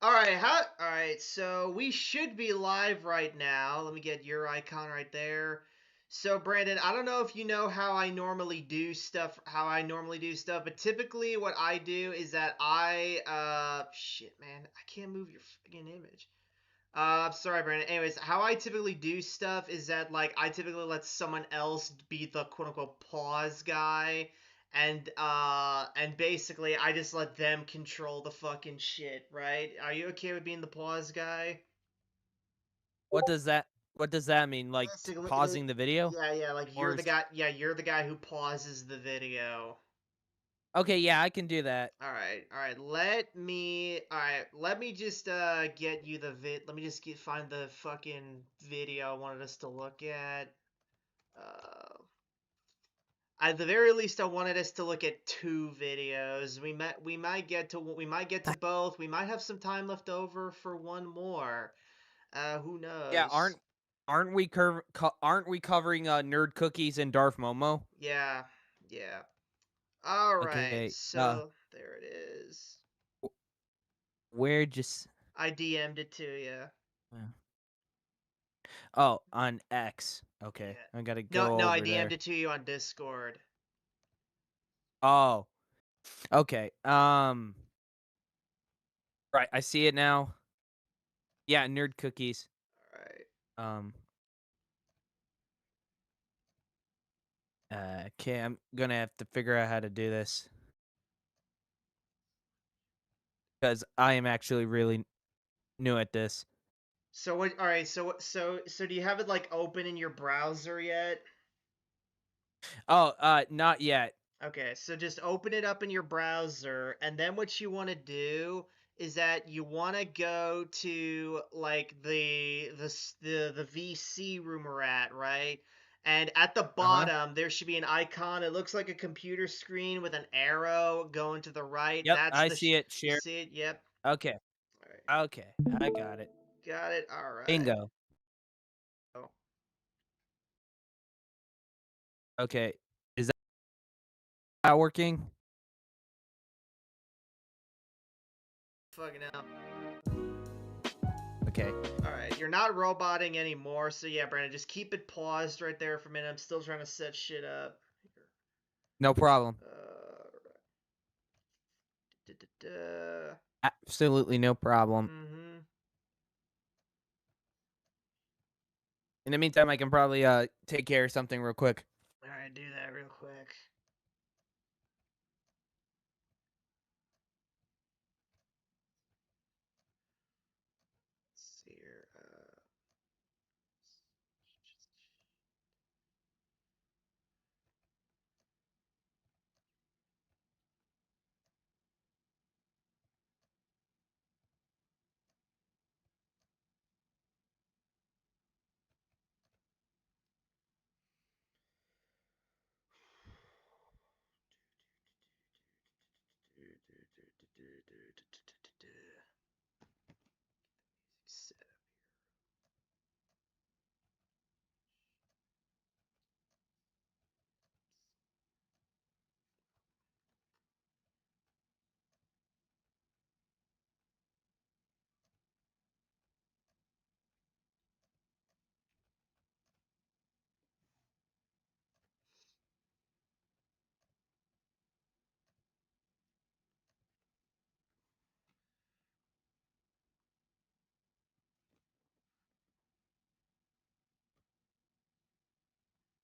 All right, so we should be live right now. Let me get your icon right there. So Brandon, I don't know if you know how I normally do stuff, but typically what I do is that shit, man, I can't move your fucking image. I'm sorry, Brandon. Anyways, how I typically do stuff is that like I typically let someone else be the quote unquote pause guy, and basically I just let them control the fucking shit, right? Are you okay with being the pause guy? What does that what does that mean? Like Basically, pausing the video? yeah, like you're Or the guy. Yeah, you're the guy who pauses the video. okay, yeah, I can do that. All right. Let me just get you the vid. Let me just find the fucking video I wanted us to look at. Uh, at the very least, I wanted us to look at two videos. We might get to both. We might have some time left over for one more. Who Yeah, knows? aren't we covering nerd cookies and Darth Momo? Yeah, yeah. All right. Okay. So there it is. Where just I DM'd it to you. uh, oh, on X. Okay. Yeah. I got to No, go no, I over DM'd there. it to you on Discord. Oh, okay. Right, I see it now. Yeah, nerd cookies. All right. Um okay, I'm going to have to figure out how to do this cuz I am actually really new at this. So what? All right. So do you have it like open in your browser yet? Oh, not yet. Okay, so just open it up in your browser, and then what you want to do is that you want to go to like the VC room we're at, right? And at the Uh-huh. bottom there should be an icon. It looks like a computer screen with an arrow going to the right. Yep, That's I the see it. you Share. see it? Yep. Okay. All right. Okay. I got it. Got it. All right. Bingo. Oh, Okay. Is that working? fucking hell. Okay. All right, you're not roboting anymore, so yeah, Brandon, just keep it paused right there for a minute. I'm still trying to set shit up. No problem. Da-da-da. Absolutely no problem. Mm-hmm. In the meantime, I can probably take care of something real quick. All right, do that real quick. Let's see here. Set up.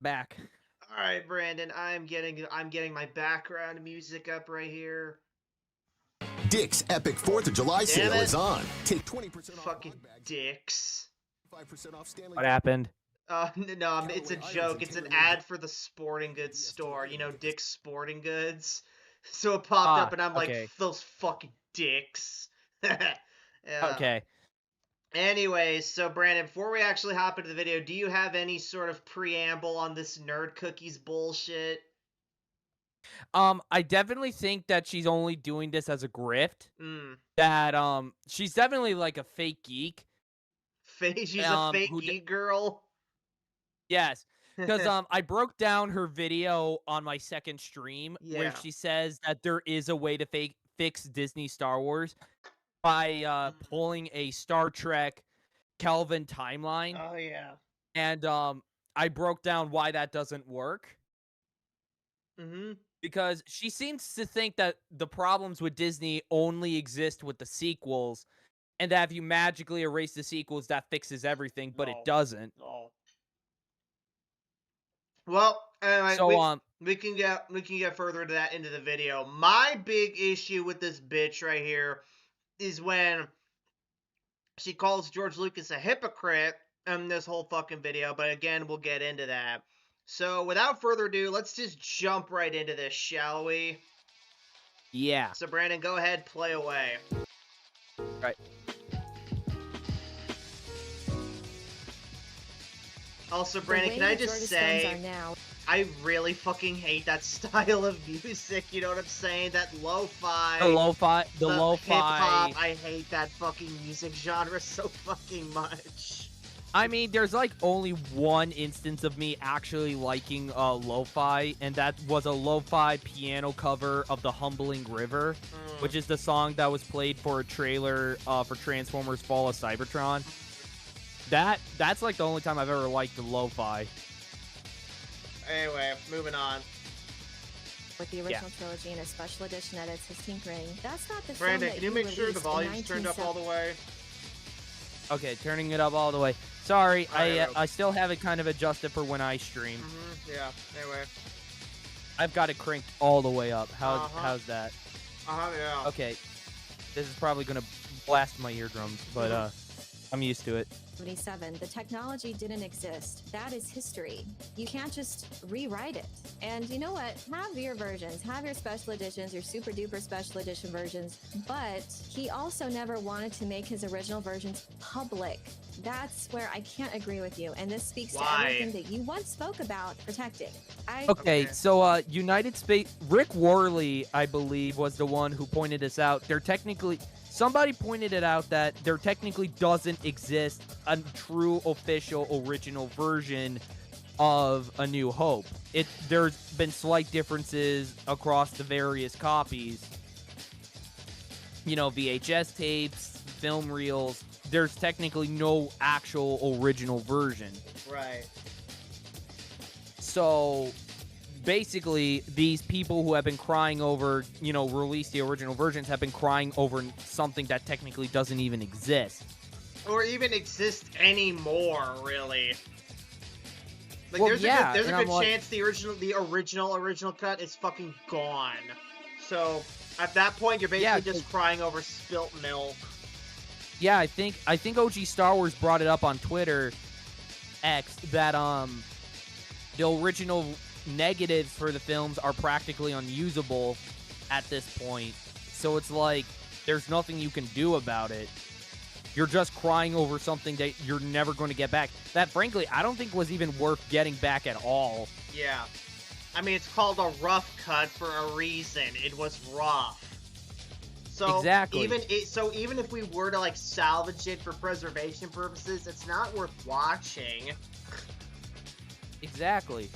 Back. All right, Brandon, I'm getting my background music up right here. Dick's epic Oh, 4th of July damn sale it! is on. Take 20% off Fucking wad bags, dicks. 5% off Stanley What Cup happened? No, it's a Callaway irons joke. and It's an TaylorMade ad for the sporting goods store. DS2 You and know, get this. Dick's Sporting Goods. So it popped up, Ah, and I'm like, okay. those fucking dicks. Yeah. Okay. Anyways, so Brandon, before we actually hop into the video, do you have any sort of preamble on this nerd cookies bullshit? I definitely think that she's only doing this as a grift. Mm. That she's definitely like a fake geek. She's a fake Who e-girl. yes. Because I broke down her video on my second stream where Yeah. she says that there is a way to fix Disney Star Wars. by pulling a Star Trek Kelvin timeline, Oh yeah. and I broke down why that doesn't work. Mm-hmm. Because she seems to think that the problems with Disney only exist with the sequels, and that if you magically erase the sequels, that fixes everything, but it No. doesn't. No. Well, anyway, So, we can get further into that into the video. My big issue with this bitch right here is when she calls George Lucas a hypocrite in this whole fucking video, but again, we'll get into that. So, without further ado, let's just jump right into this, shall we? yeah. So, Brandon, go ahead, play away. Right. Also, Brandon, can I just say, I really fucking hate that style of music, you know what I'm saying? That lo-fi. The lo-fi. Hip-hop, I hate that fucking music genre so fucking much. I mean, there's like only one instance of me actually liking lo-fi, and that was a lo-fi piano cover of The Humbling River, which is the song that was played for a trailer for Transformers Fall of Cybertron. That's like the only time I've ever liked the lo-fi. Anyway, moving on. With the original trilogy and a special edition edits his tinkering. That's not the Brandon, film can you make sure the volume's turned up all the way? Okay, turning it up all the way. Sorry, I still have it kind of adjusted for when I stream. Yeah, anyway. I've got it cranked all the way up. How's that? Yeah. Okay, this is probably gonna blast my eardrums, but I'm used to it. 27. The technology didn't exist. That is history. You can't just rewrite it. And you know what? Have your versions, have your special editions, your super duper special edition versions. But he also never wanted to make his original versions public. That's where I can't agree with you. And this speaks to everything that you once spoke about protecting. Okay, so United Space, Rick Worley, I believe, was the one who pointed this out. Somebody pointed it out that there technically doesn't exist a true official original version of A New Hope. There's been slight differences across the various copies. You know, VHS tapes, film reels. There's technically no actual original version. Right. So basically, these people who have been crying over, release the original versions have been crying over something that technically doesn't even exist. Or even exist anymore, really. Like, Well, there's yeah, a good and chance the original cut is fucking gone. So, at that point, you're basically just crying over spilt milk. Yeah, I think OG Star Wars brought it up on Twitter X that the original negatives for the films are practically unusable at this point. So it's like there's nothing you can do about it. You're just crying over something that you're never going to get back. That, frankly, I don't think was even worth getting back at all. Yeah. I mean, it's called a rough cut for a reason. It was rough. So exactly. Even if we were to like salvage it for preservation purposes, it's not worth watching. Exactly.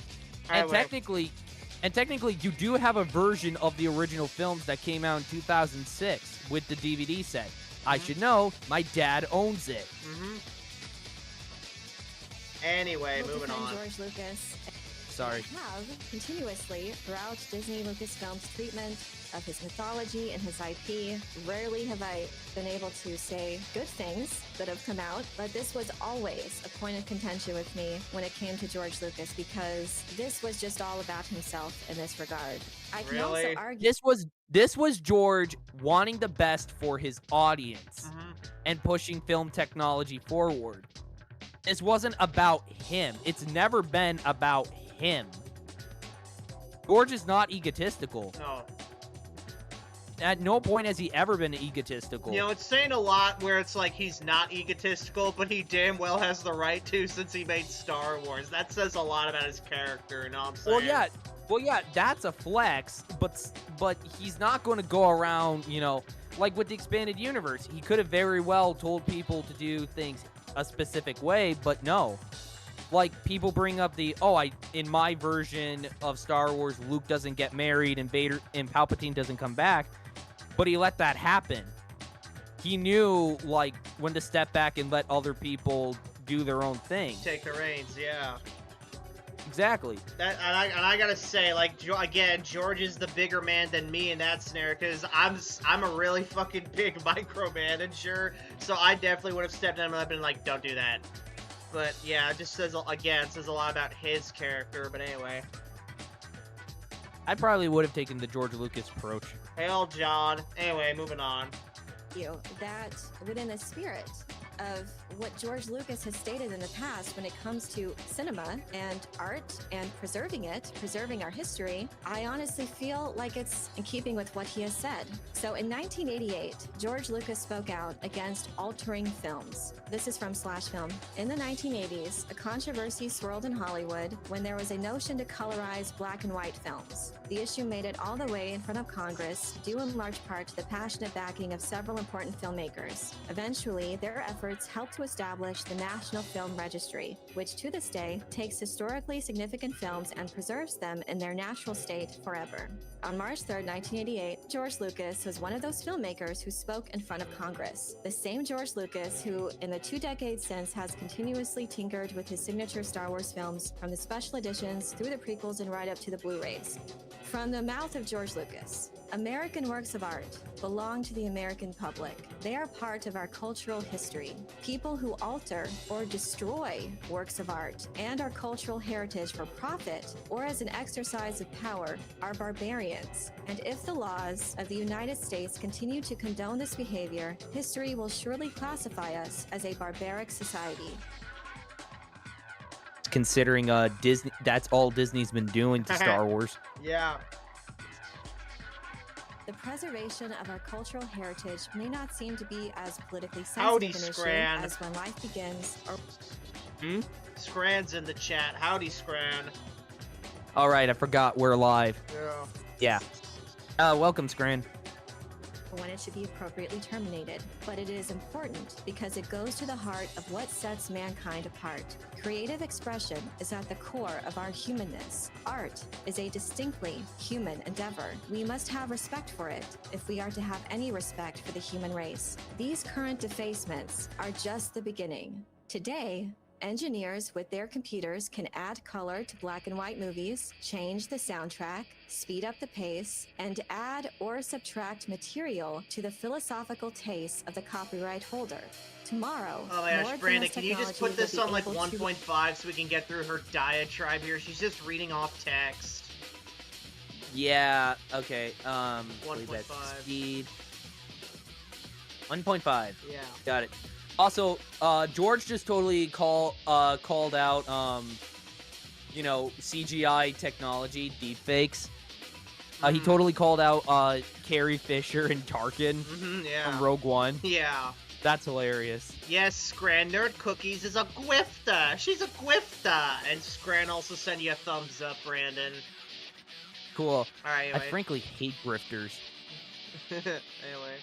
And technically, you do have a version of the original films that came out in 2006 with the DVD set. I should know. My dad owns it. Anyway, moving on. George Lucas. Sorry. Have continuously throughout Disney Lucasfilm's treatment of his mythology and his IP. Rarely have I been able to say good things that have come out, but this was always a point of contention with me when it came to George Lucas, because this was just all about himself in this regard. I can also argue this was George wanting the best for his audience and pushing film technology forward. This wasn't about him. It's never been about him. George is not egotistical. No. At no point has he ever been egotistical. You know, it's saying a lot where it's like he's not egotistical, but he damn well has the right to since he made Star Wars. That says a lot about his character, you know what I'm saying? Well, yeah, that's a flex, but he's not going to go around, like with the expanded universe. He could have very well told people to do things a specific way, but no. Like, people bring up in my version of Star Wars, Luke doesn't get married and Vader and Palpatine doesn't come back, but he let that happen. he knew like when to step back and let other people do their own thing. Take the reins, yeah. Exactly. That and I gotta say, like, again, George is the bigger man than me in that scenario, because I'm a really fucking big micromanager, so I definitely would have stepped in and I've been like, don't do that. But yeah, it just says, again, it says a lot about his character. But anyway, I probably would have taken the George Lucas approach. hail John. Anyway, moving on. That within the spirit of what George Lucas has stated in the past when it comes to cinema and art and preserving our history, I honestly feel like it's in keeping with what he has said. So in 1988, George Lucas spoke out against altering films. This is from /Film. In the 1980s, a controversy swirled in Hollywood when there was a notion to colorize black and white films. The issue made it all the way in front of Congress, due in large part to the passionate backing of several important filmmakers. Eventually, their efforts helped to establish the National Film Registry, which to this day takes historically significant films and preserves them in their natural state forever. On March 3, 1988, George Lucas was one of those filmmakers who spoke in front of Congress. The same George Lucas who, in the 2 decades since, has continuously tinkered with his signature Star Wars films, from the special editions through the prequels and right up to the Blu-rays. From the mouth of George Lucas, American works of art belong to the American public. They are part of our cultural history. People who alter or destroy works of art and our cultural heritage for profit or as an exercise of power are barbarians. And if the laws of the United States continue to condone this behavior, history will surely classify us as a barbaric society. Considering Disney, that's all Disney's been doing to Star Wars. Yeah. The preservation of our cultural heritage may not seem to be as politically Howdy, sensitive an issue Scran. as when life begins or Scran's in the chat. Howdy, Scran. All right, I forgot we're live. Yeah. Welcome, Scran. when it should be appropriately terminated. But it is important because it goes to the heart of what sets mankind apart. Creative expression is at the core of our humanness. Art is a distinctly human endeavor. We must have respect for it if we are to have any respect for the human race. These current defacements are just the beginning. Today, engineers with their computers can add color to black and white movies, change the soundtrack, speed up the pace, and add or subtract material to the philosophical taste of the copyright holder. Tomorrow, oh my gosh, more Brandon, advanced can you just put technology this will on be like able to- 1.5 so we can get through her diatribe here? She's just reading off text. Yeah, okay. Believe 1.5. that's speed. 1.5. Yeah. Got it. Also, George just totally called out, CGI technology, deepfakes. He totally called out Carrie Fisher and Tarkin Yeah. from Rogue One. Yeah. That's hilarious. Yes, Scran, NerdCookies is a gwifta. She's a gwifta. And Scran also sent you a thumbs up, Brandon. Cool. All right, I anyway. frankly hate grifters. Anyway.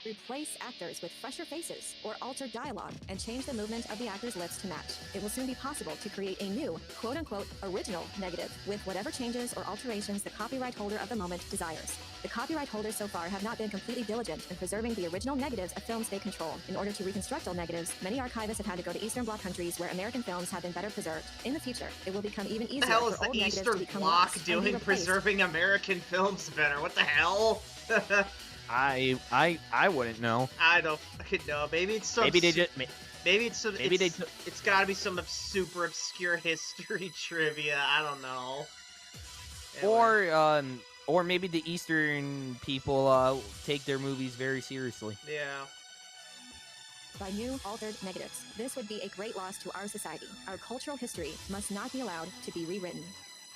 Replace actors with fresher faces or alter dialogue and change the movement of the actor's lips to match. It will soon be possible to create a new, quote-unquote, original negative with whatever changes or alterations the copyright holder of the moment desires. The copyright holders so far have not been completely diligent in preserving the original negatives of films they control. In order to reconstruct old negatives, many archivists have had to go to Eastern Bloc countries where American films have been better preserved. In the future, it will become even easier What the hell is for old the negatives to Eastern become Bloc lost and be doing replaced. preserving American films better? What the hell? I wouldn't know. I don't fucking know. Maybe it's some. Maybe they just. Maybe it's some. Maybe it's, they It's got to be some super obscure history trivia. I don't know. Anyway. Or maybe the Eastern people take their movies very seriously. Yeah. By new, altered negatives. This would be a great loss to our society. Our cultural history must not be allowed to be rewritten.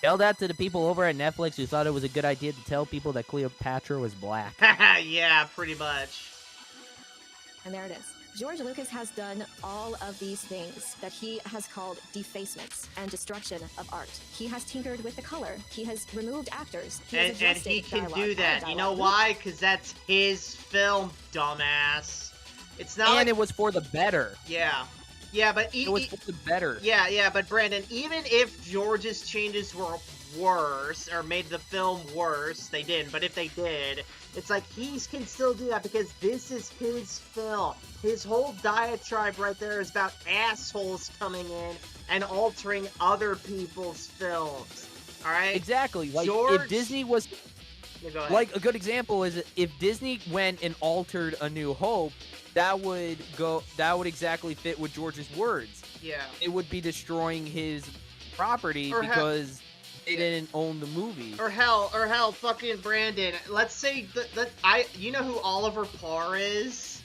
Tell that to the people over at Netflix who thought it was a good idea to tell people that Cleopatra was black. Yeah, pretty much. And there it is. George Lucas has done all of these things that he has called defacements and destruction of art. He has tinkered with the color. He has removed actors. He has And adjusted he can dialogue, do that. You know dialogue. why? Because that's his film, dumbass. It's not And like... it was for the better. Yeah. Yeah, but It was for the better. Yeah, but Brandon, even if George's changes were worse or made the film worse, they didn't. But if they did, it's like he can still do that because this is his film. His whole diatribe right there is about assholes coming in and altering other people's films. All right. Exactly. Like George... if Disney was. Yeah, go ahead. Like a good example is if Disney went and altered A New Hope, that would exactly fit with George's words. Yeah. It would be destroying his property because they didn't own the movie. Or hell, fucking Brandon. Let's say you know who Oliver Parr is?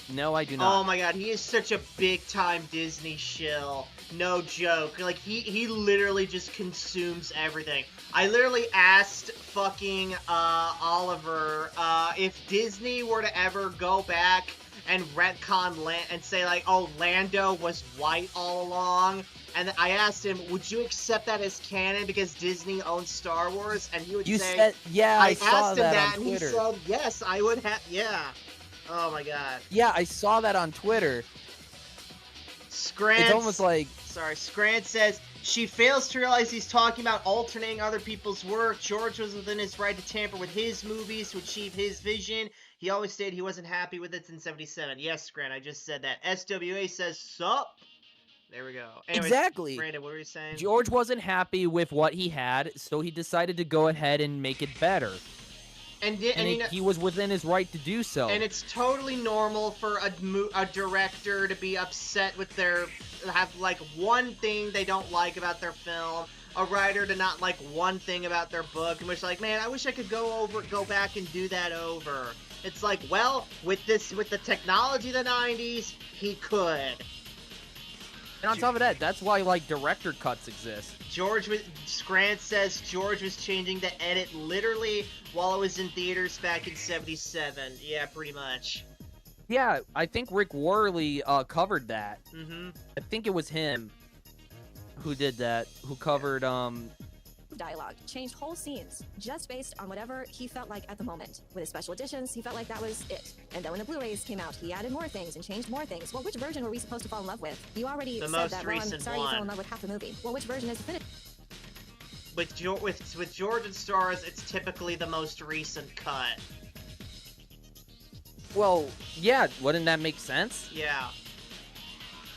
No, I do not. Oh my god, he is such a big time Disney shill. No joke. Like he literally just consumes everything. I literally asked fucking Oliver if Disney were to ever go back and retcon and say like, oh, Lando was white all along. And I asked him, would you accept that as canon because Disney owns Star Wars? And he would say, yeah, I saw asked him that and on Twitter. He said, yes, I would have, yeah. Oh my god. Yeah, I saw that on Twitter. Scrant. It's almost like... Sorry, Scrant says, she fails to realize he's talking about alternating other people's work. George was within his right to tamper with his movies to achieve his vision. He always stated he wasn't happy with it in 77. Yes, Scrant, I just said that. SWA says, sup? There we go. Anyways, exactly. Brandon, what were you saying? George wasn't happy with what he had, so he decided to go ahead and make it better. He was within his right to do so. And it's totally normal for a director to be upset with have like one thing they don't like about their film, a writer to not like one thing about their book, and which like, man, I wish I could go back and do that over. It's like, well, with the technology of the 90s, he could. And on top of that, that's why like director cuts exist. Scrant says George was changing the edit literally while it was in theaters back in 77. Yeah, pretty much. Yeah, I think Rick Worley covered that. Mm-hmm. I think it was him who did that, who covered dialogue, changed whole scenes just based on whatever he felt like at the moment. With his special editions, he felt like that was it. And then when the Blu-rays came out, he added more things and changed more things. Well, which version were we supposed to fall in love with? You already said that, well, I'm sorry you fell in love with half the movie. Well, which version is the finished? With George and Star Wars, it's typically the most recent cut. Well, yeah, wouldn't that make sense? Yeah.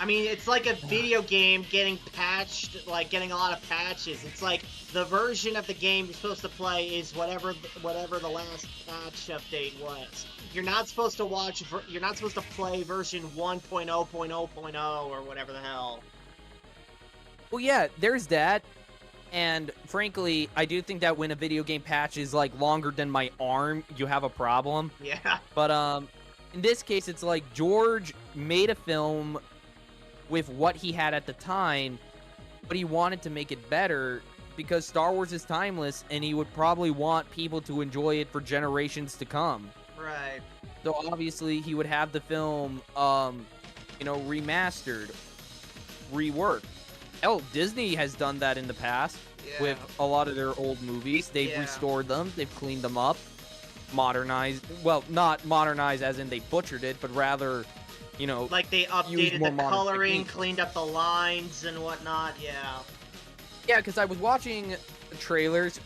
I mean, it's like a video game getting patched, like getting a lot of patches. It's like the version of the game you're supposed to play is whatever the last patch update was. You're not supposed to play version 1.0.0.0 or whatever the hell. Well, yeah, there's that. And frankly, I do think that when a video game patch is like longer than my arm, you have a problem. Yeah. But in this case, it's like George made a film with what he had at the time, but he wanted to make it better because Star Wars is timeless and he would probably want people to enjoy it for generations to come. Right. So obviously he would have the film, remastered, reworked. Hell, Disney has done that in the past with a lot of their old movies. They've restored them, they've cleaned them up, modernized. Well, not modernized as in they butchered it, but rather, like they updated the coloring, cleaned up the lines and whatnot. Yeah, because I was watching trailers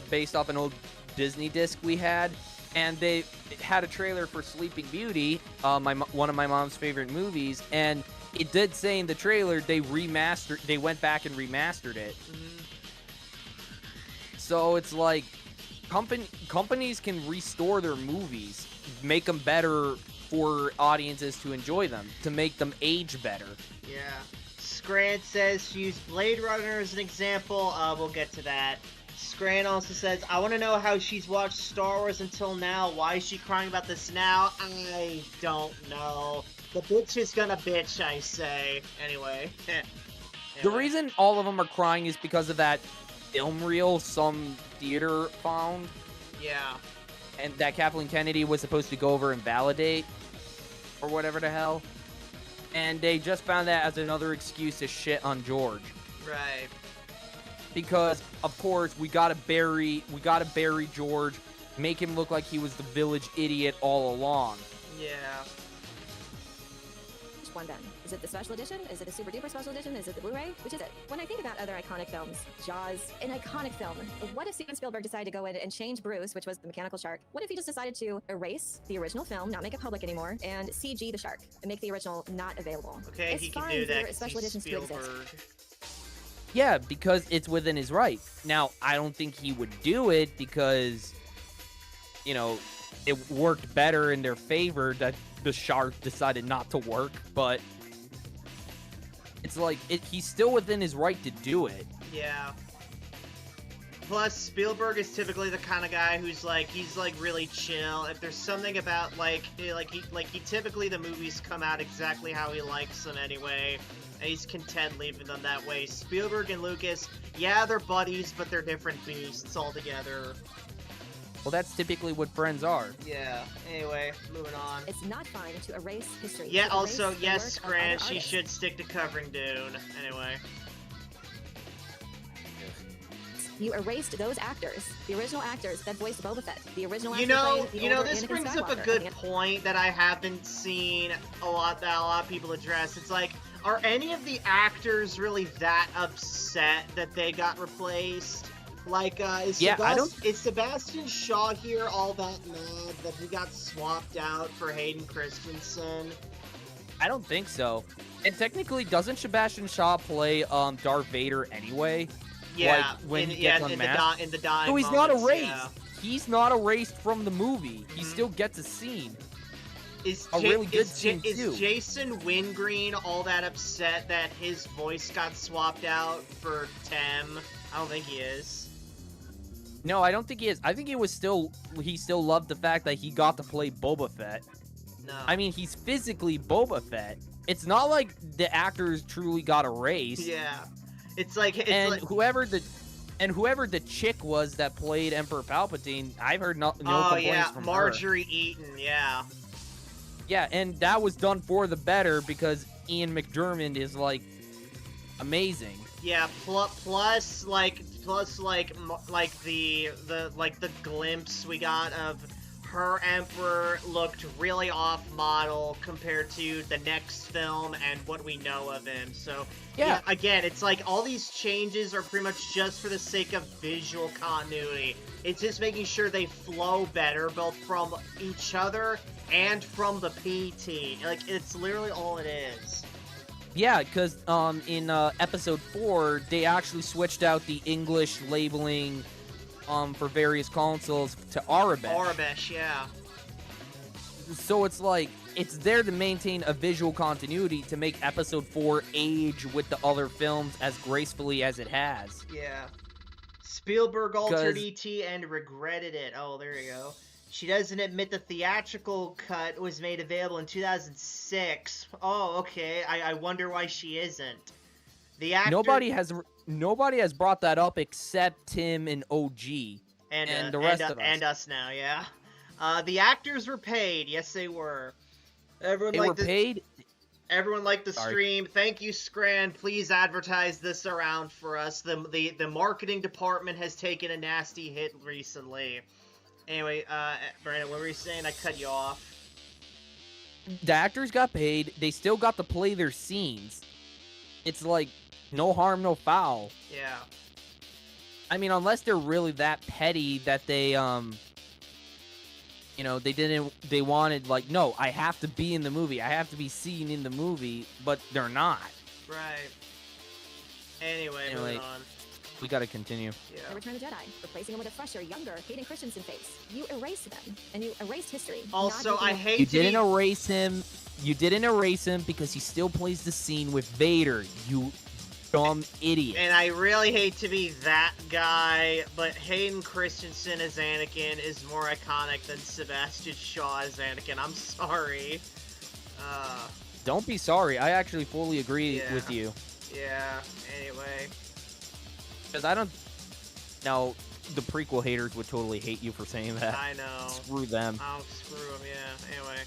based off an old Disney disc we had, and they had a trailer for Sleeping Beauty, one of my mom's favorite movies, and it did say in the trailer they went back and remastered it. Mm-hmm. So it's like companies can restore their movies, make them better for audiences to enjoy them, to make them age better. Yeah. Scrant says she used Blade Runner as an example. We'll get to that. Scrant also says, I want to know how she's watched Star Wars until now. Why is she crying about this now? I don't know. The bitch is gonna bitch, I say. Anyway. The reason all of them are crying is because of that film reel some theater found. Yeah. And that Kathleen Kennedy was supposed to go over and validate, or whatever the hell. And they just found that as another excuse to shit on George. Right. Because, of course, we gotta bury George, make him look like he was the village idiot all along. Yeah. one then? Is it the special edition? Is it a super duper special edition? Is it the Blu-ray? Which is it? When I think about other iconic films, Jaws, an iconic film, what if Steven Spielberg decided to go in and change Bruce, which was the mechanical shark? What if he just decided to erase the original film, not make it public anymore, and CG the shark, and make the original not available? Okay, It's he can fine do for that 'cause special he's editions to exist. Spielberg. Yeah, because it's within his right. Now, I don't think he would do it because, you know, it worked better in their favor that the shark decided not to work, but it's like he's still within his right to do it. Yeah. Plus, Spielberg is typically the kind of guy who's like, he's like really chill. If there's something about he typically, the movies come out exactly how he likes them anyway, and he's content leaving them that way. Spielberg and Lucas, yeah, they're buddies, but they're different beasts altogether. Well, that's typically what friends are. Yeah. Anyway, moving on. It's not fine to erase history. Yeah. to Also, erase the yes, work of Grant, other she artists. should stick to covering Dune. Anyway. You erased those actors, the original actors that voiced Boba Fett, the original You actors know, playing the older this Anakin brings up a Skywalker. good I mean, point that I haven't seen a lot of people address. It's like, are any of the actors really that upset that they got replaced? Like, is Sebastian Shaw here all that mad that he got swapped out for Hayden Christensen? I don't think so. And technically, doesn't Sebastian Shaw play Darth Vader anyway? Yeah, Like, when he gets unmasked? in the dying So he's moments, not erased. yeah. He's not erased from the movie. He still gets a scene. Is really good scene, is too. Jason Wingreen all that upset that his voice got swapped out for Tem? I don't think he is. No, I don't think he is. I think he still loved the fact that he got to play Boba Fett. No. I mean, he's physically Boba Fett. It's not like the actors truly got erased. Yeah. It's like whoever the chick was that played Emperor Palpatine, I've heard no complaints from Marjorie her. Eaton, yeah. Yeah, and that was done for the better because Ian McDiarmid is like amazing. Yeah, plus the glimpse we got of her Emperor looked really off model compared to the next film and what we know of him. So yeah, again, it's like all these changes are pretty much just for the sake of visual continuity. It's just making sure they flow better both from each other and from the PT. Like, it's literally all it is. Yeah, because in episode 4, they actually switched out the English labeling for various consoles to Arabic. Arabic, yeah. So it's like, it's there to maintain a visual continuity to make episode 4 age with the other films as gracefully as it has. Yeah. Spielberg altered E.T. and regretted it. Oh, there you go. She doesn't admit the theatrical cut was made available in 2006. Oh, okay. I wonder why she isn't. The actor... Nobody has brought that up except Tim and OG. And the rest of us. And us now, yeah. The actors were paid. Yes, they were. Everyone were paid? Everyone liked the stream. Thank you, Scran. Please advertise this around for us. The marketing department has taken a nasty hit recently. Anyway, Brandon, what were you saying? I cut you off. The actors got paid. They still got to play their scenes. It's like, no harm, no foul. Yeah. I mean, unless they're really that petty that they, they wanted, like, no, I have to be in the movie. I have to be seen in the movie, but they're not. Right. Anyway, moving on. We gotta continue. Yeah. The Return of the Jedi, replacing him with a fresher, younger Hayden Christensen face. You erased them, and you erased history. Also, I hate You didn't erase him. You didn't erase him because he still plays the scene with Vader. You dumb idiot. And I really hate to be that guy, but Hayden Christensen as Anakin is more iconic than Sebastian Shaw as Anakin. I'm sorry. Don't be sorry. I actually fully agree with you. Yeah, anyway. Because I don't... Now, the prequel haters would totally hate you for saying that. I know. Screw them. I'll screw them, yeah. Anyway.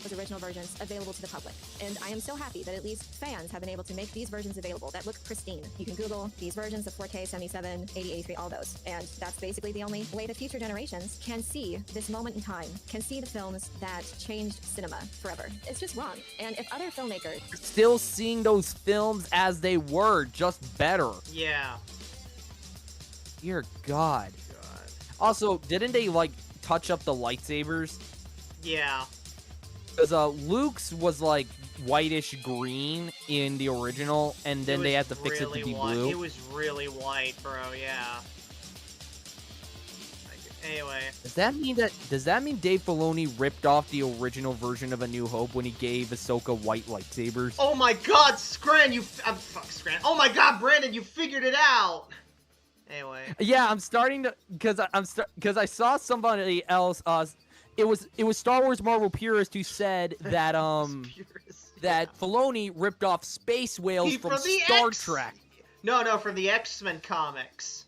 Was those original versions available to the public. And I am so happy that at least fans have been able to make these versions available that look pristine. You can Google these versions of 4K, 77, 80, 83, all those. And that's basically the only way that future generations can see this moment in time, can see the films that changed cinema forever. It's just wrong. And if other filmmakers... Still seeing those films as they were, just better. Yeah. Dear God. Also, didn't they, like, touch up the lightsabers? Yeah. Because Luke's was, like, whitish green in the original, and then they had to fix it to be white. blue. It was really white, bro, yeah. Anyway. Does that mean Dave Filoni ripped off the original version of A New Hope when he gave Ahsoka white lightsabers? Oh my God, Scran, fuck Scran. Oh my God, Brandon, you figured it out. Anyway. Yeah, I'm starting to, because I saw somebody else. It was Star Wars Marvel purist who said that that Filoni ripped off space whales from Star Trek. No, from the X-Men comics.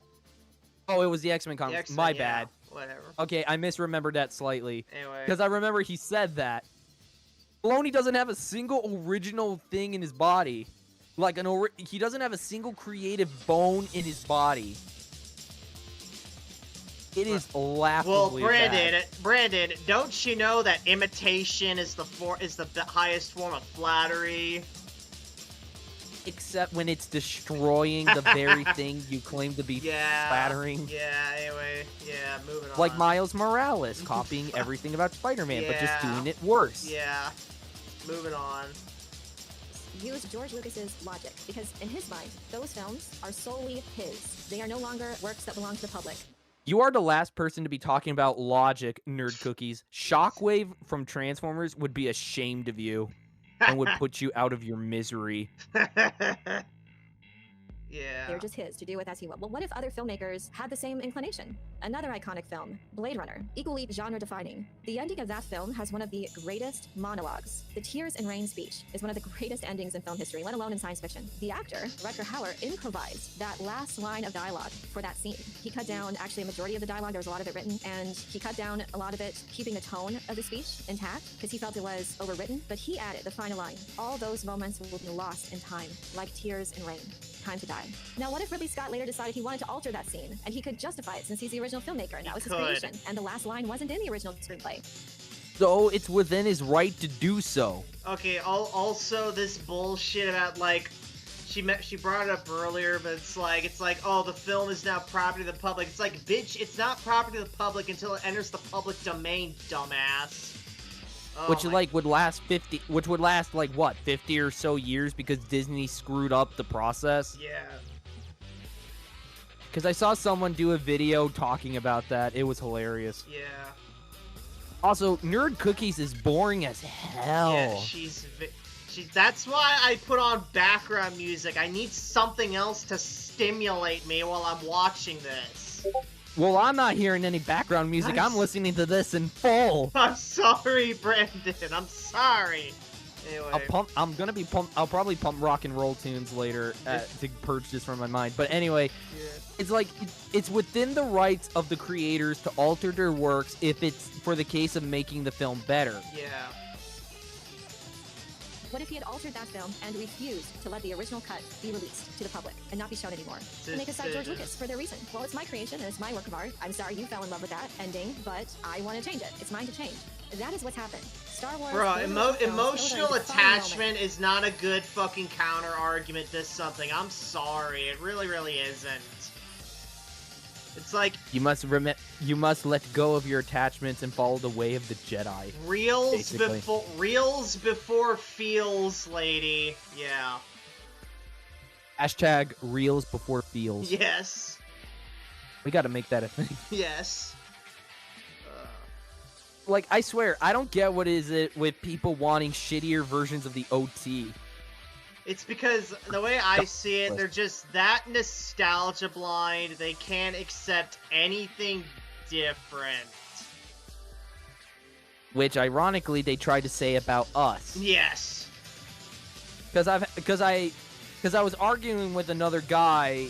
Oh, it was the X-Men comics. My bad. Whatever. Okay, I misremembered that slightly. Anyway. Because I remember he said that. Filoni doesn't have a single original thing in his body. Like he doesn't have a single creative bone in his body. It is laughably bad. Brandon, don't you know that imitation is the highest form of flattery? Except when it's destroying the very thing you claim to be flattering. Yeah, anyway, yeah, moving on. Like Miles Morales copying everything about Spider-Man, but just doing it worse. Yeah, moving on. Use George Lucas's logic, because in his mind, those films are solely his. They are no longer works that belong to the public. You are the last person to be talking about logic, NerdCookies. Shockwave from Transformers would be ashamed of you and would put you out of your misery. Yeah. They're just his to do with as he will. Well, what if other filmmakers had the same inclination? Another iconic film, Blade Runner, equally genre-defining. The ending of that film has one of the greatest monologues. The Tears and Rain speech is one of the greatest endings in film history, let alone in science fiction. The actor, Rutger Hauer, improvised that last line of dialogue for that scene. He cut down actually a majority of the dialogue. There was a lot of it written, and he cut down a lot of it, keeping the tone of the speech intact, because he felt it was overwritten, but he added the final line. All those moments will be lost in time, like tears and rain. Time to die. Now, what if Ridley Scott later decided he wanted to alter that scene, and he could justify it since he's the original filmmaker, and that was his creation, and the last line wasn't in the original screenplay? So it's within his right to do so. Okay, also this bullshit about, like, she brought it up earlier, but it's like, oh, the film is now property of the public. It's like, bitch, it's not property of the public until it enters the public domain, dumbass. Oh which would last 50 or so years because Disney screwed up the process. Yeah. Because I saw someone do a video talking about that. It was hilarious. Yeah. Also, NerdCookies is boring as hell. Yeah, that's why I put on background music. I need something else to stimulate me while I'm watching this. Well, I'm not hearing any background music. I'm listening to this in full. I'm sorry, Brandon. I'm sorry. Anyway. I'll probably pump rock and roll tunes later to purge this from my mind. But anyway, it's like it's within the rights of the creators to alter their works if it's for the case of making the film better. Yeah. What if he had altered that film and refused to let the original cut be released to the public and not be shown anymore? And they could cite George Lucas for their reason. Well, it's my creation and it's my work of art. I'm sorry you fell in love with that ending, but I want to change it. It's mine to change. That is what's happened. Star Wars... Bro, emotional attachment is not a good fucking counter argument to something. I'm sorry. It really, really isn't. It's like... You must let go of your attachments and follow the way of the Jedi. Reels before feels, lady. Yeah. Hashtag reels before feels. Yes. We gotta make that a thing. Yes. Like, I swear, I don't get what is it with people wanting shittier versions of the OT. It's because the way I see it, they're just that nostalgia blind, they can't accept anything different. Which, ironically, they tried to say about us. Yes. Because I was arguing with another guy,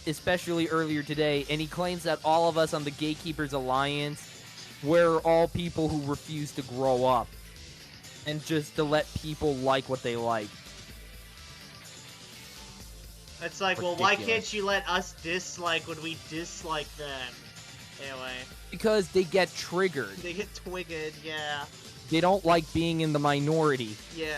especially earlier today, and he claims that all of us on the Gatekeepers Alliance, we're all people who refuse to grow up. and just to let people like what they like. It's like, well, why Ridiculous. can't you let us dislike when we dislike them? Anyway, Because they get triggered. they get twiggered, yeah. They don't like being in the minority. Yeah.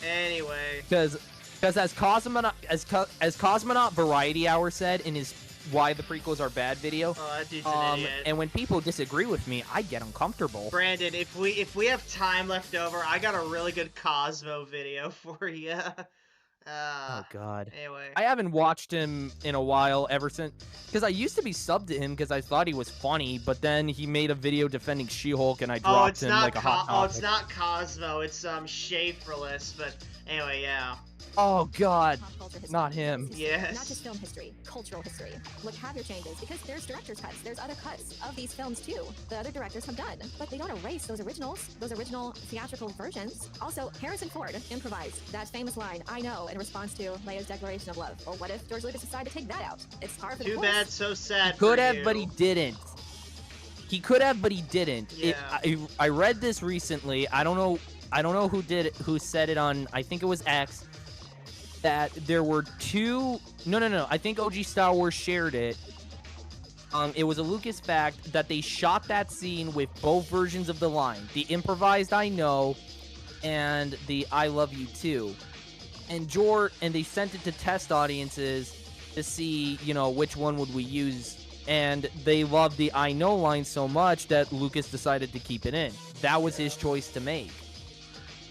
Anyway. Because as Cosmonaut Variety Hour said in his Why the Prequels Are Bad video, Oh, that dude's an idiot. and when people disagree with me, I get uncomfortable. Brandon, if we have time left over, I got a really good Cosmo video for you. Oh God. Anyway. I haven't watched him in a while ever since, because I used to be subbed to him because I thought he was funny, but then he made a video defending She-Hulk and I dropped him like a hot topic. Oh, it's not Cosmo, it's Schaffrillas, but anyway, yeah. Oh God, Pop culture history. not him. Yes. Not just film history, cultural history. Look, have your changes because there's director's cuts. There's other cuts of these films too. The other directors have done, but they don't erase those originals, those original theatrical versions. Also, Harrison Ford improvised that famous line, "I know," in response to Leia's declaration of love. Well, what if George Lucas decided to take that out? It's hard for the Too course. bad, so sad. Could for have, you. but he didn't. He could have, but he didn't. Yeah. I read this recently. I don't know who said it on. I think it was X. That there were two. No. I think OG Star Wars shared it. It was a Lucas fact that they shot that scene with both versions of the line: the improvised "I know" and the "I love you too." And they sent it to test audiences to see, which one would we use. And they loved the "I know" line so much that Lucas decided to keep it in. That was his choice to make.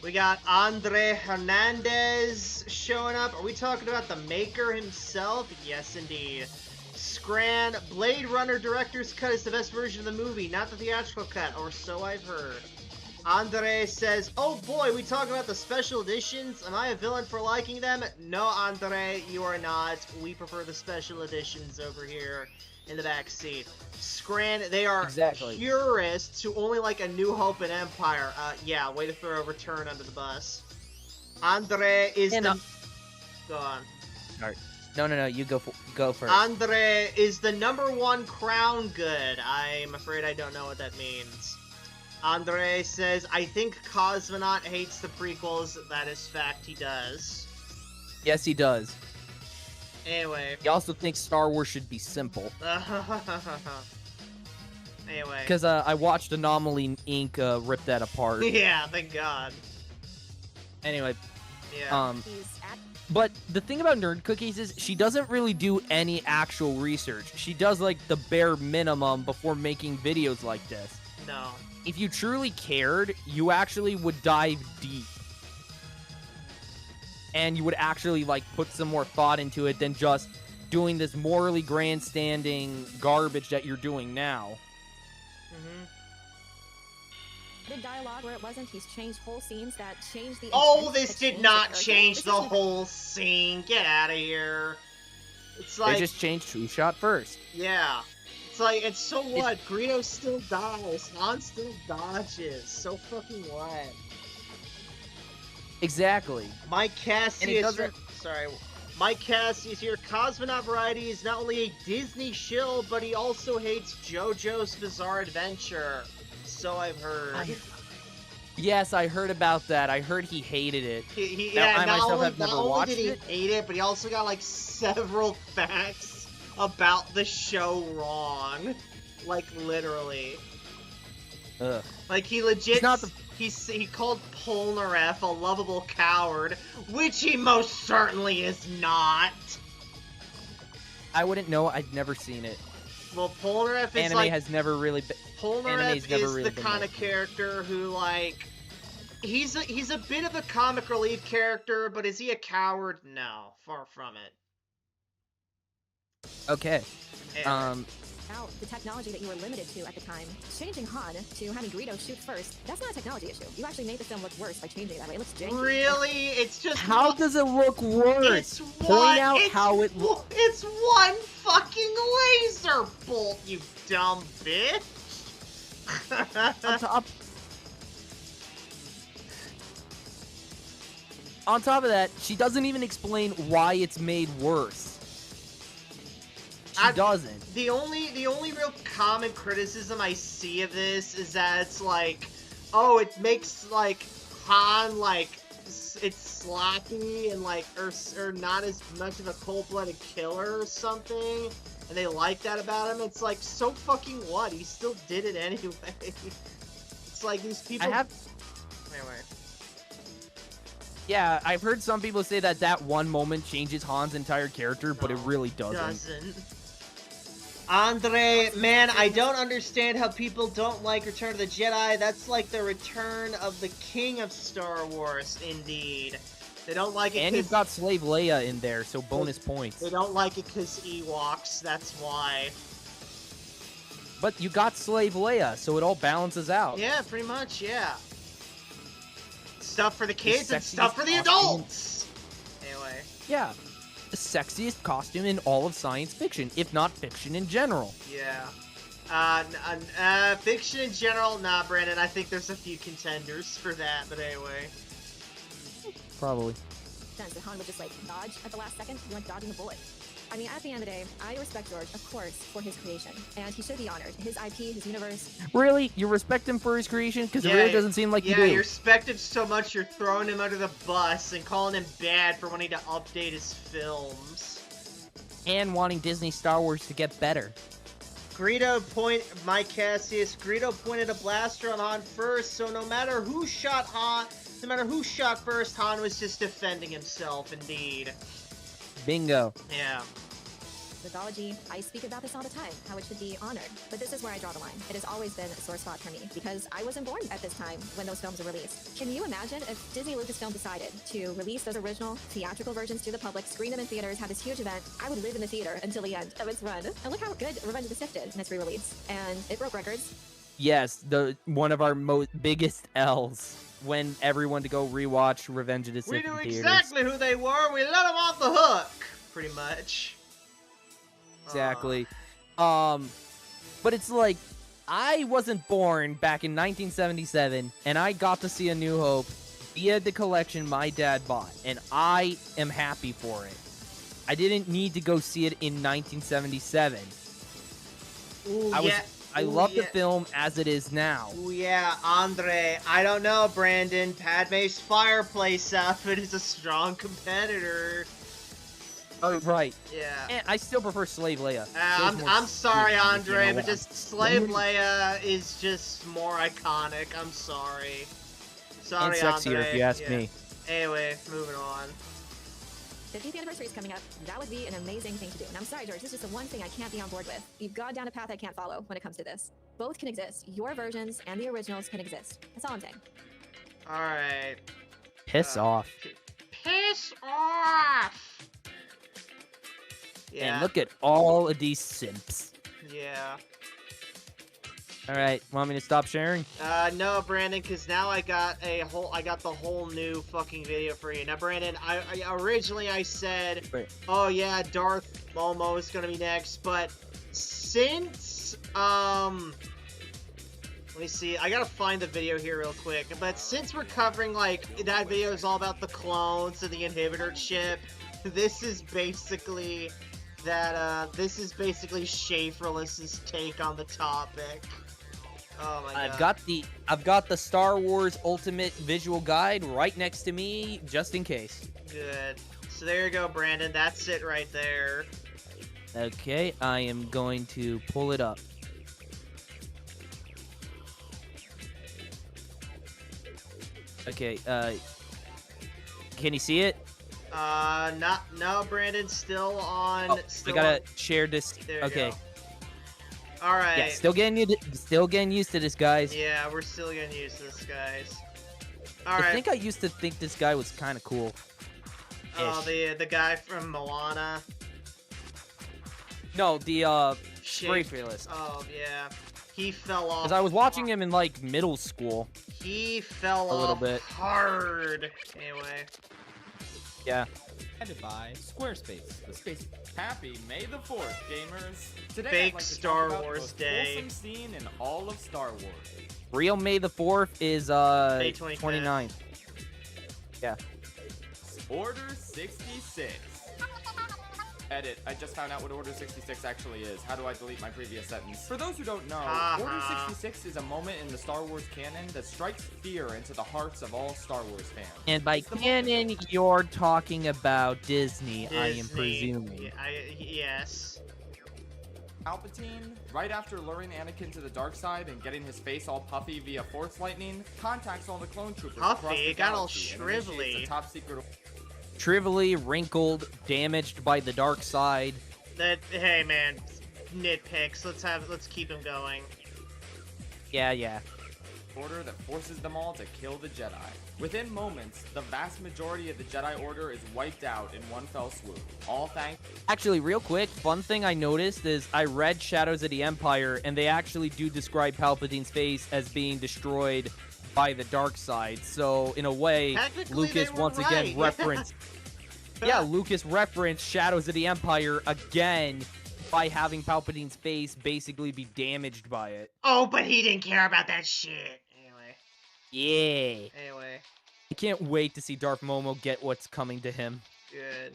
We got Andre Hernandez showing up. Are we talking about the maker himself? Yes, indeed. Scran, Blade Runner director's cut is the best version of the movie, not the theatrical cut, or so I've heard. Andre says, oh boy, we talking about the special editions? Am I a villain for liking them? No, Andre, you are not. We prefer the special editions over here in the back seat. Scran, they are Exactly. purists who only like A New Hope and Empire. Yeah, way to throw Return under the bus. Andre is And, the... Go on. Alright. No, you go first. Andre is the #1 crown good. I'm afraid I don't know what that means. Andre says, I think Cosmonaut hates the prequels. That is fact, he does. Yes, he does. Anyway. He also thinks Star Wars should be simple. Anyway. Because I watched Anomaly Inc. Rip that apart. Yeah, thank God. Anyway, Yeah. He's at but the thing about NerdCookies is she doesn't really do any actual research. She does like the bare minimum before making videos like this. No. If you truly cared, you actually would dive deep. And you would actually like put some more thought into it than just doing this morally grandstanding garbage that you're doing now. the dialogue where it wasn't. He's changed whole scenes that changed the. Oh, intent this to did change not character. change This the isn't- whole scene. Get out of here. It's like, They just changed True Shot first. yeah. It's like, and so what? Greedo still dies. Han still dodges. So fucking what? Exactly. Mike Cassie And it is doesn't- sorry. Mike Cassie is here. Cosmonaut Variety is not only a Disney shill, but he also hates JoJo's Bizarre Adventure. So I've heard. Yes, I heard about that. I heard he hated it. He, Now, yeah, I not myself only, have never not only watched did he it. hate it, but he also got like several facts about the show wrong. Like literally. Ugh. Like he legit He's not the- he called Polnareff a lovable coward, which he most certainly is not. I wouldn't know. I've never seen it. Well, Polnareff is Anime like has never really been. Polnareff anime's never is really the been kind my of character who like he's a bit of a comic relief character, but is he a coward? No, far from it. Okay. Anyway. Now, the technology that you were limited to at the time, changing Han to having Greedo shoot first, that's not a technology issue. You actually made the film look worse by changing it that way. It looks janky. Really? It's just How one- does it look worse? It's Point out it's how it wo- It's one fucking laser bolt, you dumb bitch. On top of that, she doesn't even explain why it's made worse. She doesn't. The only real common criticism I see of this is that it's like, oh, it makes like Han like it's sloppy and like or not as much of a cold-blooded killer or something, and they like that about him. It's like, so fucking what? He still did it anyway. It's like these people. Anyway. Yeah, I've heard some people say that one moment changes Han's entire character, but it really doesn't. Andre, man, I don't understand how people don't like Return of the Jedi. That's like the return of the king of Star Wars, indeed. They don't like it. And you've got Slave Leia in there, so bonus points. They don't like it because Ewoks, that's why. But you got Slave Leia, so it all balances out. Yeah, pretty much, yeah. Stuff for the kids and stuff for the adults! Anyway. Yeah. The sexiest costume in all of science fiction, if not fiction in general. Yeah. Fiction in general, nah, Brandon, I think there's a few contenders for that, but anyway. Probably. Sense that Han would just like dodge at the last second, you like dodging a bullet. I mean, at the end of the day, I respect George, of course, for his creation, and he should be honored. His IP, his universe. Really? You respect him for his creation? Because it really doesn't seem like you do. Yeah, you respect him so much you're throwing him under the bus and calling him bad for wanting to update his films. And wanting Disney Star Wars to get better. Mike Cassius, Greedo pointed a blaster on Han first, so no matter who shot first, Han was just defending himself, indeed. Bingo. Yeah. Mythology, I speak about this all the time, how it should be honored. But this is where I draw the line. It has always been a sore spot for me, because I wasn't born at this time when those films were released. Can you imagine if Disney Lucasfilm decided to release those original theatrical versions to the public, screen them in theaters, have this huge event? I would live in the theater until the end of its run. And look how good Revenge of the Sith did in its re-release. And it broke records. Yes, one of our biggest L's. When everyone to go rewatch Revenge of the Sith We knew in theaters. exactly who they were. We let them off the hook, pretty much. Exactly. But it's like, I wasn't born back in 1977, and I got to see A New Hope via the collection my dad bought, and I am happy for it. I didn't need to go see it in 1977. Ooh, I love the film as it is now. Ooh, yeah, Andre. I don't know, Brandon. Padme's fireplace outfit is a strong competitor. Oh, right. Yeah. And I still prefer Slave Leia. I'm sorry, Andre, but just Slave Leia is just more iconic. I'm sorry. Sorry, and sexier, Andre. if you ask me. Anyway, moving on. 50th anniversary is coming up. That would be an amazing thing to do. And I'm sorry, George, this is just the one thing I can't be on board with. You've gone down a path I can't follow when it comes to this. Both can exist. Your versions and the originals can exist. That's all I'm saying. Alright. Piss off. Piss off! Yeah. And look at all of these simps. Yeah. Alright, want me to stop sharing? No, Brandon, because now I got the whole new fucking video for you. Now, Brandon, I originally I said, oh yeah, Darth Momo is gonna be next, but since, let me see, I gotta find the video here real quick, but since we're covering, like, that video is all about the clones and the inhibitor chip, this is basically Schaffrillas' take on the topic. Oh my god. I've got the Star Wars Ultimate Visual Guide right next to me, just in case. Good. So there you go, Brandon. That's it right there. Okay, I am going to pull it up. Okay, can you see it? No, Brandon, still on. Oh, I gotta share this. There you okay. go. All right. Yeah, still getting used to this, guys. Yeah, we're still getting used to this, guys. All I right. think I used to think this guy was kind of cool. Oh, the guy from Moana. No, the Schaffrillas. Oh yeah, he fell off. Because I was watching him in like middle school. He fell a little off bit hard. Anyway. Yeah. Presented by Squarespace, the space. Happy May the 4th, gamers! Today Fake I'd like to Star talk about Wars the most Day. wholesome scene in all of Star Wars. Real May the 4th is May 29th. Yeah. Order 66. Edit, I just found out what Order 66 actually is. How do I delete my previous sentence? For those who don't know, Order 66 is a moment in the Star Wars canon that strikes fear into the hearts of all Star Wars fans. And by canon, you're talking about Disney, I am presuming. Yes. Palpatine, right after luring Anakin to the dark side and getting his face all puffy via Force lightning, contacts all the clone troopers across the it got all galaxy and initiates shrivelly. a top secret. Shrivelly, wrinkled, damaged by the dark side. Hey man, nitpicks. Let's keep him going. Yeah. Order that forces them all to kill the Jedi. Within moments, the vast majority of the Jedi Order is wiped out in one fell swoop. All thanks. Actually, real quick, fun thing I noticed is I read Shadows of the Empire, and they actually do describe Palpatine's face as being destroyed by the dark side. So, in a way, Lucas once again referenced... Yeah, Lucas referenced Shadows of the Empire again by having Palpatine's face basically be damaged by it. Oh, but he didn't care about that shit. Yeah. Anyway. I can't wait to see Darth Momo get what's coming to him. Good.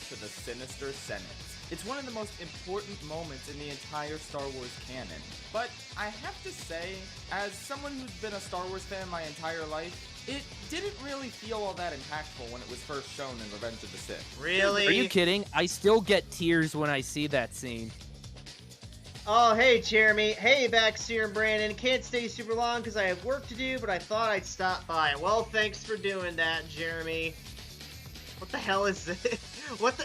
To the Sinister Senate. It's one of the most important moments in the entire Star Wars canon. But I have to say, as someone who's been a Star Wars fan my entire life, it didn't really feel all that impactful when it was first shown in Revenge of the Sith. Really? Are you kidding? I still get tears when I see that scene. Oh, hey, Jeremy. Hey, Backseater and Brandon. Can't stay super long because I have work to do, but I thought I'd stop by. Well, thanks for doing that, Jeremy. What the hell is this?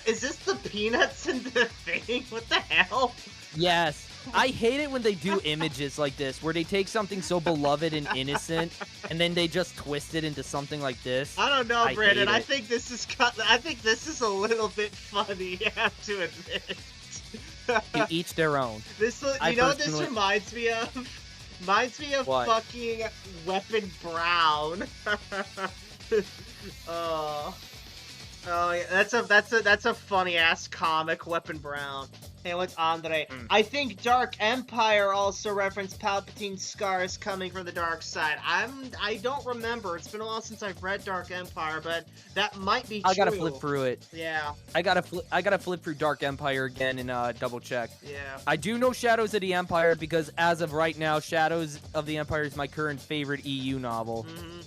Is this the peanuts in the thing? What the hell? Yes. I hate it when they do images like this, where they take something so beloved and innocent, and then they just twist it into something like this. I don't know, Brandon. I hate think this is a little bit funny, you have to admit. To each their own. You know what this reminds me of? Reminds me of what? Fucking Weapon Brown. Oh yeah, that's a funny ass comic, Weapon Brown. Hey, what's Andre? I think Dark Empire also referenced Palpatine's scars coming from the dark side. I don't remember. It's been a while since I've read Dark Empire, but that might be true. I gotta flip through it. Yeah. I gotta flip through Dark Empire again and double check. Yeah. I do know Shadows of the Empire because as of right now, Shadows of the Empire is my current favorite EU novel. Mm-hmm.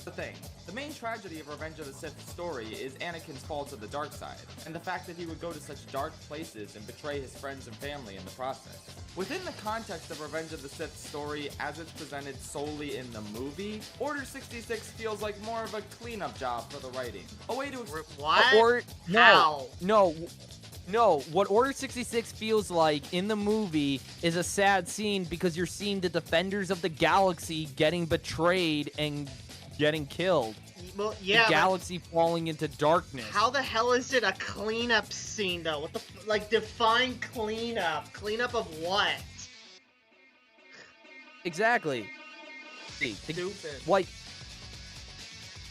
The thing. The main tragedy of Revenge of the Sith story is Anakin's fall to the dark side, and the fact that he would go to such dark places and betray his friends and family in the process. Within the context of Revenge of the Sith story as it's presented solely in the movie, Order 66 feels like more of a cleanup job for the writing. A way to What? No, what Order 66 feels like in the movie is a sad scene because you're seeing the defenders of the galaxy getting betrayed and getting killed. Well, yeah. The galaxy falling into darkness. How the hell is it a cleanup scene, though? What the define cleanup? Cleanup of what? Exactly. Stupid. Like,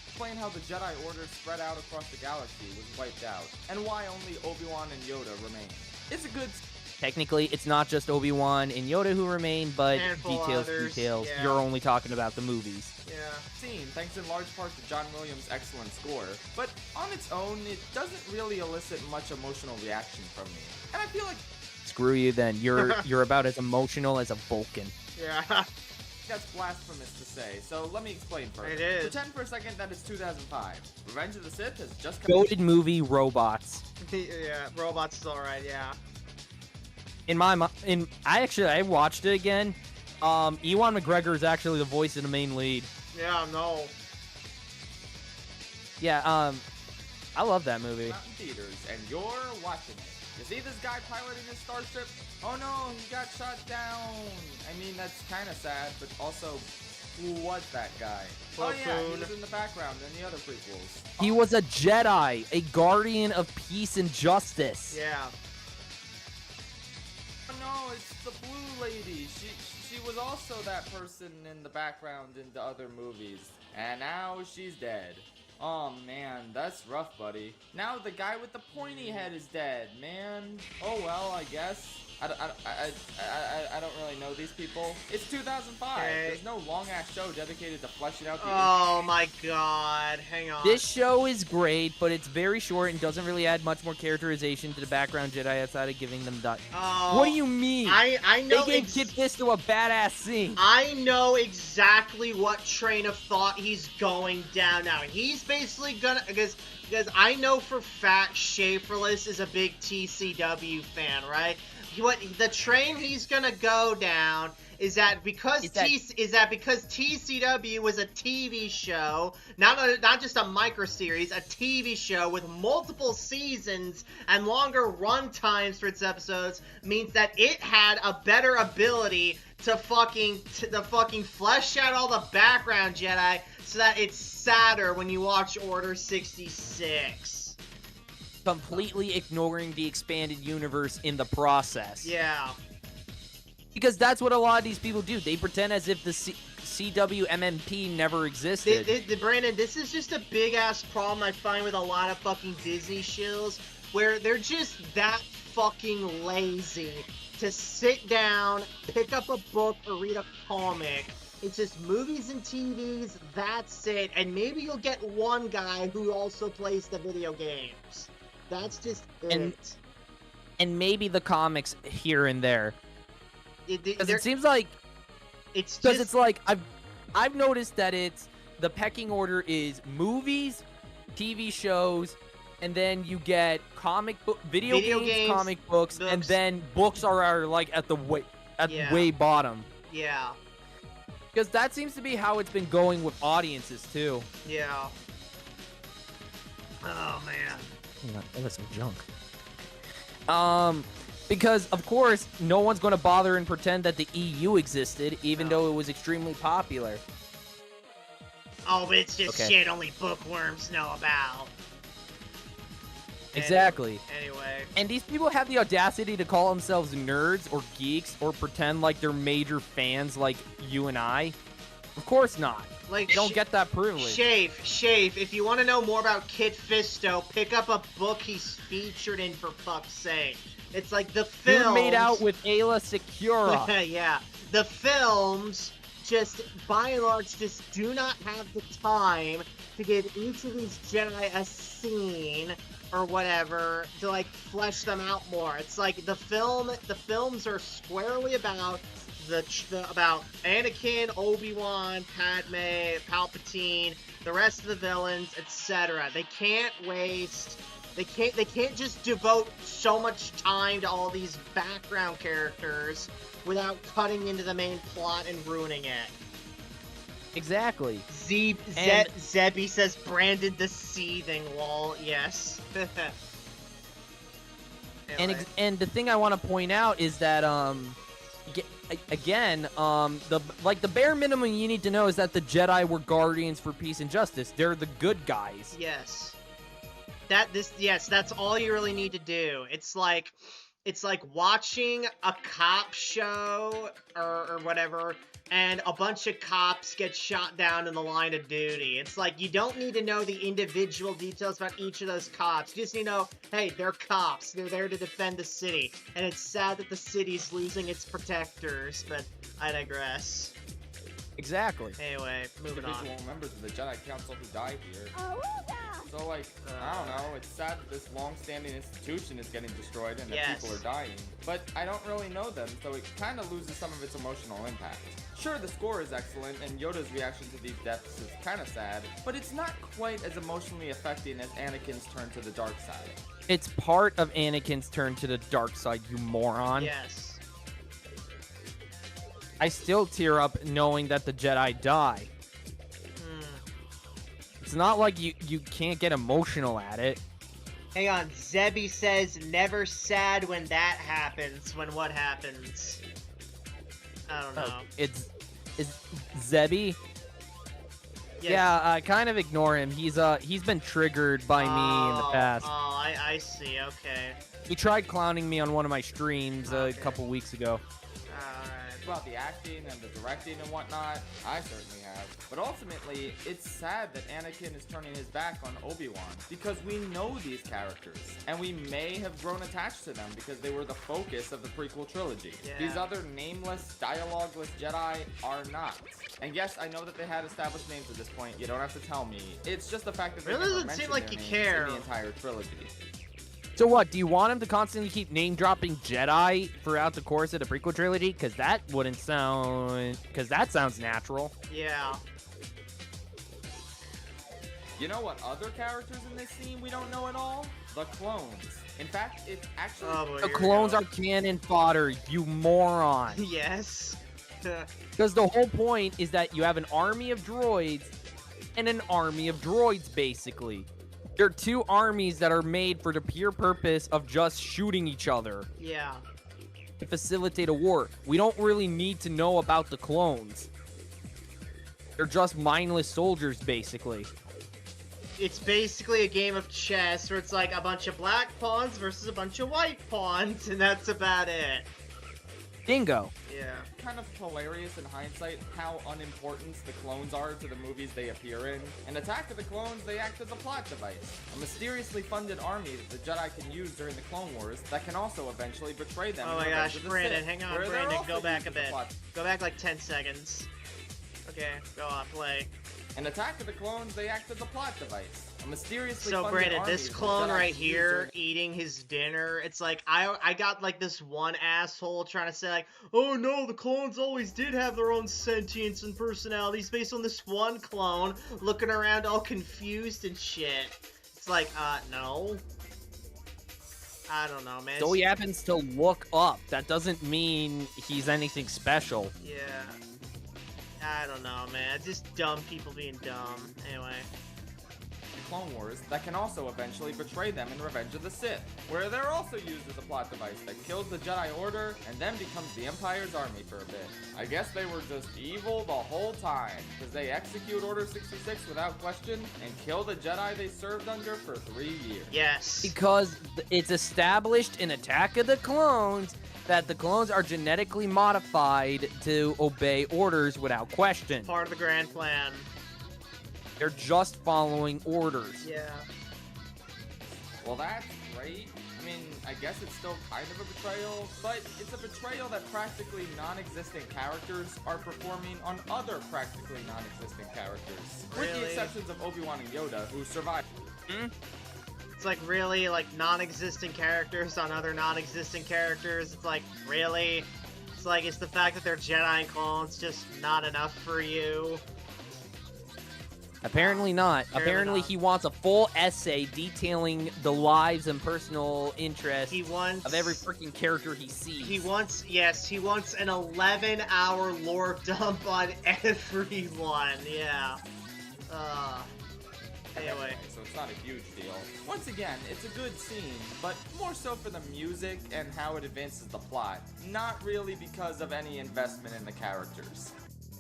explain how the Jedi Order spread out across the galaxy was wiped out, and why only Obi-Wan and Yoda remain. It's a good... Technically, it's not just Obi-Wan and Yoda who remain, but details. Yeah. You're only talking about the movies. Yeah. Scene, thanks in large part to John Williams' excellent score, but on its own, it doesn't really elicit much emotional reaction from me. And I feel like... Screw you then. You're about as emotional as a Vulcan. Yeah. That's blasphemous to say, so let me explain first. It is. Pretend for a second that it's 2005. Revenge of the Sith has just come... Goated movie, Robots. Yeah, Robots is alright, yeah. I watched it again. Ewan McGregor is actually the voice of the main lead. Yeah, no. Yeah, I love that movie. Not in theaters, and you're watching it. You see this guy piloting his starship? Oh no, he got shot down. I mean, that's kind of sad, but also, who was that guy? Oh yeah, he was in the background in the other prequels. He was a Jedi, a guardian of peace and justice. Yeah. Oh no, it's the blue lady. She was also that person in the background in the other movies. And now she's dead. Oh man, that's rough, buddy. Now the guy with the pointy head is dead, man. Oh well, I guess. I don't really know these people. It's 2005. Okay. There's no long-ass show dedicated to fleshing out the Oh my god, hang on. This show is great, but it's very short and doesn't really add much more characterization to the background Jedi outside of giving them die. Oh, What do you mean? I know They gave Kit Fisto a badass scene. I know exactly what train of thought he's going down now. He's basically gonna, because I know for fact Schaffrillas is a big TCW fan, right? The train he's gonna go down is that because TCW was a TV show, not just a micro series, a TV show with multiple seasons and longer run times for its episodes, means that it had a better ability to fucking flesh out all the background Jedi so that it's sadder when you watch Order 66. Completely ignoring the expanded universe in the process. Yeah. Because that's what a lot of these people do. They pretend as if the CW MMP never existed. Brandon, this is just a big-ass problem I find with a lot of fucking Disney shows, where they're just that fucking lazy to sit down, pick up a book, or read a comic. It's just movies and TVs, that's it. And maybe you'll get one guy who also plays the video games. That's just it. And maybe the comics here and there. Because it seems like it's like I've noticed that it's the pecking order is movies, TV shows, and then you get video games, comic books, and then books are like at the way bottom. Yeah. Because that seems to be how it's been going with audiences too. Yeah. Oh man. That was some junk. Because, of course, no one's going to bother and pretend that the EU existed, even though it was extremely popular. Oh, but it's just shit only bookworms know about. Exactly. Anyway. And these people have the audacity to call themselves nerds or geeks or pretend like they're major fans like you and I. Of course not. Like, they don't get that privilege. Shafe, if you want to know more about Kit Fisto, pick up a book he's featured in, for fuck's sake. It's like the films... You're made out with Ayla Secura. Yeah. The films, just, by and large, just do not have the time to give each of these Jedi a scene or whatever to, like, flesh them out more. It's like the films are squarely about about Anakin, Obi-Wan, Padme, Palpatine, the rest of the villains, etc. They can't waste... They can't just devote so much time to all these background characters without cutting into the main plot and ruining it. Exactly. Zebby says Brandon the Seething, lol. Yes. Anyway. And the thing I want to point out is that again, the bare minimum you need to know is that the Jedi were guardians for peace and justice. They're the good guys. Yes. That's all you really need to do. It's like watching a cop show or whatever, and a bunch of cops get shot down in the line of duty. It's like, you don't need to know the individual details about each of those cops. You just need to know, hey, they're cops. They're there to defend the city. And it's sad that the city's losing its protectors, but I digress. Exactly. Anyway, moving on. Individual members of the Jedi Council who died here. So, like, I don't know, it's sad that this long-standing institution is getting destroyed and that people are dying. But I don't really know them, so it kind of loses some of its emotional impact. Sure, the score is excellent, and Yoda's reaction to these deaths is kind of sad, but it's not quite as emotionally affecting as Anakin's turn to the dark side. It's part of Anakin's turn to the dark side, you moron. Yes. I still tear up knowing that the Jedi die. It's not like you can't get emotional at it. Hang on, Zebby says, never sad when that happens. When what happens? I don't know. It's Zebby? Yes. Yeah, kind of ignore him. He's been triggered by me in the past. Oh, I see, okay. He tried clowning me on one of my streams a couple weeks ago. Alright. about the acting and the directing and whatnot. I certainly have. But ultimately, it's sad that Anakin is turning his back on Obi-Wan because we know these characters and we may have grown attached to them because they were the focus of the prequel trilogy. Yeah. These other nameless, dialogueless Jedi are not. And yes, I know that they had established names at this point. You don't have to tell me. It's just the fact that they Really never doesn't mentioned seem like their you names care. in the entire trilogy. So what, do you want him to constantly keep name-dropping Jedi throughout the course of the prequel trilogy? Because that sounds natural. Yeah. You know what other characters in this scene we don't know at all? The clones. In fact, it's actually... Oh, boy, The here we clones go. are cannon fodder, you moron. Yes. Because the whole point is that you have an army of droids and an army of droids, basically. They're two armies that are made for the pure purpose of just shooting each other Yeah. to facilitate a war. We don't really need to know about the clones. They're just mindless soldiers, basically. It's basically a game of chess where it's like a bunch of black pawns versus a bunch of white pawns, and that's about it. Bingo. Yeah. kind of hilarious in hindsight how unimportant the clones are to the movies they appear in. In Attack of the Clones, they act as a plot device, a mysteriously funded army that the Jedi can use during the Clone Wars that can also eventually betray them. Oh in my Revenge gosh, of the Brandon, Sith, hang on, where they're Brandon, also go back a used as bit. plot. Go back like 10 seconds. Okay, go on, play. In Attack of the Clones, they act as a plot device, a mysteriously So funded Brandon, army this that the clone Jedi right can use here during- eating his dinner, it's like I got like this one asshole trying to say like, oh no, the clones always did have their own sentience and personalities based on this one clone looking around all confused and shit. It's like, no. I don't know, man. So he happens to look up. That doesn't mean he's anything special. Yeah. I don't know, man. Just dumb people being dumb. Anyway. Clone Wars that can also eventually betray them in Revenge of the Sith, where they're also used as a plot device that kills the Jedi Order and then becomes the Empire's army for a bit. I guess they were just evil the whole time, because they execute Order 66 without question and kill the Jedi they served under for 3 years. Yes. Because it's established in Attack of the Clones that the clones are genetically modified to obey orders without question. Part of the grand plan. They're just following orders. Yeah. Well, that's great. I mean, I guess it's still kind of a betrayal, but it's a betrayal that practically non-existent characters are performing on other practically non-existent characters. With the Really? exceptions of Obi-Wan and Yoda, who survived. It's like really like non-existent characters on other non-existent characters. It's like really. It's like it's the fact that they're Jedi and clones just not enough for you. Apparently not. Apparently Apparently not. he wants a full essay detailing the lives and personal interests He wants of every freaking character he sees. He wants he wants an 11-hour lore dump on everyone. Yeah. Anyway. So it's not a huge deal. Once again, it's a good scene, but more so for the music and how it advances the plot, not really because of any investment in the characters.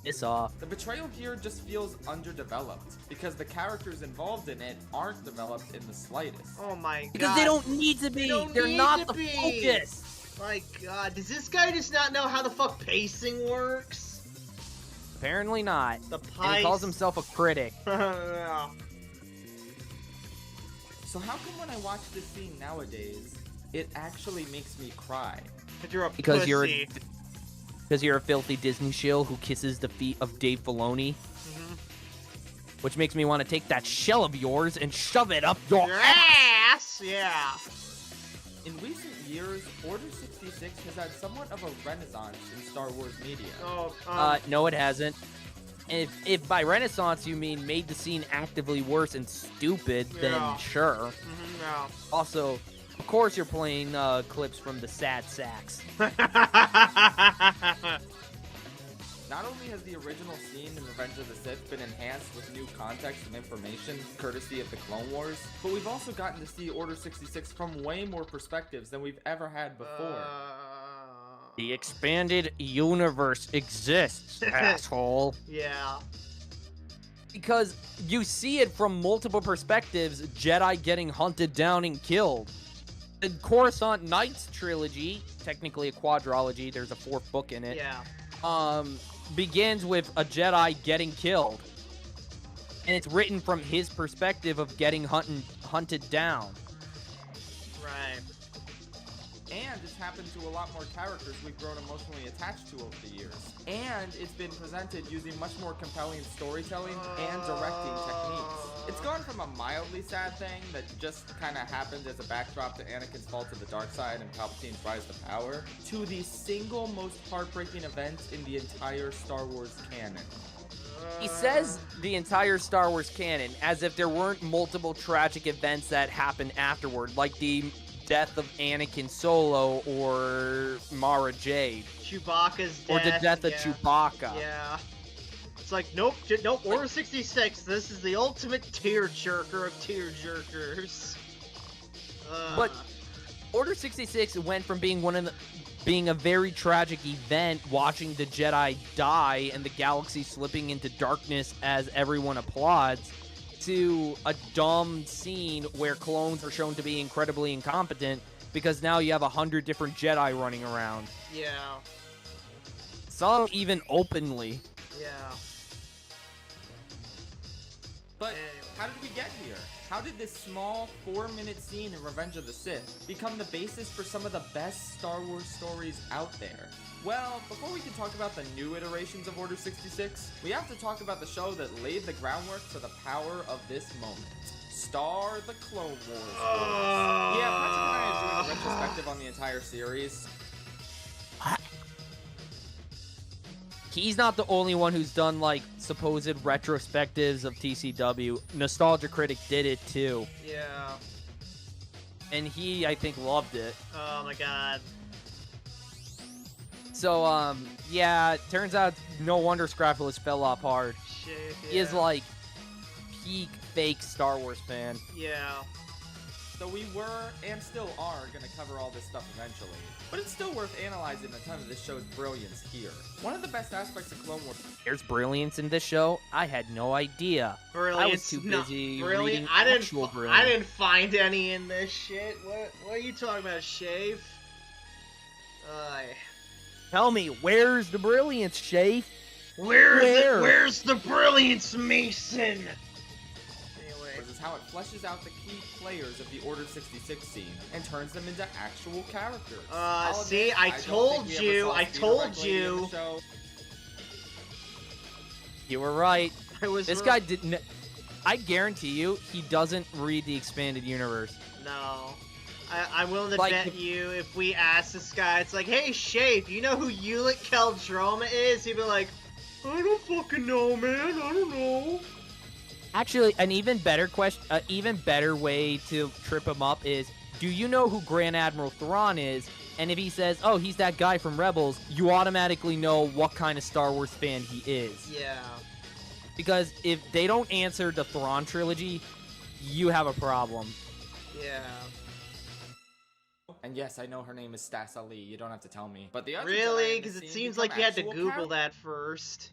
Piss off. The betrayal here just feels underdeveloped, because the characters involved in it aren't developed in the slightest. Oh my god. Because they don't need to be. They don't They're need not to the be. focus. My god, does this guy just not know how the fuck pacing works? Apparently not. The And he calls pace. himself a critic. Yeah. So how come when I watch this scene nowadays, it actually makes me cry? But you're a Because pussy. you're a filthy Disney shill who kisses the feet of Dave Filoni. Which makes me want to take that shell of yours and shove it up your Your ass. ass! Yeah. In recent years, Order 66 has had somewhat of a renaissance in Star Wars media. Oh, No, it hasn't. If by renaissance you mean made the scene actively worse and stupid, Yeah. then sure. no. Also, of course you're playing clips from the Sad Sacks. Not only has the original scene in Revenge of the Sith been enhanced with new context and information, courtesy of the Clone Wars, but we've also gotten to see Order 66 from way more perspectives than we've ever had before. The expanded universe exists, asshole. Yeah. Because you see it from multiple perspectives, Jedi getting hunted down and killed. The Coruscant Knights trilogy, technically a quadrology, there's a fourth book in it, Yeah. begins with a Jedi getting killed. And it's written from his perspective of getting hunted down. Right. And it's happened to a lot more characters we've grown emotionally attached to over the years. And it's been presented using much more compelling storytelling and directing techniques. It's gone from a mildly sad thing that just kind of happened as a backdrop to Anakin's fall to the dark side and Palpatine's rise to power, to the single most heartbreaking event in the entire Star Wars canon. He says the entire Star Wars canon as if there weren't multiple tragic events that happened afterward, like the death of Anakin Solo or Mara Jade. Chewbacca's death. Or the death of Chewbacca. Yeah. It's like, nope, Order 66, this is the ultimate tearjerker of tearjerkers. But Order 66 went from being being a very tragic event, watching the Jedi die and the galaxy slipping into darkness as everyone applauds, to a dumb scene where clones are shown to be incredibly incompetent because now you have 100 different Jedi running around. Yeah. Some even openly. Yeah. But how did we get here? How did this small 4-minute scene in Revenge of the Sith become the basis for some of the best Star Wars stories out there? Well, before we can talk about the new iterations of Order 66, we have to talk about the show that laid the groundwork for the power of this moment. Star the Clone Wars. Yeah, Patrick and I are doing a retrospective on the entire series. He's not the only one who's done, like, supposed retrospectives of TCW. Nostalgia Critic did it, too. Yeah. And he, I think, loved it. Oh my god. So, yeah, it turns out no wonder Schaffrillas fell off hard. Shit, yeah. He is, like, peak fake Star Wars fan. Yeah. So we were, and still are, going to cover all this stuff eventually. But it's still worth analyzing a ton of this show's brilliance here. One of the best aspects of Clone Wars... There's brilliance in this show? I had no idea. Brilliance. I was too busy reading actual brilliance. I didn't find any in this shit. What are you talking about, Shave? Tell me, where's the brilliance, Shafe? Where's the brilliance, Mason? This is how it fleshes out the key players of the Order 66 scene and turns them into actual characters. See, I told you. You were right. This guy didn't. I guarantee you, he doesn't read the expanded universe. No. I'm willing to bet you if we ask this guy, it's like, hey, Shape, you know who Ulick Keldroma is? He'd be like, I don't fucking know, man. I don't know. Actually, an even better way to trip him up is, do you know who Grand Admiral Thrawn is? And if he says, oh, he's that guy from Rebels, you automatically know what kind of Star Wars fan he is. Yeah. Because if they don't answer the Thrawn trilogy, you have a problem. Yeah. And yes, I know her name is Stas Ali. You don't have to tell me. But the other really? Because it seems like you had to Google that first.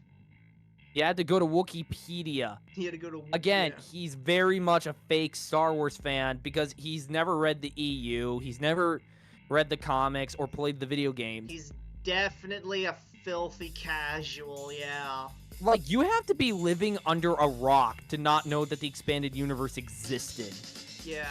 You had to go to Wikipedia. You had to go to Wikipedia. Again, he's very much a fake Star Wars fan because he's never read the EU, he's never read the comics or played the video games. He's definitely a filthy casual, yeah. Like, you have to be living under a rock to not know that the expanded universe existed. Yeah.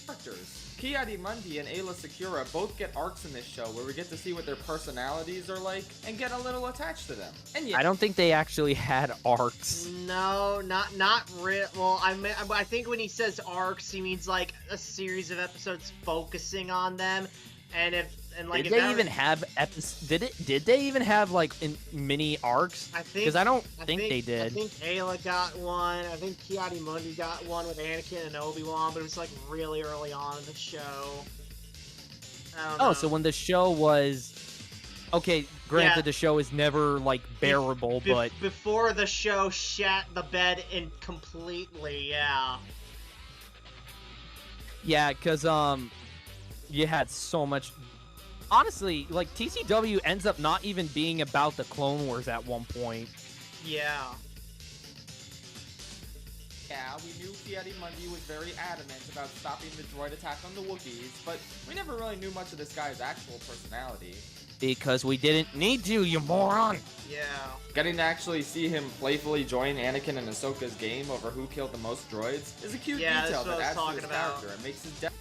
Characters. Ki-Adi-Mundi and Ayla Secura both get arcs in this show where we get to see what their personalities are like and get a little attached to them. And yeah, I don't think they actually had arcs. No, not real. Well, I think when he says arcs, he means like a series of episodes focusing on them. And did they even have Did they even have like mini arcs? I think because I don't think they did. I think Ayla got one. I think Ki-Adi-Mundi got one with Anakin and Obi-Wan, but it was like really early on in the show. I don't know. So when the show was granted, the show is never like bearable, but before the show shat the bed in completely, yeah. Yeah, because you had so much. Honestly, like, TCW ends up not even being about the Clone Wars at one point. Yeah. Yeah, we knew Ki-Adi-Mundi was very adamant about stopping the droid attack on the Wookiees, but we never really knew much of this guy's actual personality. Because we didn't need to, you moron. Yeah. Getting to actually see him playfully join Anakin and Ahsoka's game over who killed the most droids is a cute Yeah, detail that's what that I was adds to talking his about. character and makes his death.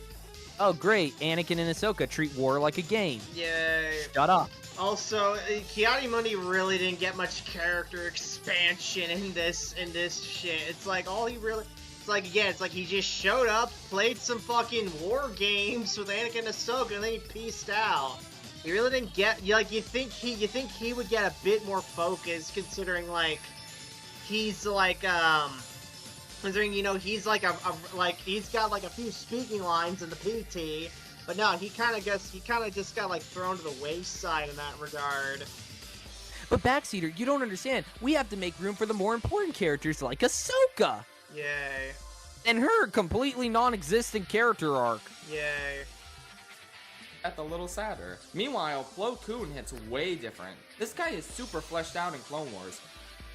Oh, great. Anakin and Ahsoka treat war like a game. Yay. Shut up. Also, Kiadi-Mundi really didn't get much character expansion in this shit. It's like all he really, it's like again, it's like he just showed up, played some fucking war games with Anakin and Ahsoka, and then he peaced out. He really didn't get, like, you think he would get a bit more focus, considering like he's like considering, you know, he's like he's got like a few speaking lines in the PT. But no, he kind of just got like thrown to the wayside in that regard. But Backseater, you don't understand. We have to make room for the more important characters like Ahsoka. Yay. And her completely non-existent character arc. Yay. That's a little sadder. Meanwhile, Plo Koon hits way different. This guy is super fleshed out in Clone Wars.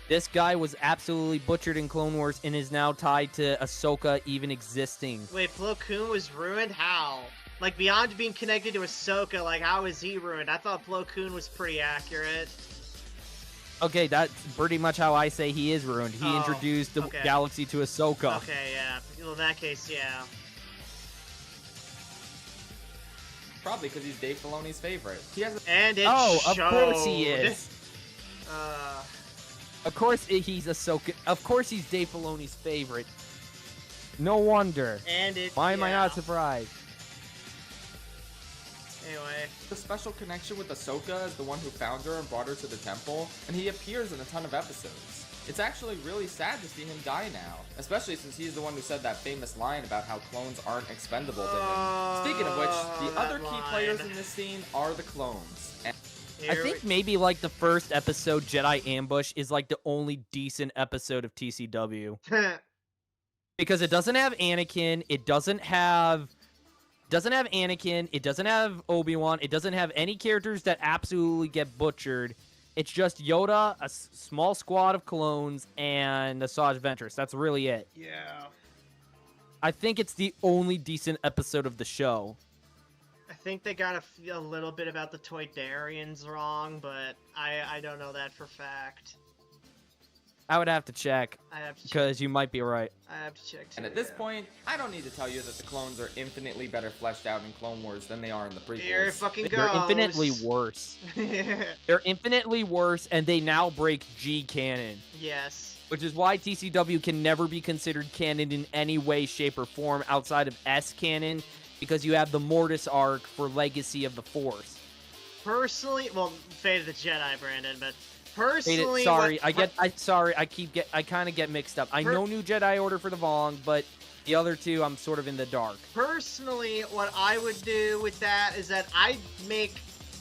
This guy was absolutely butchered in Clone Wars and is now tied to Ahsoka even existing. Wait, Plo Koon was ruined? How? Like, beyond being connected to Ahsoka, like, how is he ruined? I thought Plo Koon was pretty accurate. Okay, that's pretty much how I say he is ruined. He introduced the galaxy to Ahsoka. Okay, yeah. Well, in that case, yeah. Probably because he's Dave Filoni's favorite. He has And it of showed. course he is. Of course he's Ahsoka. Of course he's Dave Filoni's favorite. No wonder. And it. Why am I not surprised? Anyway. a special connection with Ahsoka as the one who found her and brought her to the temple, and he appears in a ton of episodes. It's actually really sad to see him die now, especially since he's the one who said that famous line about how clones aren't expendable to him. Speaking of which, the other key players in this scene are the clones. And I think maybe like the first episode, Jedi Ambush, is like the only decent episode of TCW. Because it doesn't have Anakin, it doesn't have Anakin, it doesn't have Obi-Wan, it doesn't have any characters that absolutely get butchered. It's just Yoda, a small squad of clones, and Asajj Ventress. That's really it. Yeah. I think it's the only decent episode of the show. I think they got a little bit about the Toydarians wrong, but I don't know that for fact. I would have to check. I have to check. Because you might be right. I have to check too. And at this point, I don't need to tell you that the clones are infinitely better fleshed out in Clone Wars than they are in the prequels. Here it fucking goes. They're infinitely worse. They're infinitely worse, and they now break G canon. Yes. Which is why TCW can never be considered canon in any way, shape, or form outside of S canon, because you have the Mortis arc for Legacy of the Force. Personally, well, Fate of the Jedi, Brandon, but personally, I kind of get mixed up. I know New Jedi Order for the Vong, but the other two, I'm sort of in the dark. Personally, what I would do with that is that I'd make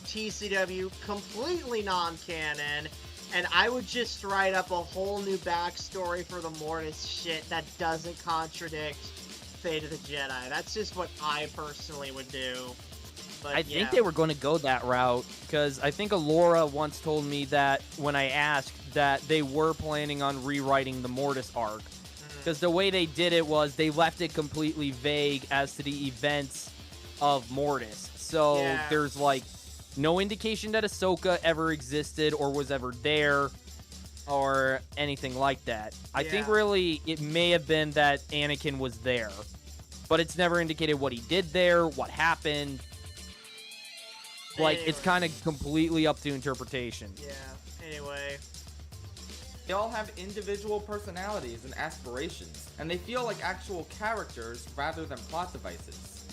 TCW completely non-canon, and I would just write up a whole new backstory for the Mortis shit that doesn't contradict Fate of the Jedi. That's just what I personally would do. But, I think they were going to go that route, because I think Alora once told me that when I asked that they were planning on rewriting the Mortis arc. Because the way they did it was they left it completely vague as to the events of Mortis. So there's like no indication that Ahsoka ever existed or was ever there or anything like that. I think really it may have been that Anakin was there, but it's never indicated what he did there, what happened. Like, it's kind of completely up to interpretation. Yeah, anyway. They all have individual personalities and aspirations, and they feel like actual characters rather than plot devices.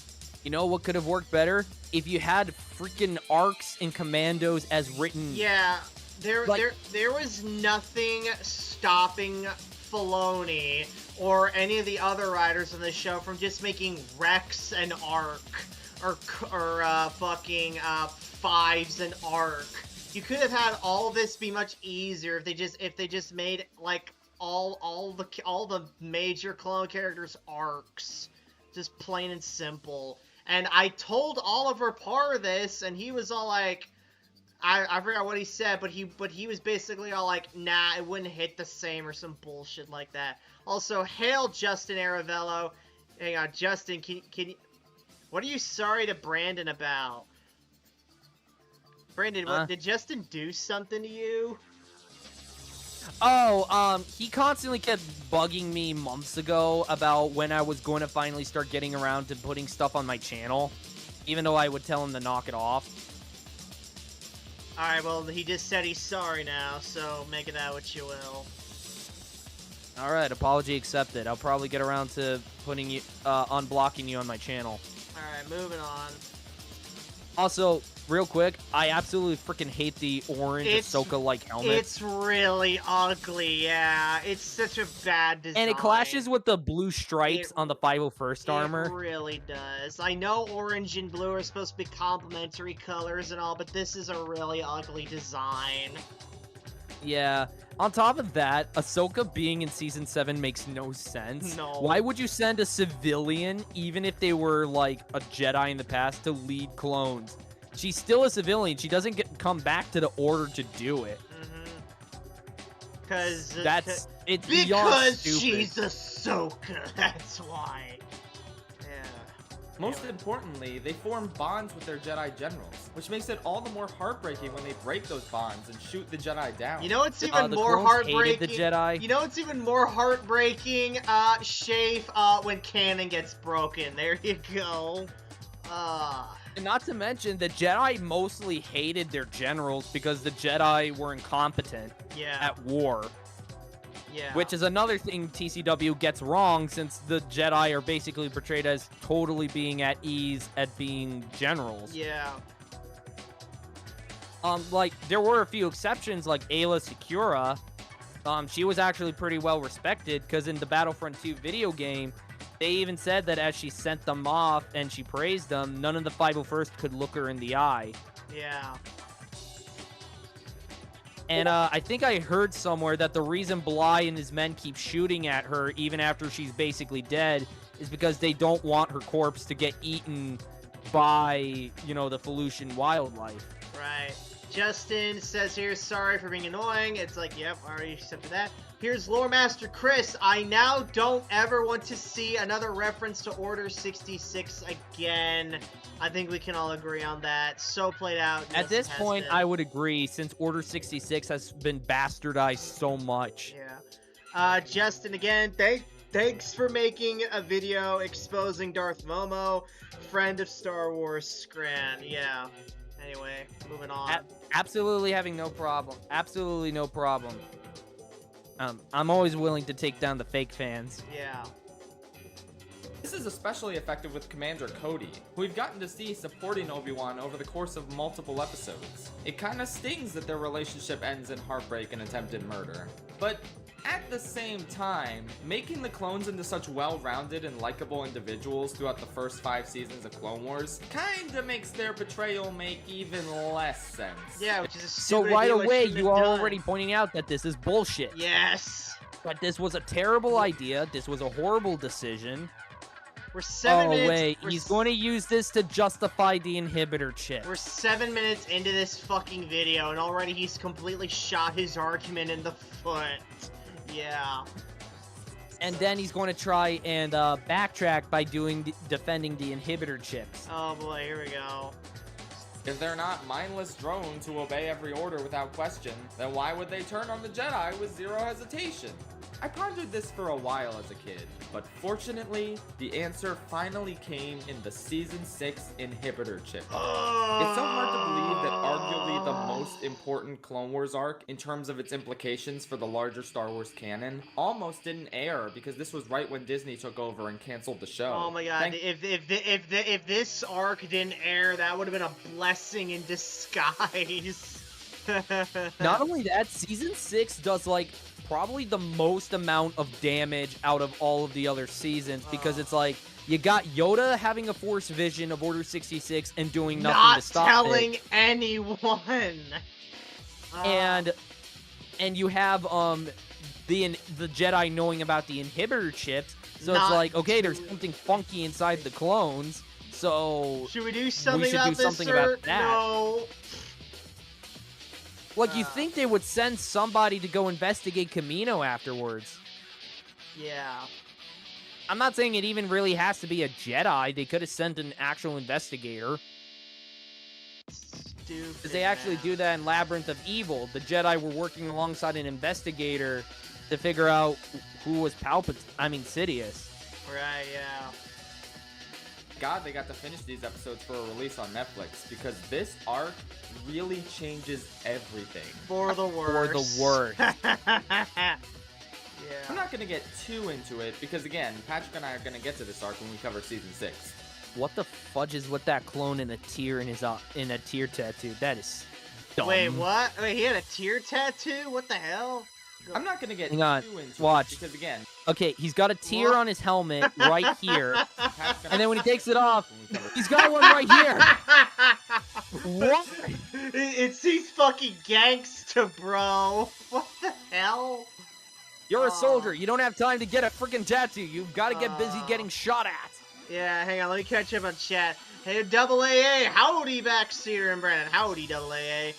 You know what could have worked better? If you had freaking arcs and commandos as written. Yeah, there was nothing stopping Filoni or any of the other writers on the show from just making Rex an arc. Or fucking Fives an arc. You could have had all this be much easier if they just made like all the major clone characters arcs, just plain and simple. And I told Oliver Parr this, and he was all like, I forgot what he said, but he was basically all like, nah, it wouldn't hit the same or some bullshit like that. Also, hail Justin Aravello. Hang on, Justin, can you? What are you sorry to Brandon about? Brandon, did Justin do something to you? Oh, he constantly kept bugging me months ago about when I was going to finally start getting around to putting stuff on my channel, even though I would tell him to knock it off. Alright, well, he just said he's sorry now, so make of that what you will. Alright, apology accepted. I'll probably get around to putting you, unblocking you on my channel. Alright, moving on. Also, real quick, I absolutely freaking hate the orange Ahsoka-like helmet. It's really ugly, yeah. It's such a bad design. And it clashes with the blue stripes on the 501st armor. It really does. I know orange and blue are supposed to be complementary colors and all, but this is a really ugly design. Yeah. On top of that, Ahsoka being in Season 7 makes no sense. No. Why would you send a civilian, even if they were, like, a Jedi in the past, to lead clones? She's still a civilian. She doesn't come back to the Order to do it. Because it's beyond stupid. She's Ahsoka, that's why. Most importantly, they form bonds with their Jedi generals, which makes it all the more heartbreaking when they break those bonds and shoot the Jedi down. You know what's even more heartbreaking? The Jedi. You know what's even more heartbreaking, Shafe? When canon gets broken. There you go. And not to mention, the Jedi mostly hated their generals because the Jedi were incompetent at war. Yeah. Which is another thing TCW gets wrong, since the Jedi are basically portrayed as totally being at ease at being generals. Yeah. Like, there were a few exceptions, like Ayla Secura. She was actually pretty well respected, because in the Battlefront 2 video game, they even said that as she sent them off and she praised them, none of the 501st could look her in the eye. Yeah. And I think I heard somewhere that the reason Bly and his men keep shooting at her even after she's basically dead is because they don't want her corpse to get eaten by, you know, the Felucian wildlife. Right. Justin says here, sorry for being annoying. It's like, yep, already accepted that. Here's Lore Master Chris. I now don't ever want to see another reference to Order 66 again. I think we can all agree on that. So played out. At this point, I would agree, since Order 66 has been bastardized so much. Yeah. Justin, again, thanks for making a video exposing Darth Momo, friend of Star Wars Scran. Yeah. Anyway, moving on. Absolutely having no problem. Absolutely no problem. I'm always willing to take down the fake fans. Yeah. This is especially effective with Commander Cody, who we've gotten to see supporting Obi-Wan over the course of multiple episodes. It kinda stings that their relationship ends in heartbreak and attempted murder. But at the same time, making the clones into such well-rounded and likable individuals throughout the first 5 seasons of Clone Wars kinda makes their betrayal make even less sense. Yeah, which is a So right away, you are already pointing out that this is bullshit. Yes. But this was a terrible idea. This was a horrible decision. We're 7 minutes. Oh, wait. He's going to use this to justify the inhibitor chip. We're 7 minutes into this fucking video, and already he's completely shot his argument in the foot. Yeah. And then he's going to try and backtrack by defending the inhibitor chips. Oh boy, here we go. If they're not mindless drones who obey every order without question, then why would they turn on the Jedi with zero hesitation? I pondered this for a while as a kid, but fortunately, the answer finally came in the Season 6 inhibitor chip. It's so hard to believe that arguably the most important Clone Wars arc, in terms of its implications for the larger Star Wars canon, almost didn't air because this was right when Disney took over and canceled the show. Oh my god, if this arc didn't air, that would have been a blessing in disguise. Not only that, Season 6 does, like, probably the most amount of damage out of all of the other seasons, because it's like, you got Yoda having a Force vision of Order 66 and doing nothing to stop it. Not telling anyone! And you have the Jedi knowing about the inhibitor chips, so it's like, okay, there's something funky inside the clones, so should we do something about that. No. Like, you think they would send somebody to go investigate Camino afterwards. Yeah. I'm not saying it even really has to be a Jedi. They could have sent an actual investigator. stupid. Because they actually do that in Labyrinth of Evil. The Jedi were working alongside an investigator to figure out who was Sidious. Right, yeah. God, they got to finish these episodes for a release on Netflix because this arc really changes everything. For the worst. For the worst. Yeah. I'm not gonna get too into it because again, Patrick and I are gonna get to this arc when we cover season 6. What the fudge is with that clone in a tear in a tear tattoo? That is dumb. Wait, what? Wait, he had a tear tattoo? What the hell? I'm not gonna get Hang on, too into watch. it because again, Okay, he's got a tear What? on his helmet right here, Patrick and then when he takes it when off, we cover- he's got one right here. What? It's these fucking gangsta, bro. What the hell? You're a Aw. soldier. You don't have time to get a freaking tattoo. You've got to get busy getting shot at. Yeah, hang on, let me catch up on chat. Hey, double AA, howdy, Backseater and Brandon. Howdy, double AA.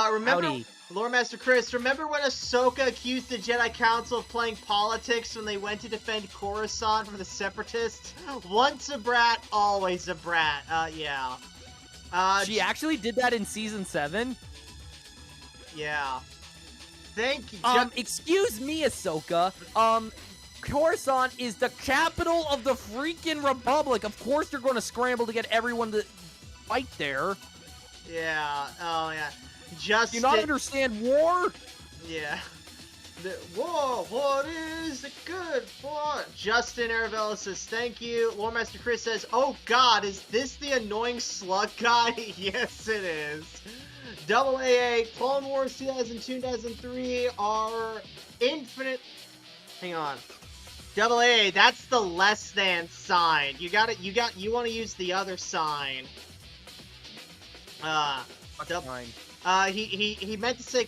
Remember, Howdy. Lore Master Chris, remember when Ahsoka accused the Jedi Council of playing politics when they went to defend Coruscant from the Separatists? Once a brat, always a brat. Yeah. She actually did that in season 7. Yeah. Thank you. Excuse me, Ahsoka. Coruscant is the capital of the freaking Republic. Of course they're going to scramble to get everyone to fight there. Yeah. Oh, yeah. Justin. Do you not understand war? Yeah. Whoa, what is it good for? Justin Arabella says, thank you. Lore Master Chris says, oh god, is this the annoying slug guy? Yes, it is. Double AA, Clone Wars 2002, 2003 are infinite. Hang on. Double AA, that's the less than sign. You want to use the other sign. Fine. He meant to say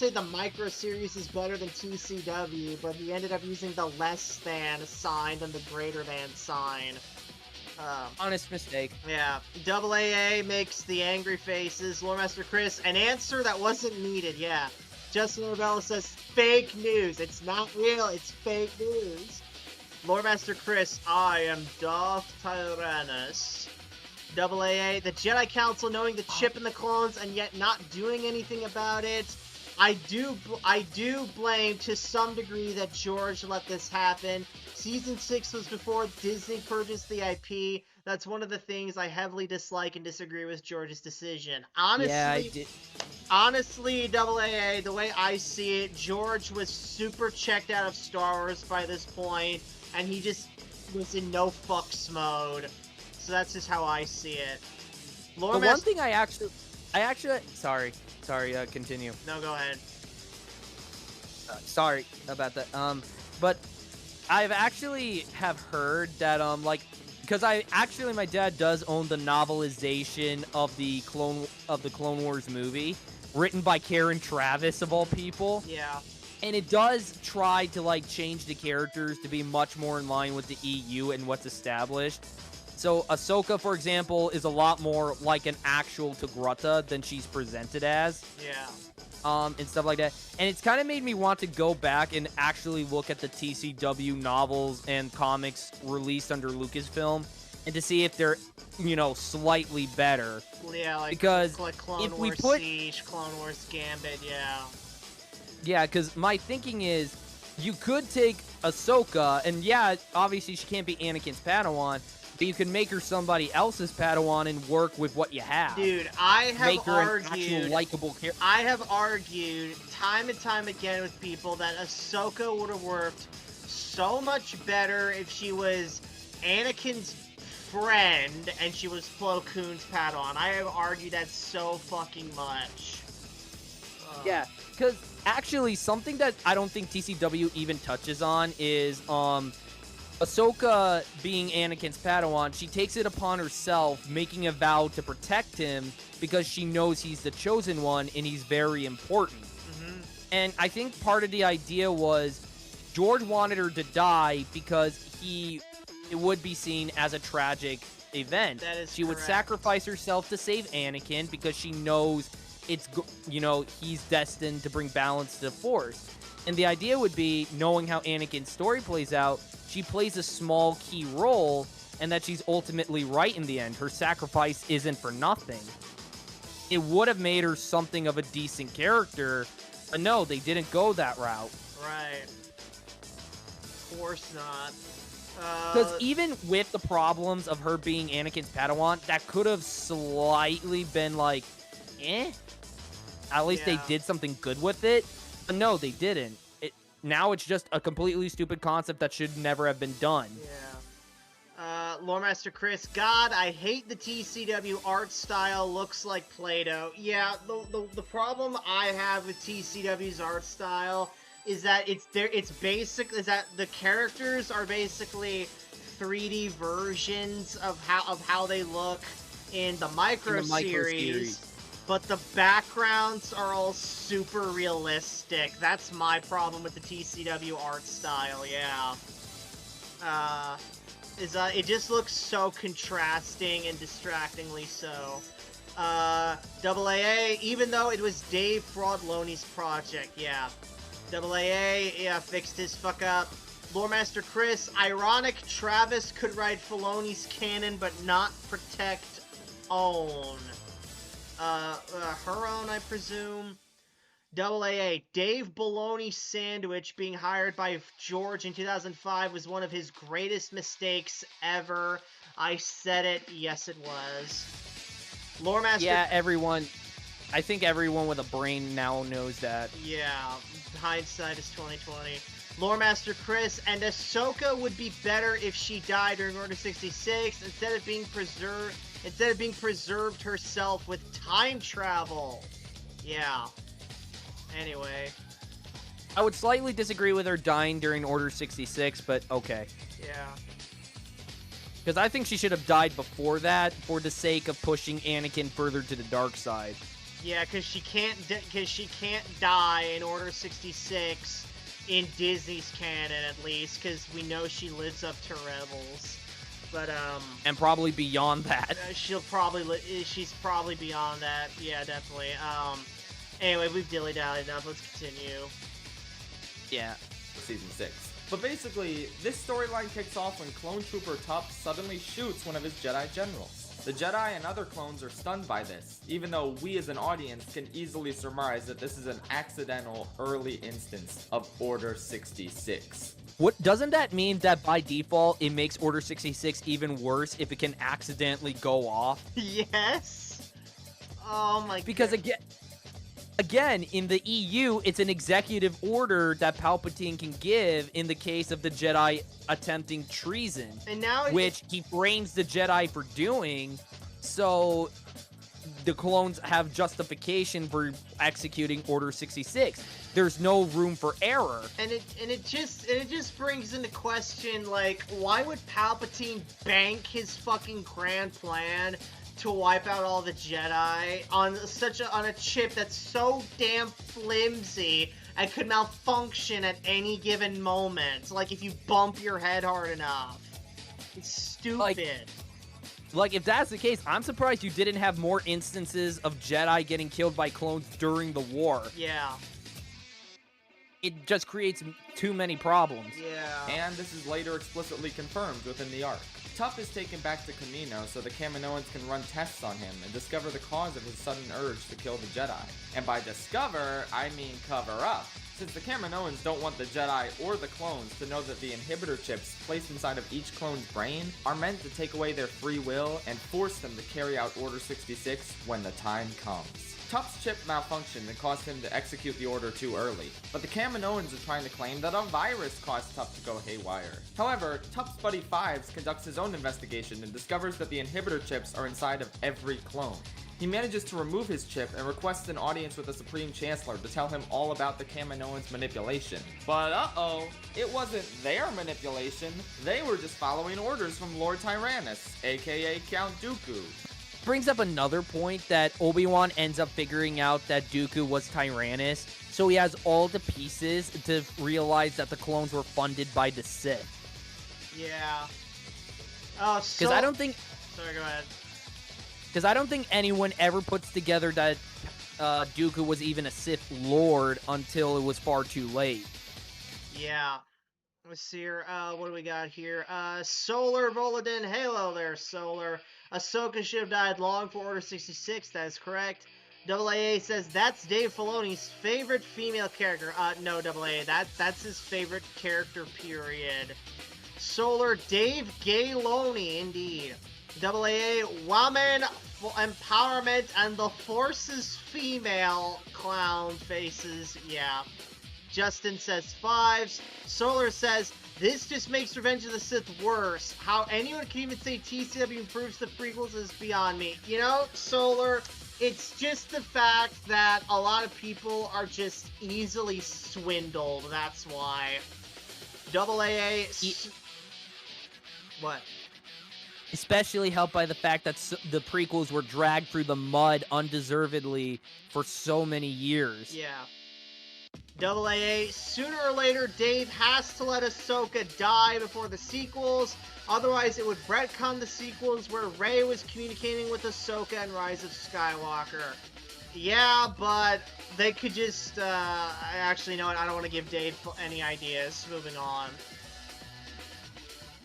the micro series is better than TCW, but he ended up using the less than sign than the greater than sign. Honest mistake. Yeah. Double AA makes the angry faces. Lore Master Chris, an answer that wasn't needed. Yeah. Justin Novella says fake news. It's not real. It's fake news. Lore Master Chris, I am Darth Tyrannus. Double AA, the Jedi Council knowing the chip in the clones and yet not doing anything about it. I do blame to some degree that George let this happen. Season 6 was before Disney purchased the IP. That's one of the things I heavily dislike and disagree with George's decision. Honestly, Yeah, I did. Honestly, Double AA, the way I see it, George was super checked out of Star Wars by this point, and he just was in no fucks mode. So that's just how I see it. Lore The one thing I actually, sorry, continue. No, go ahead. Sorry about that. But I've actually have heard that, because my dad does own the novelization of the Clone Wars movie, written by Karen Traviss of all people. Yeah. And it does try to, change the characters to be much more in line with the EU and what's established. So Ahsoka, for example, is a lot more like an actual Togruta than she's presented as. Yeah. And stuff like that. And it's kind of made me want to go back and actually look at the TCW novels and comics released under Lucasfilm and to see if they're, slightly better. Yeah, because like Clone if we Wars put... Siege, Clone Wars Gambit, yeah. Yeah, because my thinking is you could take Ahsoka, and yeah, obviously she can't be Anakin's Padawan, but you can make her somebody else's Padawan and work with what you have. Dude, I have make her argued, an actual likable character. I have argued time and time again with people that Ahsoka would have worked so much better if she was Anakin's friend and she was Plo Koon's Padawan. I have argued that so fucking much. Yeah, because actually something that I don't think TCW even touches on is Ahsoka being Anakin's Padawan. She takes it upon herself making a vow to protect him because she knows he's the chosen one and he's very important. Mm-hmm. And I think part of the idea was George wanted her to die because it would be seen as a tragic event. That is she would correct. sacrifice herself to save Anakin because she knows he's destined to bring balance to the Force. And the idea would be, knowing how Anakin's story plays out, she plays a small key role, and that she's ultimately right in the end. Her sacrifice isn't for nothing. it would have made her something of a decent character. But no, they didn't go that route. Right. Of course not. Because even with the problems of her being Anakin's Padawan, that could have slightly been like, eh? At least they did something good with it. But no, they didn't. Now it's just a completely stupid concept that should never have been done. Yeah. Lore Master Chris, God, I hate the TCW art style. Looks like Play-Doh. Yeah, the problem I have with TCW's art style is that it's that the characters are basically 3D versions of how they look in the micro series. But the backgrounds are all super realistic. That's my problem with the TCW art style, yeah. It just looks so contrasting and distractingly so. AAA, even though it was Dave Fraudloni's project, yeah. AAA, yeah, fixed his fuck up. Loremaster Chris, ironic Travis could ride Filoni's canon but not protect own. Her own, I presume. AAA, Dave Baloney Sandwich being hired by George in 2005 was one of his greatest mistakes ever. I said it. Yes, it was. Loremaster... Yeah, I think everyone with a brain now knows that. Yeah, hindsight is 2020. Loremaster Chris, and Ahsoka would be better if she died during Order 66 instead of being preserved herself with time travel. Yeah. Anyway. I would slightly disagree with her dying during Order 66, but okay. Yeah. Because I think she should have died before that for the sake of pushing Anakin further to the dark side. Yeah, because she can't die in Order 66 in Disney's canon, at least, because we know she lives up to Rebels. But, and probably beyond that. She's probably beyond that. Yeah, definitely. Anyway, we've dilly-dallied enough. Let's continue. Yeah. Season 6. But basically, this storyline kicks off when Clone Trooper Tup suddenly shoots one of his Jedi generals. The Jedi and other clones are stunned by this, even though we as an audience can easily surmise that this is an accidental early instance of Order 66. What doesn't that mean that by default it makes Order 66 even worse if it can accidentally go off? Yes. Oh my god. Because again, in the EU, it's an executive order that Palpatine can give in the case of the Jedi attempting treason, and now which he frames the Jedi for doing, so the clones have justification for executing Order 66. There's no room for error. And it just brings into question, like, why would Palpatine bank his fucking grand plan to wipe out all the Jedi on a chip that's so damn flimsy and could malfunction at any given moment? Like, if you bump your head hard enough. It's stupid. Like, if that's the case, I'm surprised you didn't have more instances of Jedi getting killed by clones during the war. Yeah. It just creates too many problems. Yeah. And this is later explicitly confirmed within the arc. Tup is taken back to Kamino so the Kaminoans can run tests on him and discover the cause of his sudden urge to kill the Jedi. And by discover, I mean cover up, since the Kaminoans don't want the Jedi or the clones to know that the inhibitor chips placed inside of each clone's brain are meant to take away their free will and force them to carry out Order 66 when the time comes. Tup's chip malfunctioned and caused him to execute the order too early, but the Kaminoans are trying to claim that a virus caused Tup to go haywire. However, Tup's buddy Fives conducts his own investigation and discovers that the inhibitor chips are inside of every clone. He manages to remove his chip and requests an audience with the Supreme Chancellor to tell him all about the Kaminoans' manipulation. But uh-oh, it wasn't their manipulation, they were just following orders from Lord Tyrannus, aka Count Dooku. Brings up another point that Obi-Wan ends up figuring out that Dooku was Tyrannus, so he has all the pieces to realize that the clones were funded by the Sith. Yeah. Because I don't think... Sorry, go ahead. Because I don't think anyone ever puts together that Dooku was even a Sith Lord until it was far too late. Yeah. Let's see here. What do we got here? Solar Voladin. Hello there, Solar. Ahsoka should have died long for Order 66. That is correct. AA says that's Dave Filoni's favorite female character. No, AA, that's his favorite character, period. Solar, Dave Gayloni, indeed. AA, woman empowerment and the forces female clown faces, yeah. Justin says 5s. Solar says, this just makes Revenge of the Sith worse. How anyone can even say TCW improves the prequels is beyond me. You know, Solar, it's just the fact that a lot of people are just easily swindled. That's why. AA... What? Especially helped by the fact that the prequels were dragged through the mud undeservedly for so many years. Yeah. AA, sooner or later, Dave has to let Ahsoka die before the sequels. Otherwise, it would retcon the sequels where Rey was communicating with Ahsoka and Rise of Skywalker. Yeah, but they could just, actually, you know what? I don't want to give Dave any ideas. Moving on.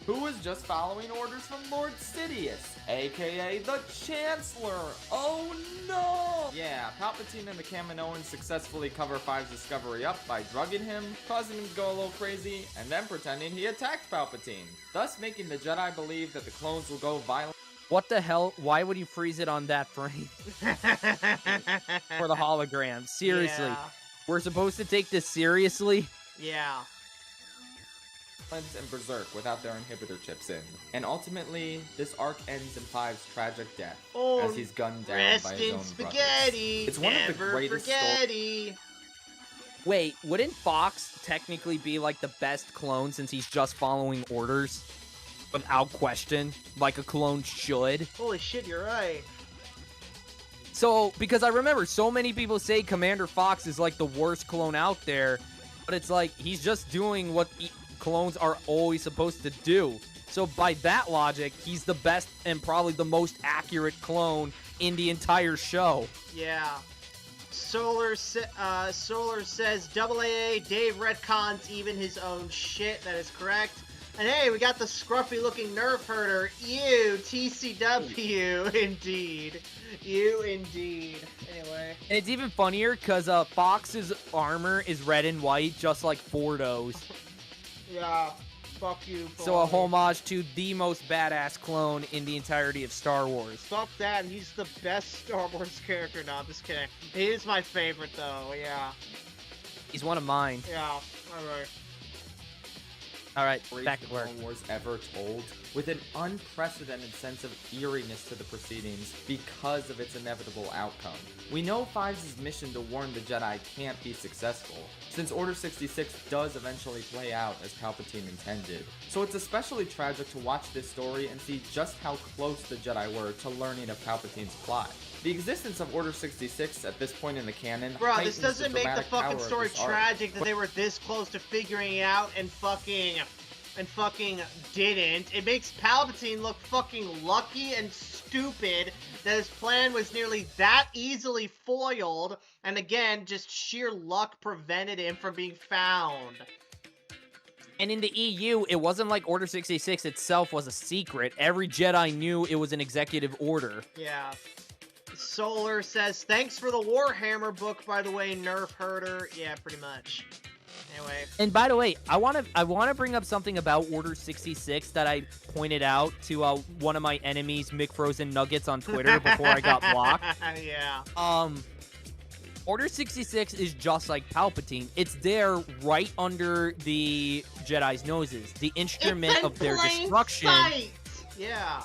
Who was just following orders from Lord Sidious, aka the Chancellor. Oh no! Yeah, Palpatine and the Kaminoans successfully cover 5's discovery up by drugging him, causing him to go a little crazy, and then pretending he attacked Palpatine, thus making the Jedi believe that the clones will go violent. What the hell? Why would you freeze it on that frame? For the hologram. Seriously. Yeah. We're supposed to take this seriously? Yeah. And Berserk without their inhibitor chips in. And ultimately, this arc ends in 5's tragic death, as he's gunned down by his own spaghetti. brothers. It's one of the greatest stories. Wait, wouldn't Fox technically be like the best clone since he's just following orders? Without question, like a clone should. Holy shit, you're right. So, because I remember so many people say Commander Fox is like the worst clone out there, but it's like he's just doing what clones are always supposed to do. So by that logic, he's the best and probably the most accurate clone in the entire show. Yeah. Solar says AA, Dave retcons even his own shit. That is correct. And hey, we got the scruffy looking nerf herder. You, TCW, indeed. You indeed. Anyway. And it's even funnier because Fox's armor is red and white, just like Fordo's. Yeah, fuck you. So a homage to the most badass clone in the entirety of Star Wars. Fuck that, he's the best Star Wars character. No, I'm just kidding. He is my favorite, though, yeah. He's one of mine. Yeah, alright. Alright, back to work. Clone Wars ever told, with an unprecedented sense of eeriness to the proceedings because of its inevitable outcome. We know 5's mission to warn the Jedi can't be successful, since Order 66 does eventually play out as Palpatine intended. So it's especially tragic to watch this story and see just how close the Jedi were to learning of Palpatine's plot. The existence of Order 66 at this point in the canon, bro, this doesn't make the fucking story tragic that they were this close to figuring it out and fucking didn't. It makes Palpatine look fucking lucky and stupid that his plan was nearly that easily foiled, and again, just sheer luck prevented him from being found. And in the EU, it wasn't like Order 66 itself was a secret. Every Jedi knew it was an executive order. Yeah. Solar says, thanks for the Warhammer book, by the way, Nerf Herder. Yeah, pretty much. Anyway. And by the way, I want to bring up something about Order 66 that I pointed out to one of my enemies, Mick Frozen Nuggets, on Twitter before I got blocked. Yeah. Order 66 is just like Palpatine. It's there right under the Jedi's noses. The instrument of their destruction. Sight. Yeah.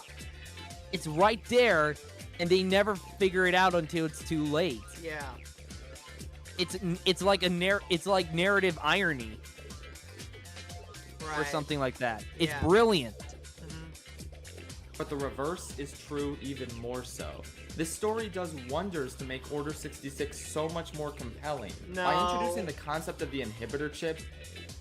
It's right there, and they never figure it out until it's too late. Yeah. It's like narrative irony. Right. Or something like that. It's Yeah. brilliant. But the reverse is true even more so. This story does wonders to make Order 66 so much more compelling. No. By introducing the concept of the inhibitor chip,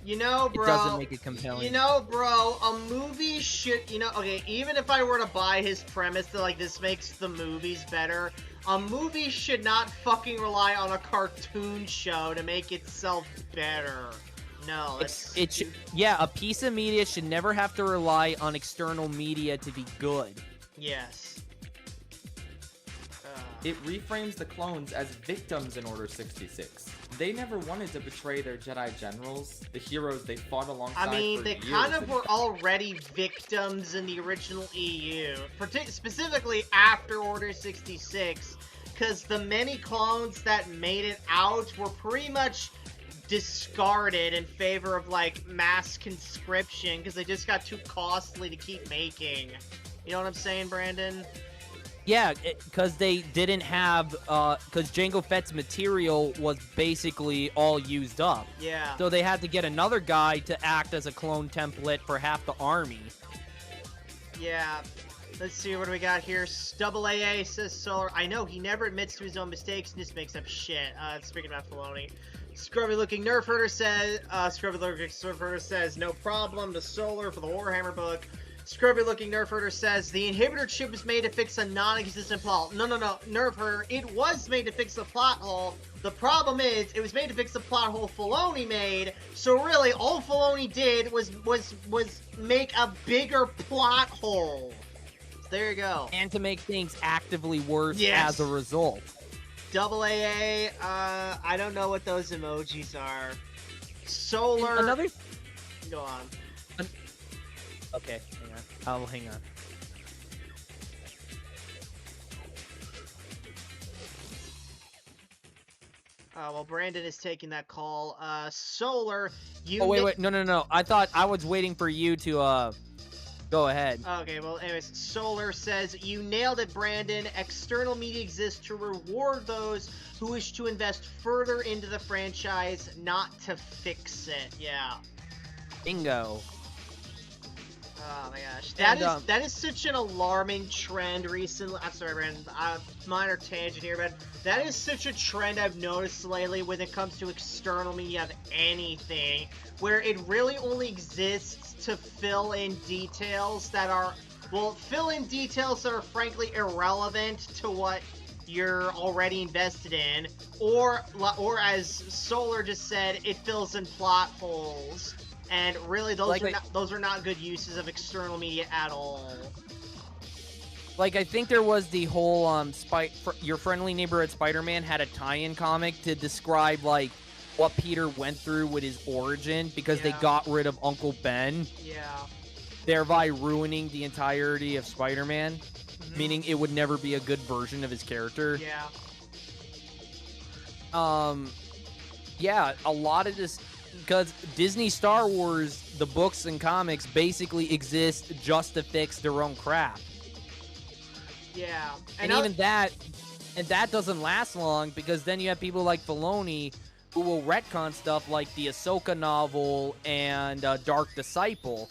You know, bro. It doesn't make it compelling. You know, bro, a movie should, okay, even if I were to buy his premise that, like, this makes the movies better, a movie should not fucking rely on a cartoon show to make itself better. No, that's yeah, a piece of media should never have to rely on external media to be good. Yes. It reframes the clones as victims in Order 66. They never wanted to betray their Jedi generals, the heroes they fought alongside. I mean, for they years kind of and- were already victims in the original EU, specifically after Order 66, because the many clones that made it out were pretty much discarded in favor of, like, mass conscription, because they just got too costly to keep making. You know what I'm saying, Brandon? Yeah, because they didn't have, because Jango Fett's material was basically all used up. Yeah. So they had to get another guy to act as a clone template for half the army. Yeah. Let's see, what do we got here? Double AA says Solar. I know, he never admits to his own mistakes and just makes up shit. Speaking about Filoni. Scrubby looking nerf herder says, no problem to Solar for the Warhammer book. Scrubby looking nerf herder says, the inhibitor chip was made to fix a non-existent plot. No, nerf herder, it was made to fix the plot hole. The problem is, it was made to fix the plot hole Filoni made, so really, all Filoni did was make a bigger plot hole. So there you go. And to make things actively worse Yes. as a result. Double AA, I don't know what those emojis are. Solar... Another... Go on. Okay, hang on. I'll hang on. Well, Brandon is taking that call. Solar, you... Oh, wait, no. I thought I was waiting for you to, go ahead. Okay, well, anyways, Solar says, you nailed it, Brandon. External media exists to reward those who wish to invest further into the franchise, not to fix it. Yeah. Bingo. Oh my gosh, And, that is such an alarming trend recently. I'm sorry, Brandon. Minor tangent here, but that is such a trend I've noticed lately when it comes to external media of anything, where it really only exists to fill in details that are, well, fill in details that are frankly irrelevant to what you're already invested in, or as Solar just said, it fills in plot holes. And really, those are not good uses of external media at all. Like, I think there was the whole, Your Friendly Neighborhood Spider-Man had a tie-in comic to describe, like, what Peter went through with his origin because they got rid of Uncle Ben. Yeah. Thereby ruining the entirety of Spider-Man. Meaning it would never be a good version of his character. Yeah. Yeah, a lot of this... Because Disney Star Wars, the books and comics, basically exist just to fix their own crap. Yeah. And even that doesn't last long, because then you have people like Filoni who will retcon stuff like the Ahsoka novel and Dark Disciple.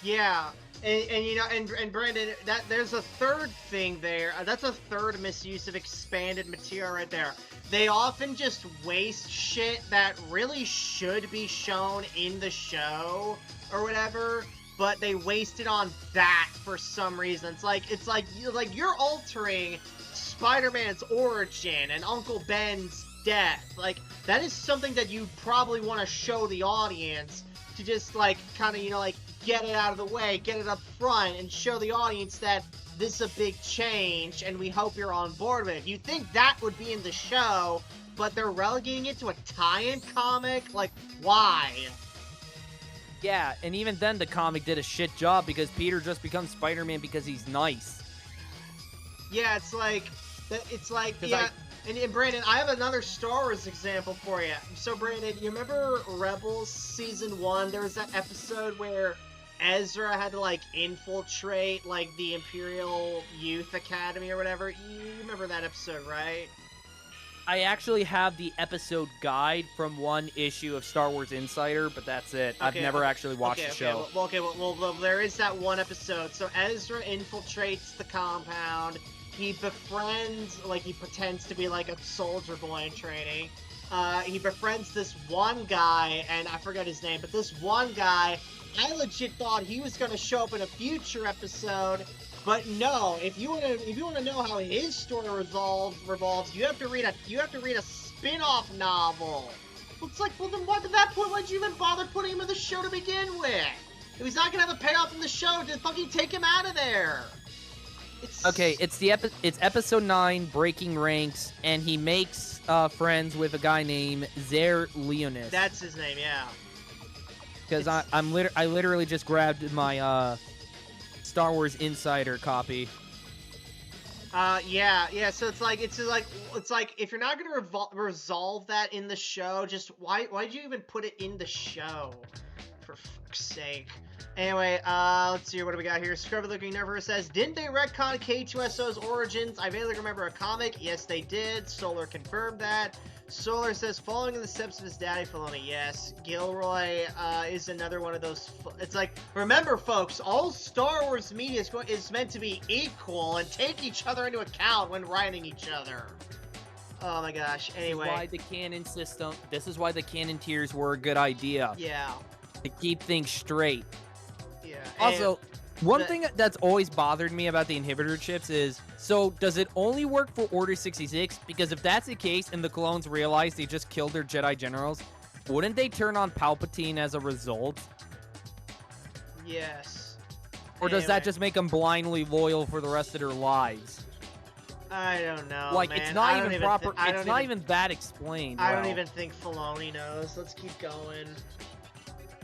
Yeah. And you know, and Brandon, there's a third thing there. That's a third misuse of expanded material right there. They often just waste shit that really should be shown in the show or whatever, but they waste it on that for some reason. It's like you're altering Spider-Man's origin and Uncle Ben's death. Like, that is something that you probably want to show the audience to just, like, kind of, you know, like, get it out of the way, get it up front, and show the audience that this is a big change, and we hope you're on board with it. You'd think that would be in the show, but they're relegating it to a tie-in comic? Like, why? Yeah, and even then the comic did a shit job because Peter just becomes Spider-Man because he's nice. Yeah, it's like, yeah. And Brandon, I have another Star Wars example for you. So, Brandon, you remember Rebels Season 1? There was that episode where Ezra had to, like, infiltrate, like, the Imperial Youth Academy or whatever. You remember that episode, right? I actually have the episode guide from one issue of Star Wars Insider, but that's it. I've never actually watched the show. Well, there is that one episode. So Ezra infiltrates the compound. He befriends, like, he pretends to be, like, a soldier boy in training. He befriends this one guy, and I forgot his name, but this one guy, I legit thought he was going to show up in a future episode, but no. If you want to know how his story revolves, you have to read a spin-off novel. It's like, well, then what, at that point, why'd you even bother putting him in the show to begin with? If he's not going to have a payoff in the show, just fucking take him out of there. Okay, it's it's episode 9, Breaking Ranks, and he makes friends with a guy named Zer Leonis. That's his name, yeah. Because I literally just grabbed my Star Wars Insider copy. Yeah. So it's like if you're not gonna resolve that in the show, just why'd you even put it in the show? For fuck's sake. Anyway, let's see what do we got here. Scrubby Looking Never says, didn't they retcon K2SO's origins? I vaguely remember a comic. Yes, they did. Solar confirmed that. Solar says, following in the steps of his daddy, Filoni. Yes. Gilroy is another one of those. It's like, remember, folks, all Star Wars media is meant to be equal and take each other into account when writing each other. Oh my gosh. Anyway. This is why the canon system. This is why the canon tiers were a good idea. Yeah. To keep things straight. Yeah. Also, one thing that's always bothered me about the inhibitor chips is, so does it only work for Order 66? Because if that's the case and the clones realize they just killed their Jedi generals, wouldn't they turn on Palpatine as a result? Yes. Or does that just make them blindly loyal for the rest of their lives? I don't know, like, man. it's not even proper. It's not even that explained. I don't even think Filoni knows. Let's keep going.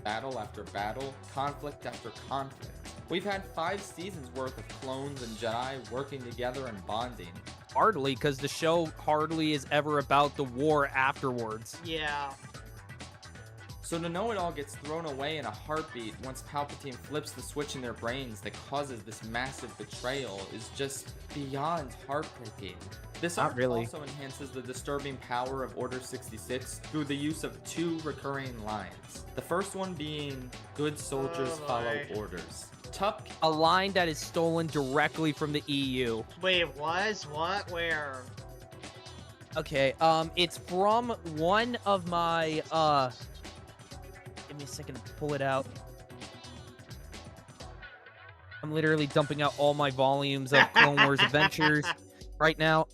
Battle after battle, conflict after conflict. We've had 5 seasons worth of clones and Jedi working together and bonding. Hardly, because the show hardly is ever about the war afterwards. Yeah. So to know it all gets thrown away in a heartbeat once Palpatine flips the switch in their brains that causes this massive betrayal is just beyond heartbreaking. This arc also enhances the disturbing power of Order 66 through the use of 2 recurring lines. The first one being, good soldiers follow orders. A line that is stolen directly from the EU. Wait, it was? What? Where? Okay, it's from one of my, give me a second to pull it out. I'm literally dumping out all my volumes of Clone Wars Adventures right now.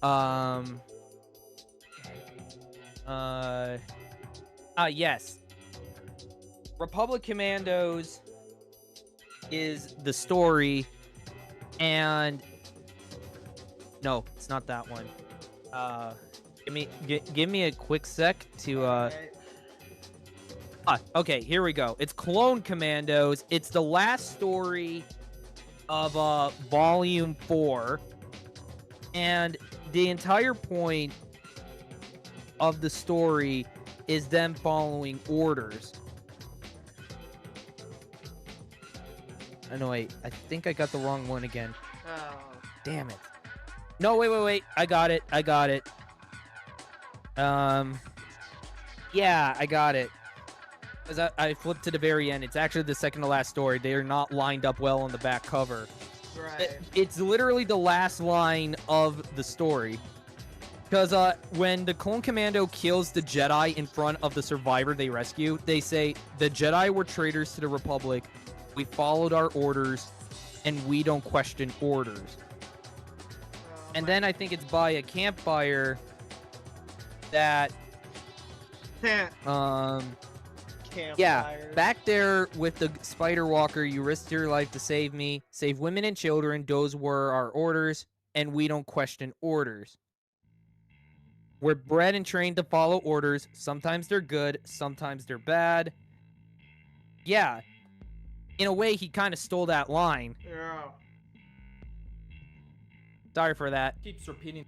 Yes. Republic Commandos is the story, and no, it's not that one. Give me a quick sec to okay, here we go. It's Clone Commandos. It's the last story of volume 4, and the entire point of the story is them following orders. Oh, no, wait. I think I got the wrong one again. Oh. Damn it. No, wait. I got it. Yeah, I got it. Because I flipped to the very end. It's actually the second to last story. They are not lined up well on the back cover. Right. It's literally the last line of the story. Because when the Clone Commando kills the Jedi in front of the survivor they rescue, they say, the Jedi were traitors to the Republic. We followed our orders, and we don't question orders. And then I think it's by a campfire that... Yeah, back there with the Spider Walker, you risked your life to save me, save women and children. Those were our orders, and we don't question orders. We're bred and trained to follow orders. Sometimes they're good, sometimes they're bad. Yeah, in a way, he kind of stole that line. Yeah. Sorry for that. Keeps repeating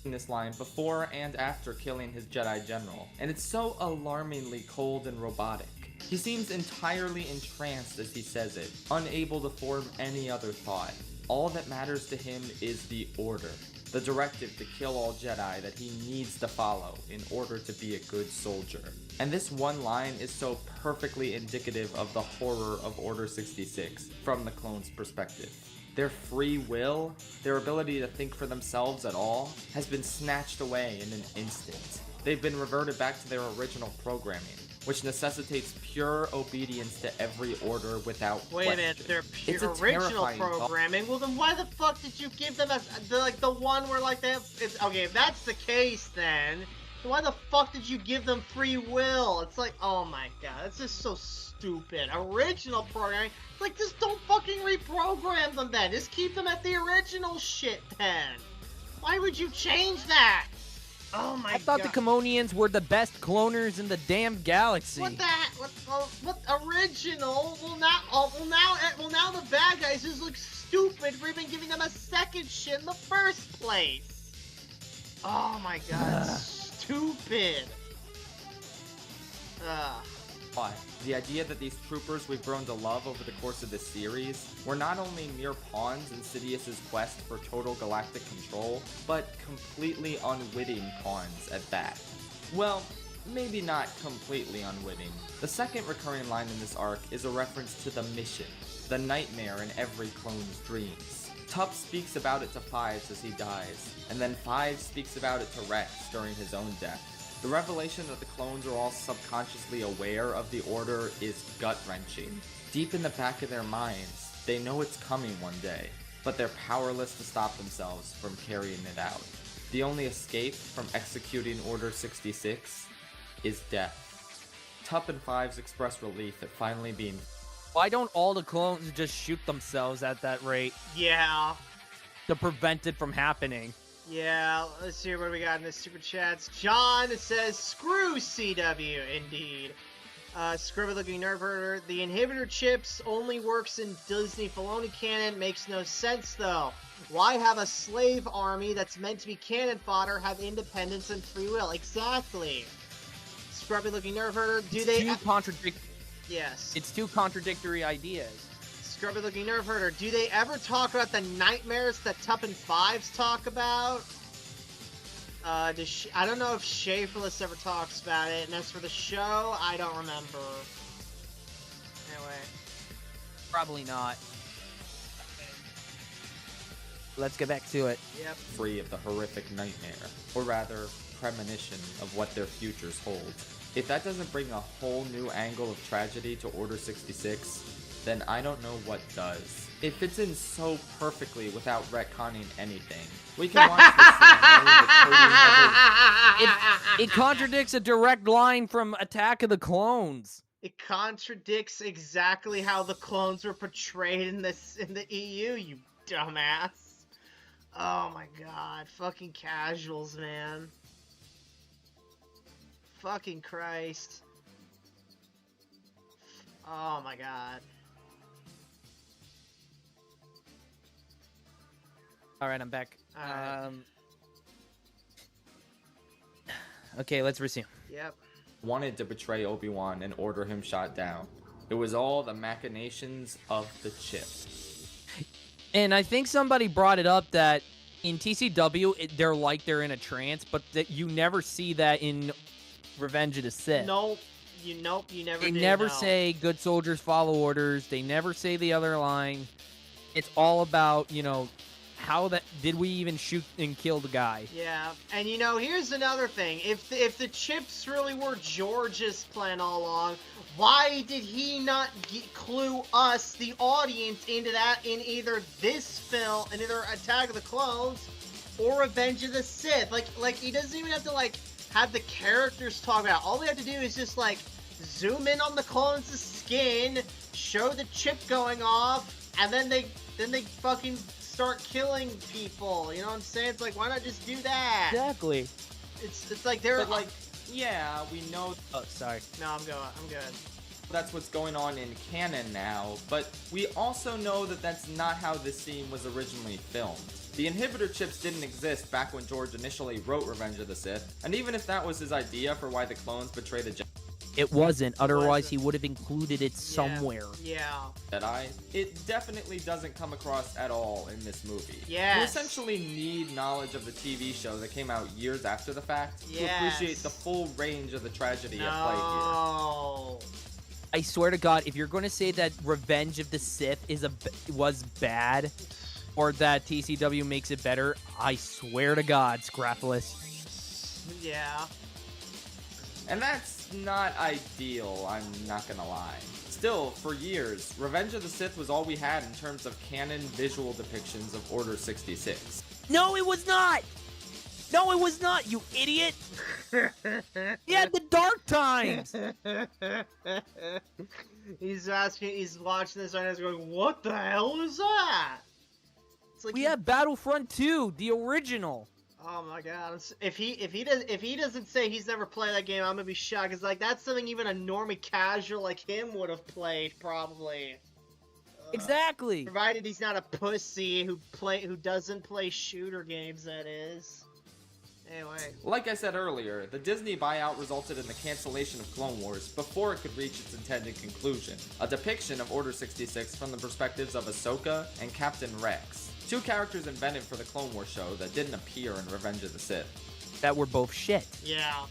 this line before and after killing his Jedi general, and it's so alarmingly cold and robotic. He seems entirely entranced as he says it, unable to form any other thought. All that matters to him is the order, the directive to kill all Jedi that he needs to follow in order to be a good soldier. And this one line is so perfectly indicative of the horror of Order 66 from the clones' perspective. Their free will, their ability to think for themselves at all, has been snatched away in an instant. They've been reverted back to their original programming, which necessitates pure obedience to every order without question. Wait a minute, their pure original programming? Well, then why the fuck did you give them the one where, like, they have... okay, if that's the case, then Why the fuck did you give them free will? It's like, oh my god, that's just so stupid. Original programming. It's like, just don't fucking reprogram them then. Just keep them at the original shit then. Why would you change that? Oh my god. I thought the Commonians were the best cloners in the damn galaxy. What original? Well now the bad guys just look stupid for even giving them a second shit in the first place. Oh my god, stupid. But the idea that these troopers we've grown to love over the course of this series were not only mere pawns in Sidious's quest for total galactic control, but completely unwitting pawns at that. Well, maybe not completely unwitting. The second recurring line in this arc is a reference to the mission, the nightmare in every clone's dreams. Tup speaks about it to Fives as he dies, and then Fives speaks about it to Rex during his own death. The revelation that the clones are all subconsciously aware of the Order is gut-wrenching. Deep in the back of their minds, they know it's coming one day, but they're powerless to stop themselves from carrying it out. The only escape from executing Order 66 is death. Tup and Fives express relief at finally being... Why don't all the clones just shoot themselves at that rate? Yeah. To prevent it from happening. Yeah, let's see what we got in the super chats. John says, screw CW, indeed. Scrubby looking nerve herder. The inhibitor chips only works in Disney Filoni canon. Makes no sense, though. Why have a slave army that's meant to be cannon fodder have independence and free will? Exactly. Scrubby looking nerve herder. Yes. It's two contradictory ideas. Scrubby looking nerve herder. Do they ever talk about the nightmares that Tup and Fives talk about? I don't know if Schaffrillas ever talks about it, and as for the show, I don't remember. Anyway. Probably not. Let's get back to it. Yep. free of the horrific nightmare, or rather, premonition of what their futures hold. If that doesn't bring a whole new angle of tragedy to Order 66, then I don't know what does. It fits in so perfectly without retconning anything. We can watch this scene knowing that Cody never... It contradicts a direct line from Attack of the Clones. It contradicts exactly how the clones were portrayed in the EU, you dumbass. Oh my god, fucking casuals, man. Fucking Christ. Oh my god. Alright, I'm back. Alright. Okay, let's resume. Yep. wanted to betray Obi-Wan and order him shot down. It was all the machinations of the chip. And I think somebody brought it up that in TCW, they're in a trance, but that you never see that in Revenge of the Sith. Nope. You never They do, never no. say good soldiers follow orders. They never say the other line. It's all about, how did we even shoot and kill the guy? Yeah, and here's another thing. If the chips really were George's plan all along, why did he not clue us, the audience, into that in either this film, in either Attack of the Clones, or Revenge of the Sith? Like he doesn't even have to have the characters talk about it. All we have to do is just zoom in on the clones' skin, show the chip going off, and then they fucking start killing people. You know what I'm saying? It's like, why not just do that? Exactly. It's like they're But yeah, we know Oh, sorry. No, I'm good. that's what's going on in canon now, but we also know that that's not how this scene was originally filmed. The inhibitor chips didn't exist back when George initially wrote Revenge of the Sith, and even if that was his idea for why the clones betrayed the It wasn't. Otherwise, he would have included it somewhere. Yeah. Jedi, it definitely doesn't come across at all in this movie. Yes. You essentially need knowledge of the TV show that came out years after the fact to Yes. appreciate the full range of the tragedy at play here. No. I swear to God, if you're going to say that Revenge of the Sith was bad, or that TCW makes it better, I swear to God, Schaffrillas. Yeah. And that's not ideal, I'm not gonna lie. Still, for years, Revenge of the Sith was all we had in terms of canon visual depictions of Order 66. No, it was not! No, it was not, you idiot. He had the dark times. He's watching this right now, he's going, what the hell is that? It's like We have Battlefront 2, the original. Oh my god! If he doesn't say he's never played that game, I'm gonna be shocked. Cause like that's something even a normie casual like him would have played probably. Exactly. Provided he's not a pussy who doesn't play shooter games. That is. Anyway. Like I said earlier, the Disney buyout resulted in the cancellation of Clone Wars before it could reach its intended conclusion, a depiction of Order 66 from the perspectives of Ahsoka and Captain Rex, two characters invented for the Clone Wars show that didn't appear in Revenge of the Sith. That were both shit. Yeah.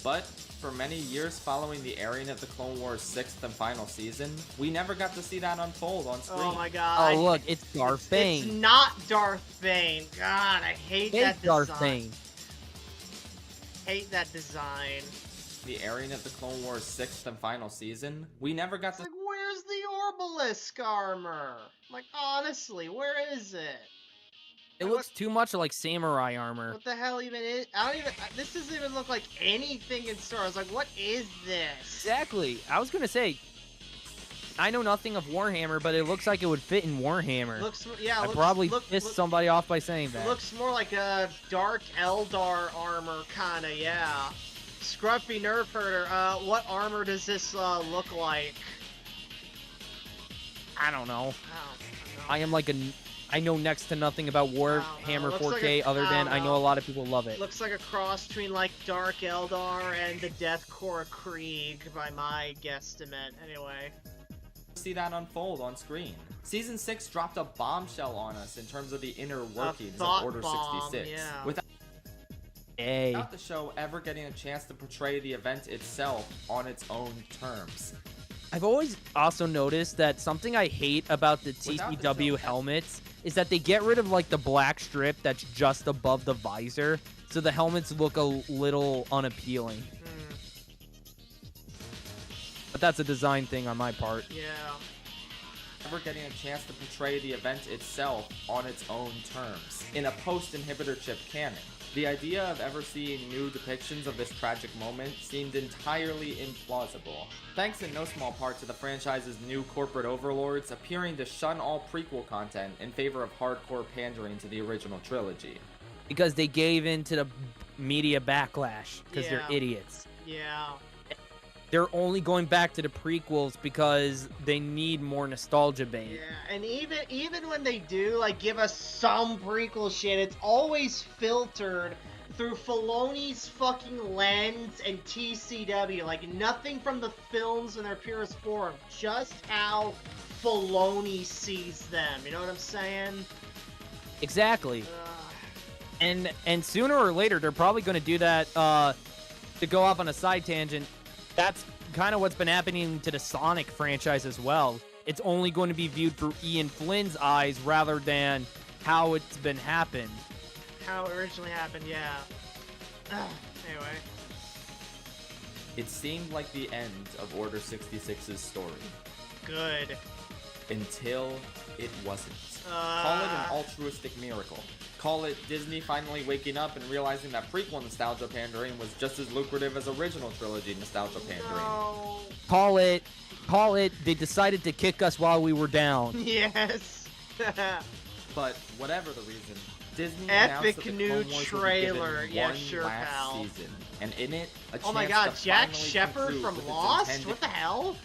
But for many years following the airing of the Clone Wars 6th and final season, we never got to see that unfold on screen. Oh my god. Oh look, it's Darth Bane. It's not Darth Bane. God, I hate that design. Darth Bane. Hate that design. The airing of the Clone Wars 6th and final season, we never got to... Like, where's the Orbalisk armor? Like, honestly, where is it? It looks too much like samurai armor. What the hell even is? This doesn't even look like anything in Star Wars. Like, what is this? Exactly. I was gonna say, I know nothing of Warhammer, but it looks like it would fit in Warhammer. I probably pissed somebody off by saying that. Looks more like a Dark Eldar armor, kinda, yeah. Scruffy Nerf Herder, what armor does this, look like? I don't know. I don't know. I know next to nothing about Warhammer 4K other than I know a lot of people love it. Looks like a cross between like Dark Eldar and the Deathcore Krieg by my guesstimate. Anyway. See that unfold on screen. Season 6 dropped a bombshell on us in terms of the inner workings of Order 66. Yeah. Without the show ever getting a chance to portray the event itself on its own terms. I've always also noticed that something I hate about the TCW helmets is that they get rid of like the black strip that's just above the visor, so the helmets look a little unappealing. But that's a design thing on my part. Yeah. Ever getting a chance to portray the event itself on its own terms in a post-inhibitor chip canon. The idea of ever seeing new depictions of this tragic moment seemed entirely implausible, thanks in no small part to the franchise's new corporate overlords appearing to shun all prequel content in favor of hardcore pandering to the original trilogy. Because they gave in to the media backlash, because they're idiots. Yeah. They're only going back to the prequels because they need more nostalgia bait. Yeah, and even when they do, like, give us some prequel shit, it's always filtered through Filoni's fucking lens and TCW. Like, nothing from the films in their purest form. Just how Filoni sees them. You know what I'm saying? Exactly. And sooner or later, they're probably going to do that, to go off on a side tangent. That's kind of what's been happening to the Sonic franchise as well. It's only going to be viewed through Ian Flynn's eyes rather than how it's been happened. How it originally happened, yeah. Anyway. It seemed like the end of Order 66's story. Good. Until it wasn't. Call it an altruistic miracle. Call it Disney finally waking up and realizing that prequel nostalgia pandering was just as lucrative as original trilogy nostalgia pandering. No. Call it, they decided to kick us while we were down. Yes. But whatever the reason, Disney epic announced that the new Clone Wars trailer. Would be Yeah, one sure, last pal. season, and in it, a Oh my chance god, to Jack finally Shepherd conclude from with its Lost? intended- What the hell?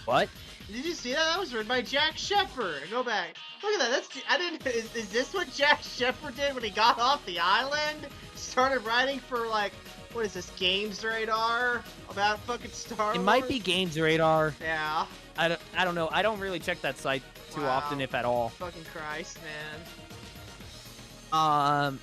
What? Did you see that? That was written by Jack Shepherd. Go back. Look at that. Is this what Jack Shepherd did when he got off the island? Started writing for, like, what is this, Games Radar? About fucking Star Wars? It might be Games Radar. Yeah. I don't know. I don't really check that site too often, if at all. Fucking Christ, man.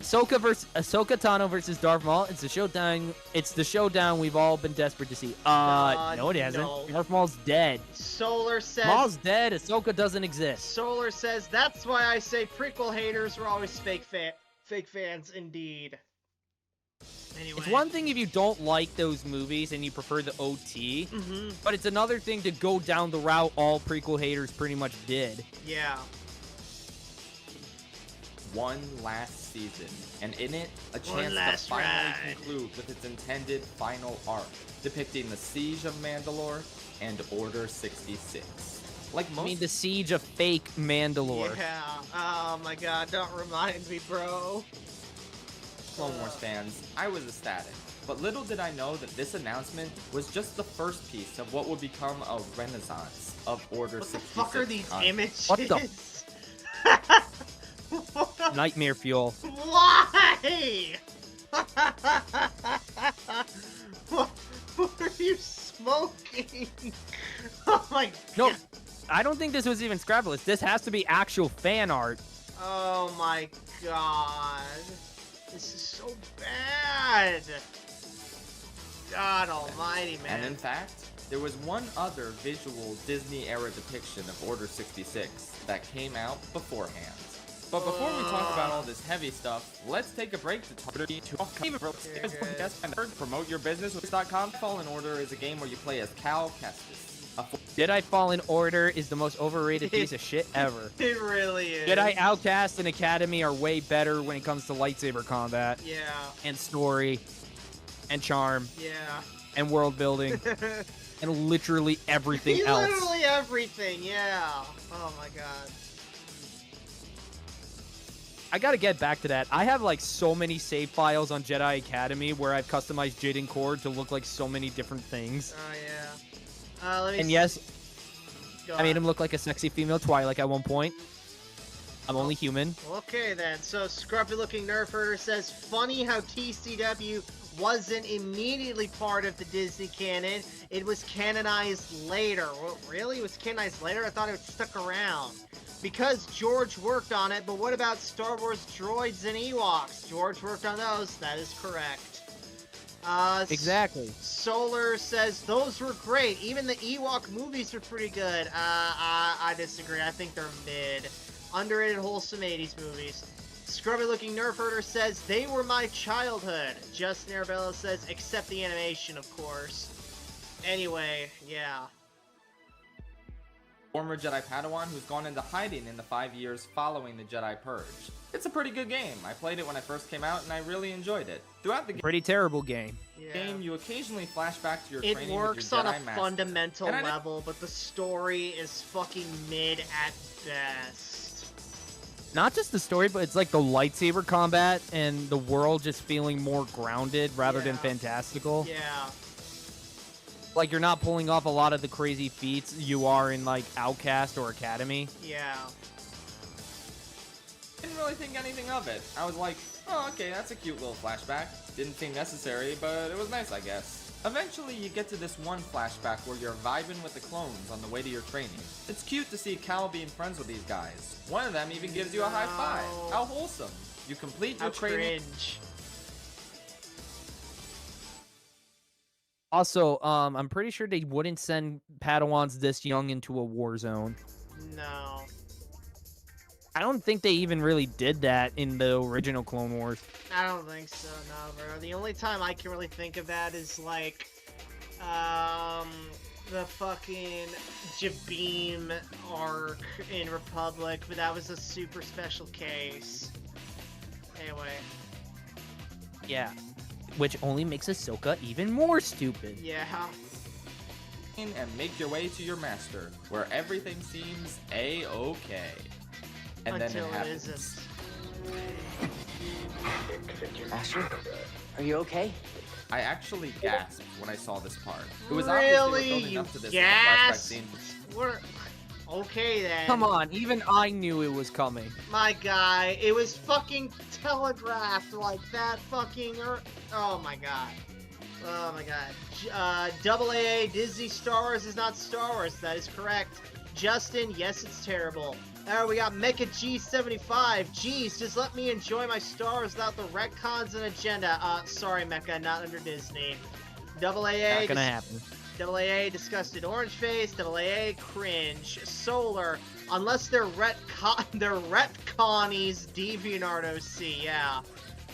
Ahsoka Tano versus Darth Maul. It's the showdown. It's the showdown we've all been desperate to see. No, it hasn't. no. Darth Maul's dead. Solar says... Maul's dead. Ahsoka doesn't exist. Solar says, that's why I say prequel haters were always fake fans, indeed. Anyway. It's one thing if you don't like those movies and you prefer the OT, but it's another thing to go down the route all prequel haters pretty much did. Yeah. one last season, and in it, a chance to finally conclude with its intended final arc, depicting the Siege of Mandalore and Order 66. Like most, I mean, the siege of fake Mandalore. Yeah. Oh my god, don't remind me, bro. Clone Wars fans, I was ecstatic. But little did I know that this announcement was just the first piece of what would become a renaissance of Order 66. What the fuck are these images? What the? Nightmare fuel. Why? What are you smoking? Oh my god. No, I don't think this was even Schaffrillas. This has to be actual fan art. Oh my god. This is so bad. God almighty, man. And in fact, there was one other visual Disney-era depiction of Order 66 that came out beforehand. But before we talk about all this heavy stuff, let's take a break to talk to promote your business with .com. Fallen Order is a game where you play as Cal Kestis. Jedi Fallen Order is the most overrated piece of shit ever. It really is. Jedi Outcast and Academy are way better when it comes to lightsaber combat. Yeah. And story. And charm. Yeah. And world building. And literally everything else. Literally everything, yeah. Oh my god. I gotta get back to that. I have like so many save files on Jedi Academy where I've customized Jaden Cord to look like so many different things. Oh yeah. Let me And see. yes, Go I made on. him look like a sexy female Twilight at one point. I'm only human. Okay then, so scruffy looking nerf herder says, funny how TCW wasn't immediately part of the Disney canon, it was canonized later. Well, really? It was canonized later? I thought it stuck around. Because George worked on it, but what about Star Wars droids and Ewoks? George worked on those, that is correct. Exactly. Solar says, those were great. Even the Ewok movies were pretty good. I disagree. I think they're mid. Underrated, wholesome 80s movies. Scrubby looking nerf herder says, they were my childhood. Justin Arabella says, except the animation, of course. Anyway, yeah. Former Jedi Padawan who's gone into hiding in the 5 years following the Jedi Purge. It's a pretty good game. I played it when it first came out and I really enjoyed it. Throughout the Pretty terrible game. Yeah. you occasionally flash back to your It training works with your on a Jedi Master. fundamental And I level, but the story is fucking mid at best. Not just the story, but it's like the lightsaber combat and the world just feeling more grounded rather than Yeah. fantastical. Yeah. Like you're not pulling off a lot of the crazy feats you are in like Outcast or Academy. Yeah. Didn't really think anything of it. I was like, oh, okay, that's a cute little flashback. Didn't seem necessary, but it was nice, I guess. Eventually, you get to this one flashback where you're vibing with the clones on the way to your training. It's cute to see Cal being friends with these guys. One of them even gives you a high five. How wholesome. You complete your How training. cringe. Also, I'm pretty sure they wouldn't send Padawans this young into a war zone. No. I don't think they even really did that in the original Clone Wars. I don't think so, no, bro. The only time I can really think of that is, like, the fucking Jabim arc in Republic, but that was a super special case. Anyway. Yeah. Which only makes Ahsoka even more stupid. Yeah. And make your way to your master, where everything seems A-okay. And Until then it happens. isn't. Master, are you okay? I actually gasped when I saw this part. It was Really? obvious they were building You up to this in the flashback gasped? scene. What? Okay then. Come on, even I knew it was coming. My guy, it was fucking telegraphed like that fucking. Oh my god. Oh my god. AA Disney Star Wars is not Star Wars. That is correct. Justin, yes, it's terrible. We got Mecha G75. Jeez, just let me enjoy my Star Wars without the retcons and agenda. Sorry, Mecha, not under Disney. AA. Not gonna happen. AA disgusted orange face, AA cringe, Solar, unless they're retconnies, DeviantArt OC, yeah.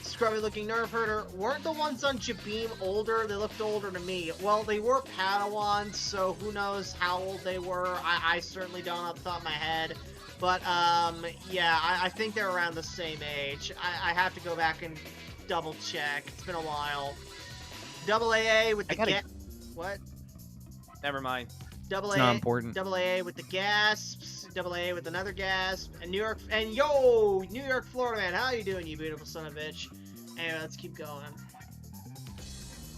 Scrubby looking nerf herder, weren't the ones on Jabim older? They looked older to me. Well, they were Padawans, so who knows how old they were. I certainly don't off the top of my head. But, yeah, I think they're around the same age. I have to go back and double check. It's been a while. Double AA with the what? Never mind. Double It's AA, not important. Double AA with the gasps. Double AA with another gasp. And New York, New York, Florida man, how you doing, you beautiful son of a bitch? Anyway, let's keep going.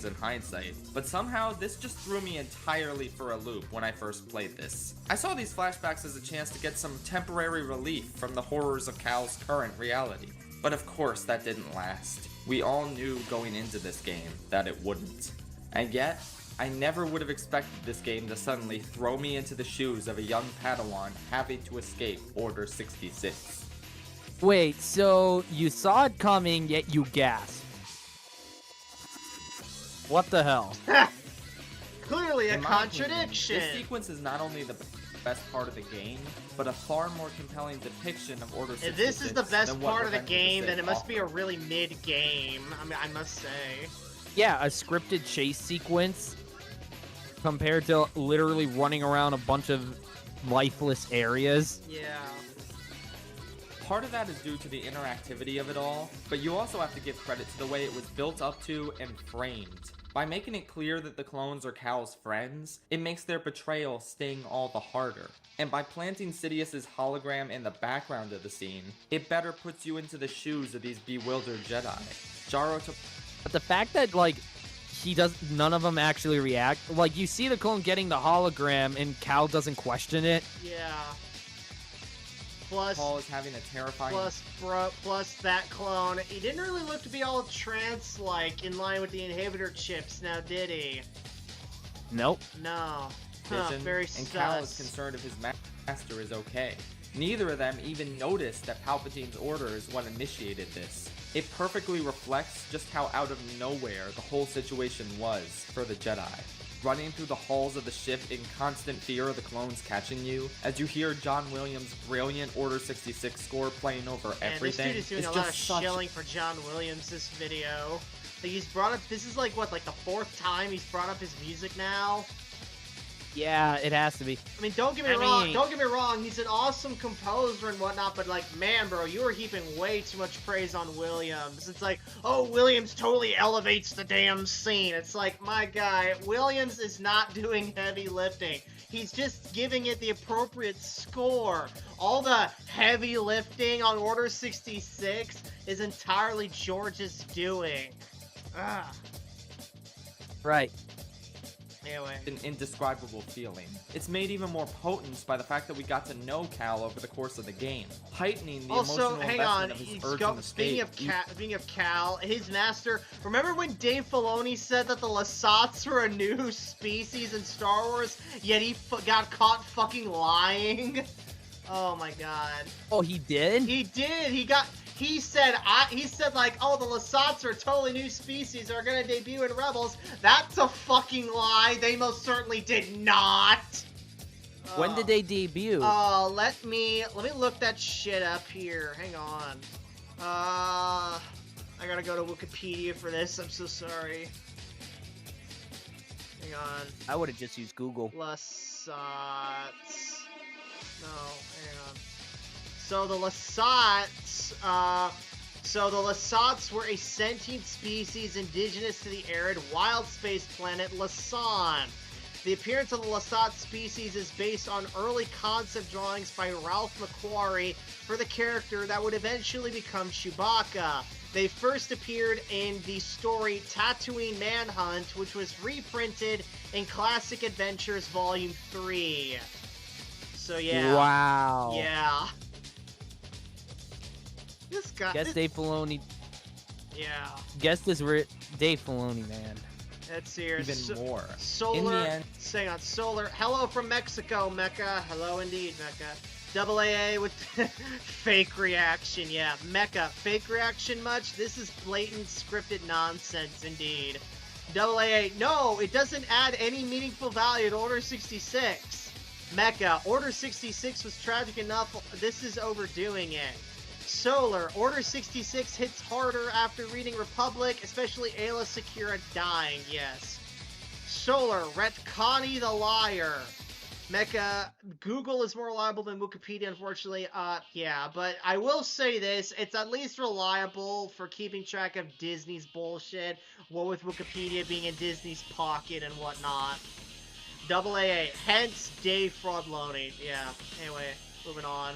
In hindsight, but somehow this just threw me entirely for a loop when I first played this. I saw these flashbacks as a chance to get some temporary relief from the horrors of Cal's current reality. But of course that didn't last. We all knew going into this game that it wouldn't. And yet, I never would have expected this game to suddenly throw me into the shoes of a young Padawan having to escape Order 66. Wait, so you saw it coming, yet you gasped. What the hell? Clearly a In my contradiction. opinion, this sequence is not only the best part of the game, but a far more compelling depiction of Order 66. If this is the best than what part of the Revenge game, Sith then it must be a offered. really mid-game. I mean, I must say. Yeah, a scripted chase sequence compared to literally running around a bunch of lifeless areas. Yeah. Part of that is due to the interactivity of it all, but you also have to give credit to the way it was built up to and framed. By making it clear that the clones are Cal's friends, it makes their betrayal sting all the harder. And by planting Sidious's hologram in the background of the scene, it better puts you into the shoes of these bewildered Jedi. Jaro to But the fact that, like, none of them actually react. Like, you see the clone getting the hologram and Cal doesn't question it. Yeah. Plus, Paul is having a terrifying... plus that clone, he didn't really look to be all trance-like in line with the inhibitor chips now, did he? Nope. No. vision, Very and Cal is sus. concerned if his master is okay. Neither of them even noticed that Palpatine's order is what initiated this. It perfectly reflects just how out of nowhere the whole situation was for the Jedi. Running through the halls of the ship in constant fear of the clones catching you, as you hear John Williams' brilliant Order 66 score playing over everything. This dude is doing a lot of shilling for John Williams this video. Like, he's brought up, this is like, what, like the 4th time he's brought up his music now? Yeah, it has to be. I mean, don't get me wrong, he's an awesome composer and whatnot, but like, man, bro, you are heaping way too much praise on Williams. It's like, oh, Williams totally elevates the damn scene. It's like, my guy, Williams is not doing heavy lifting. He's just giving it the appropriate score. All the heavy lifting on Order 66 is entirely George's doing. Ah. Right. Anyway. An indescribable feeling. It's made even more potent by the fact that we got to know Cal over the course of the game, heightening the emotional investment of his urgent escape. Speaking of Cal, his master, remember when Dave Filoni said that the Lasats were a new species in Star Wars, yet he got caught fucking lying? Oh my god. Oh, he did? He did! He said like, oh, the Lasats are a totally new species that are gonna debut in Rebels. That's a fucking lie. They most certainly did not. When did they debut? Let me look that shit up here. Hang on. I gotta go to Wikipedia for this. I'm so sorry. Hang on. I would have just used Google. Lasats. No, hang on. So the Lasats were a sentient species indigenous to the arid wild space planet Lasan. The appearance of the Lasat species is based on early concept drawings by Ralph McQuarrie for the character that would eventually become Chewbacca. They first appeared in the story Tatooine Manhunt, which was reprinted in Classic Adventures Volume 3. So yeah. Wow. Yeah. This guy. Guess Dave Filoni. Yeah. Guess this Dave Filoni, man. Let's see here. Even more. Solar. In the end, Hang on. Solar. Hello from Mexico, Mecca. Hello indeed, Mecca. Double AA with fake reaction. Yeah, Mecca. Fake reaction much? This is blatant scripted nonsense indeed. Double AA. No, it doesn't add any meaningful value to Order 66. Mecca. Order 66 was tragic enough. This is overdoing it. Solar. Order 66 hits harder after reading Republic, especially Ayla Secura dying, yes. Solar. Retconning the liar. Mecha, Google is more reliable than Wikipedia, unfortunately. Yeah, but I will say this, it's at least reliable for keeping track of Disney's bullshit, what with Wikipedia being in Disney's pocket and whatnot. AA, hence Dave fraud loaning. Yeah, anyway, moving on.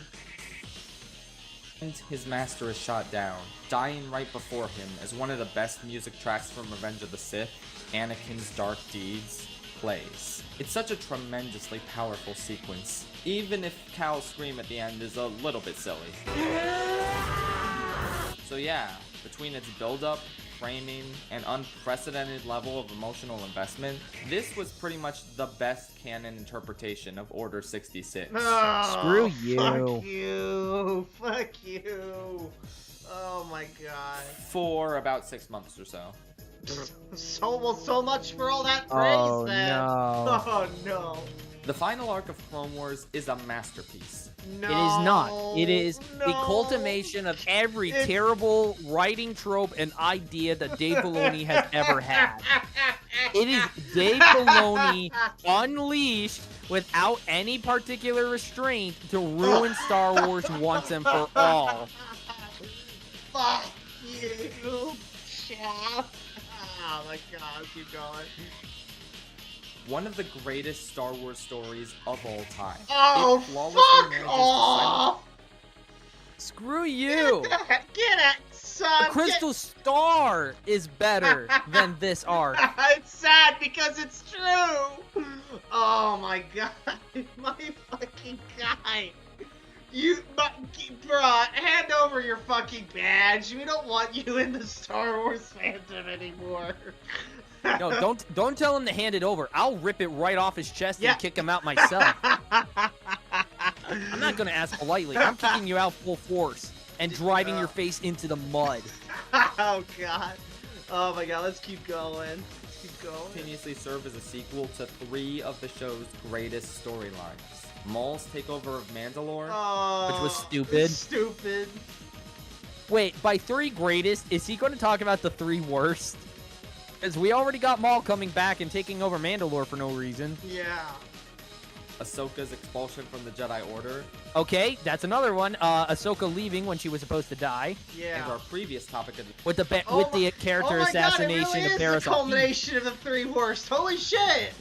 His master is shot down, dying right before him as one of the best music tracks from Revenge of the Sith, Anakin's Dark Deeds, plays. It's such a tremendously powerful sequence, even if Cal's scream at the end is a little bit silly. So yeah, between its build-up, framing, and unprecedented level of emotional investment, this was pretty much the best canon interpretation of Order 66. Oh, Screw you. Fuck you. Fuck you. Oh my god. For about 6 months or so. So much for all that praise Oh, then. no. Oh no. The final arc of Clone Wars is a masterpiece. No. It is not. It is the no. culmination of every terrible writing trope and idea that Dave Filoni has ever had. It is Dave Filoni unleashed without any particular restraint to ruin Star Wars once and for all. Fuck you, Shaft. Oh my god, keep going. One of the greatest Star Wars stories of all time. Oh, It flawlessly fuck manages to off! Screw you. Get it, son! The Crystal Star is better than this arc. It's sad because it's true! Oh my god, my fucking guy! Bruh, hand over your fucking badge. We don't want you in the Star Wars fandom anymore. No, don't tell him to hand it over. I'll rip it right off his chest Yeah. and kick him out myself. I'm not gonna ask politely. I'm kicking you out full force and driving your face into the mud. Oh god. Oh my god, let's keep going. Let's keep going. Continuously serve as a sequel to 3 of the show's greatest storylines. Maul's takeover of Mandalore, Oh, Which was stupid. Stupid. Wait, by 3 greatest, is he going to talk about the 3 worst? Because we already got Maul coming back and taking over Mandalore for no reason. Yeah. Ahsoka's expulsion from the Jedi Order, Okay, that's another one. Ahsoka leaving when she was supposed to die. Yeah. and our previous topic of the With the Oh with my- the character assassination oh my god, it really of is Paris. the culmination of the 3 worst. Holy shit!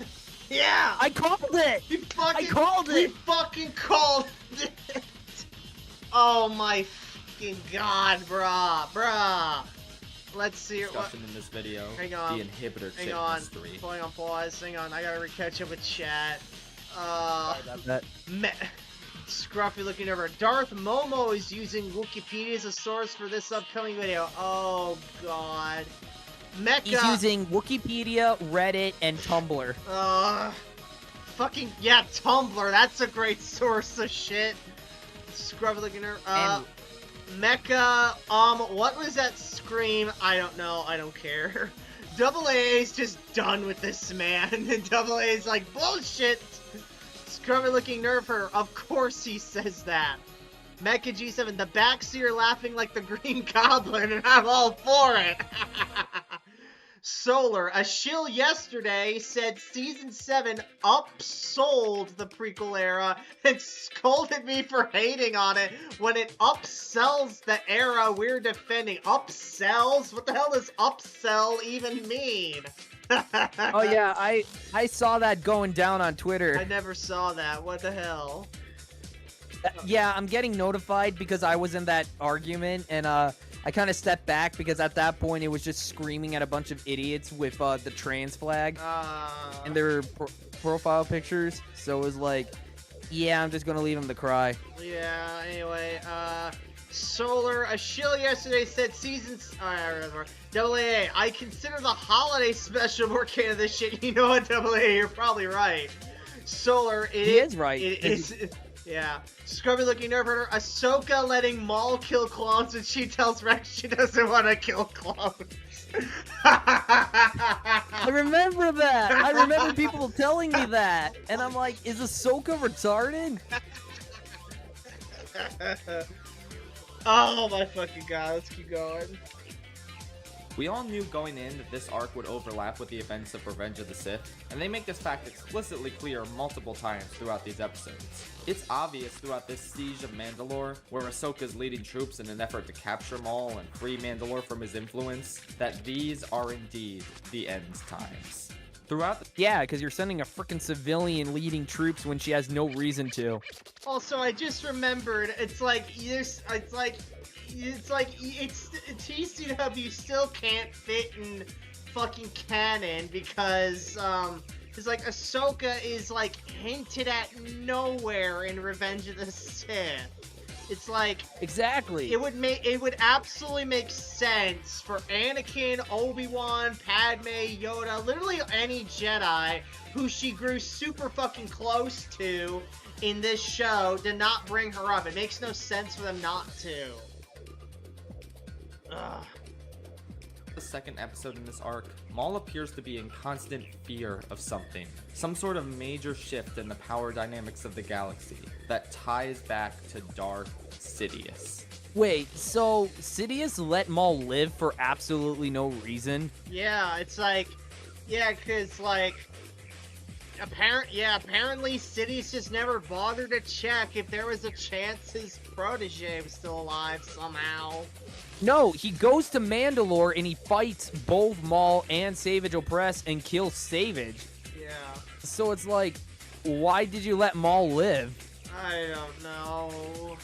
Yeah! I called it! We fucking, I called We it! fucking called it! Oh my fucking god, bruh. Let's see what. discussion in this video, Hang on. the inhibitor Hang chip on. mystery. Hang on, pause. Hang on. I gotta catch up with chat. Scruffy looking over. Darth Momo is using Wikipedia as a source for this upcoming video. Oh god. Mecha. He's using Wikipedia, Reddit, and Tumblr. Fucking yeah, Tumblr. That's a great source of shit. Scruffy looking over. And- Mecha. What was that scream? I don't know. I don't care. Double A's just done with this man. And Double A's like bullshit. Scrubby looking nerfer. Of course he says that. Mecha G7, the Backseater laughing like the Green Goblin, and I'm all for it. Solar, a shill yesterday said Season 7 upsold the prequel era and scolded me for hating on it when it upsells the era we're defending. Upsells? What the hell does upsell even mean? Oh yeah, I saw that going down on Twitter. I never saw that. What the hell? Yeah, I'm getting notified because I was in that argument, and I kind of stepped back because at that point it was just screaming at a bunch of idiots with the trans flag in their profile pictures. So it was like, yeah, I'm just gonna leave them to cry. Yeah, anyway, Solar, a shill yesterday said seasons. Double A, I consider the holiday special more canon than this shit. You know what, Double A, you're probably right. Solar, He is right. It is. Yeah. Scrubby looking nerve. Ahsoka letting Maul kill clones and she tells Rex she doesn't want to kill clones. I remember that. I remember people telling me that, and I'm like, is Ahsoka retarded? Oh my fucking god, let's keep going. We all knew going in that this arc would overlap with the events of Revenge of the Sith, and they make this fact explicitly clear multiple times throughout these episodes. It's obvious throughout this siege of Mandalore, where Ahsoka's leading troops in an effort to capture Maul and free Mandalore from his influence, that these are indeed the end times. Yeah, because you're sending a freaking civilian leading troops when she has no reason to. Also, I just remembered, it's TCW still can't fit in fucking canon because it's like Ahsoka is like hinted at nowhere in Revenge of the Sith. It's like exactly. It would absolutely make sense for Anakin, Obi-Wan, Padme, Yoda, literally any Jedi who she grew super fucking close to in this show to not bring her up. It makes no sense for them not to. Ugh. The second episode in this arc, Maul appears to be in constant fear of something. Some sort of major shift in the power dynamics of the galaxy that ties back to Darth Sidious. Wait, so Sidious let Maul live for absolutely no reason? Yeah, it's like, yeah, cause like, apparently Sidious just never bothered to check if there was a chance his protege was still alive somehow. No, he goes to Mandalore and he fights both Maul and Savage Opress and kills Savage. Yeah. So it's like, why did you let Maul live? I don't know.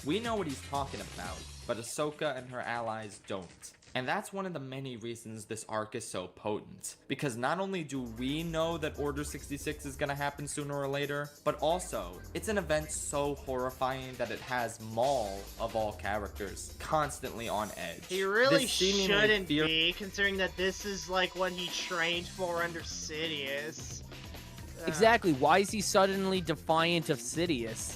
We know what he's talking about, but Ahsoka and her allies don't. And that's one of the many reasons this arc is so potent. Because not only do we know that Order 66 is gonna happen sooner or later, but also, it's an event so horrifying that it has Maul, of all characters, constantly on edge. He really This seemingly shouldn't be, considering that this is like what he trained for under Sidious. Exactly, why is he suddenly defiant of Sidious?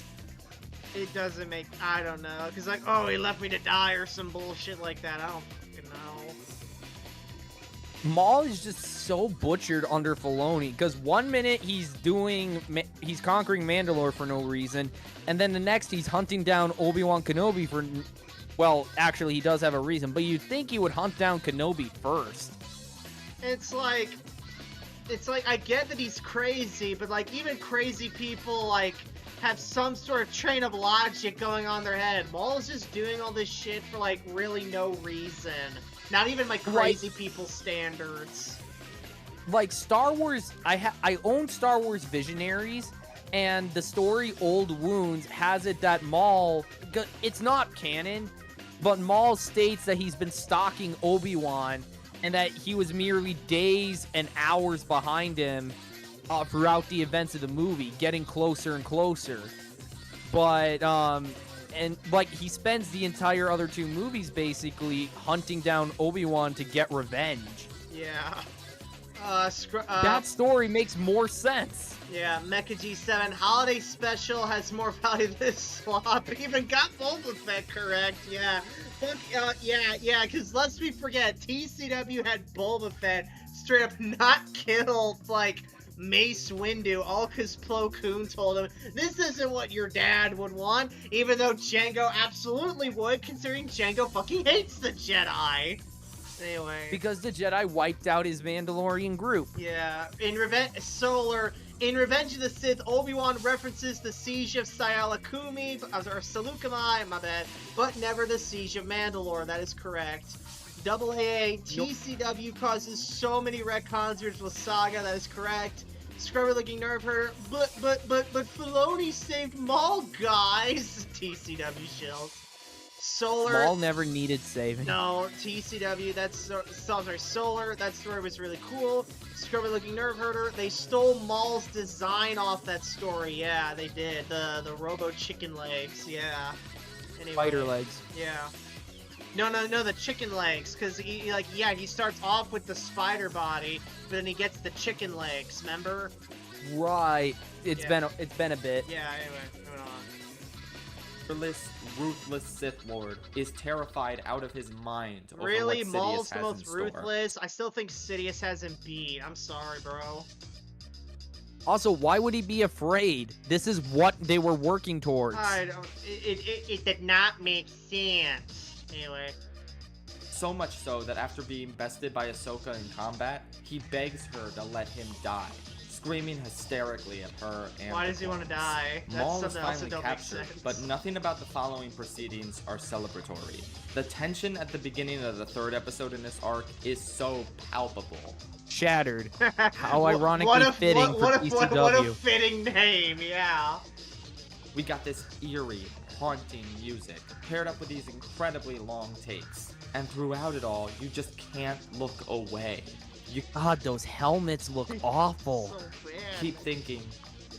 It doesn't make, I don't know, because like, oh, he left me to die or some bullshit like that. I don't fucking know. Maul is just so butchered under Filoni, because one minute he's conquering Mandalore for no reason, and then the next he's hunting down Obi-Wan Kenobi for, well, actually he does have a reason, but you'd think he would hunt down Kenobi first. It's like, I get that he's crazy, but like, even crazy people, like, have some sort of train of logic going on in their head. Maul's just doing all this shit for like really no reason. Not even my crazy people standards. Like Star Wars, I own Star Wars Visionaries, and the story Old Wounds has it that Maul, it's not canon, but Maul states that he's been stalking Obi-Wan and that he was merely days and hours behind him throughout the events of the movie, getting closer and closer. But, and, like, he spends the entire other two movies, basically, hunting down Obi-Wan to get revenge. Yeah. That story makes more sense. Yeah, Mecha G7 Holiday Special has more value than this slop. It even got Boba Fett correct, yeah. Yeah, because lest we forget, TCW had Boba Fett straight up not killed, like, Mace Windu, all because Plo Koon told him, this isn't what your dad would want, even though Jango absolutely would, considering Jango fucking hates the Jedi. Anyway. Because the Jedi wiped out his Mandalorian group. Yeah. In Revenge of the Sith, Obi-Wan references the Siege of Sayalakumi, or Saleucami, my bad, but never the Siege of Mandalore, that is correct. AAA, TCW causes so many retcons with Saga, that is correct. Scrubber looking nerve herder, but Filoni saved Maul, guys! TCW shills. Solar. Maul never needed saving. No, TCW, Solar, that story was really cool. Scrubber looking nerve herder, they stole Maul's design off that story, yeah, they did. The robo chicken legs, yeah. Anyway, Spider legs. Yeah. No, the chicken legs, because he starts off with the spider body, but then he gets the chicken legs, remember? Right. It's been a bit. Yeah, anyway, moving on. Ruthless Sith Lord is terrified out of his mind over Really? what Sidious Maul's the has most in store. ruthless? I still think Sidious has him beat. I'm sorry, bro. Also, why would he be afraid? This is what they were working towards. I don't. It did not make sense. Anyway. So much so that after being bested by Ahsoka in combat, he begs her to let him die, screaming hysterically at her and Why the does he want to clones. die? That's Maul is something else that finally don't make captured, sense. but nothing about the following proceedings are celebratory. The tension at the beginning of the third episode in this arc is so palpable. Shattered. How ironically fitting for TCW. What a fitting name, yeah. We got this eerie, haunting music, paired up with these incredibly long takes. And throughout it all, you just can't look away. You God, those helmets look awful. So bad. keep thinking,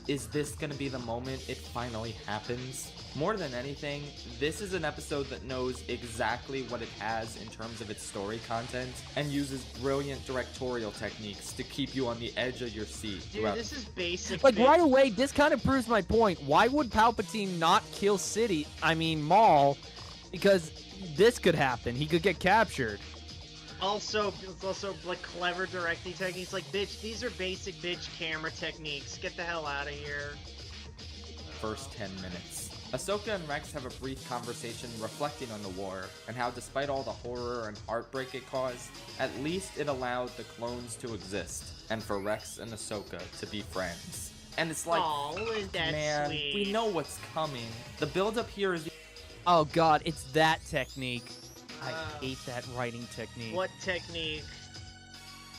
is this gonna be the moment it finally happens? More than anything, this is an episode that knows exactly what it has in terms of its story content and uses brilliant directorial techniques to keep you on the edge of your seat. Dude, this is basic. Like, right away, this kind of proves my point. Why would Palpatine not kill Maul? Because this could happen. He could get captured. Also, it's also like clever directing techniques. Like, bitch, these are basic bitch camera techniques. Get the hell out of here. First 10 minutes. Ahsoka and Rex have a brief conversation reflecting on the war, and how despite all the horror and heartbreak it caused, at least it allowed the clones to exist, and for Rex and Ahsoka to be friends. And it's like, isn't that man, sweet? we know what's coming. The build-up here is... Oh god, it's that technique. I hate that writing technique. What technique?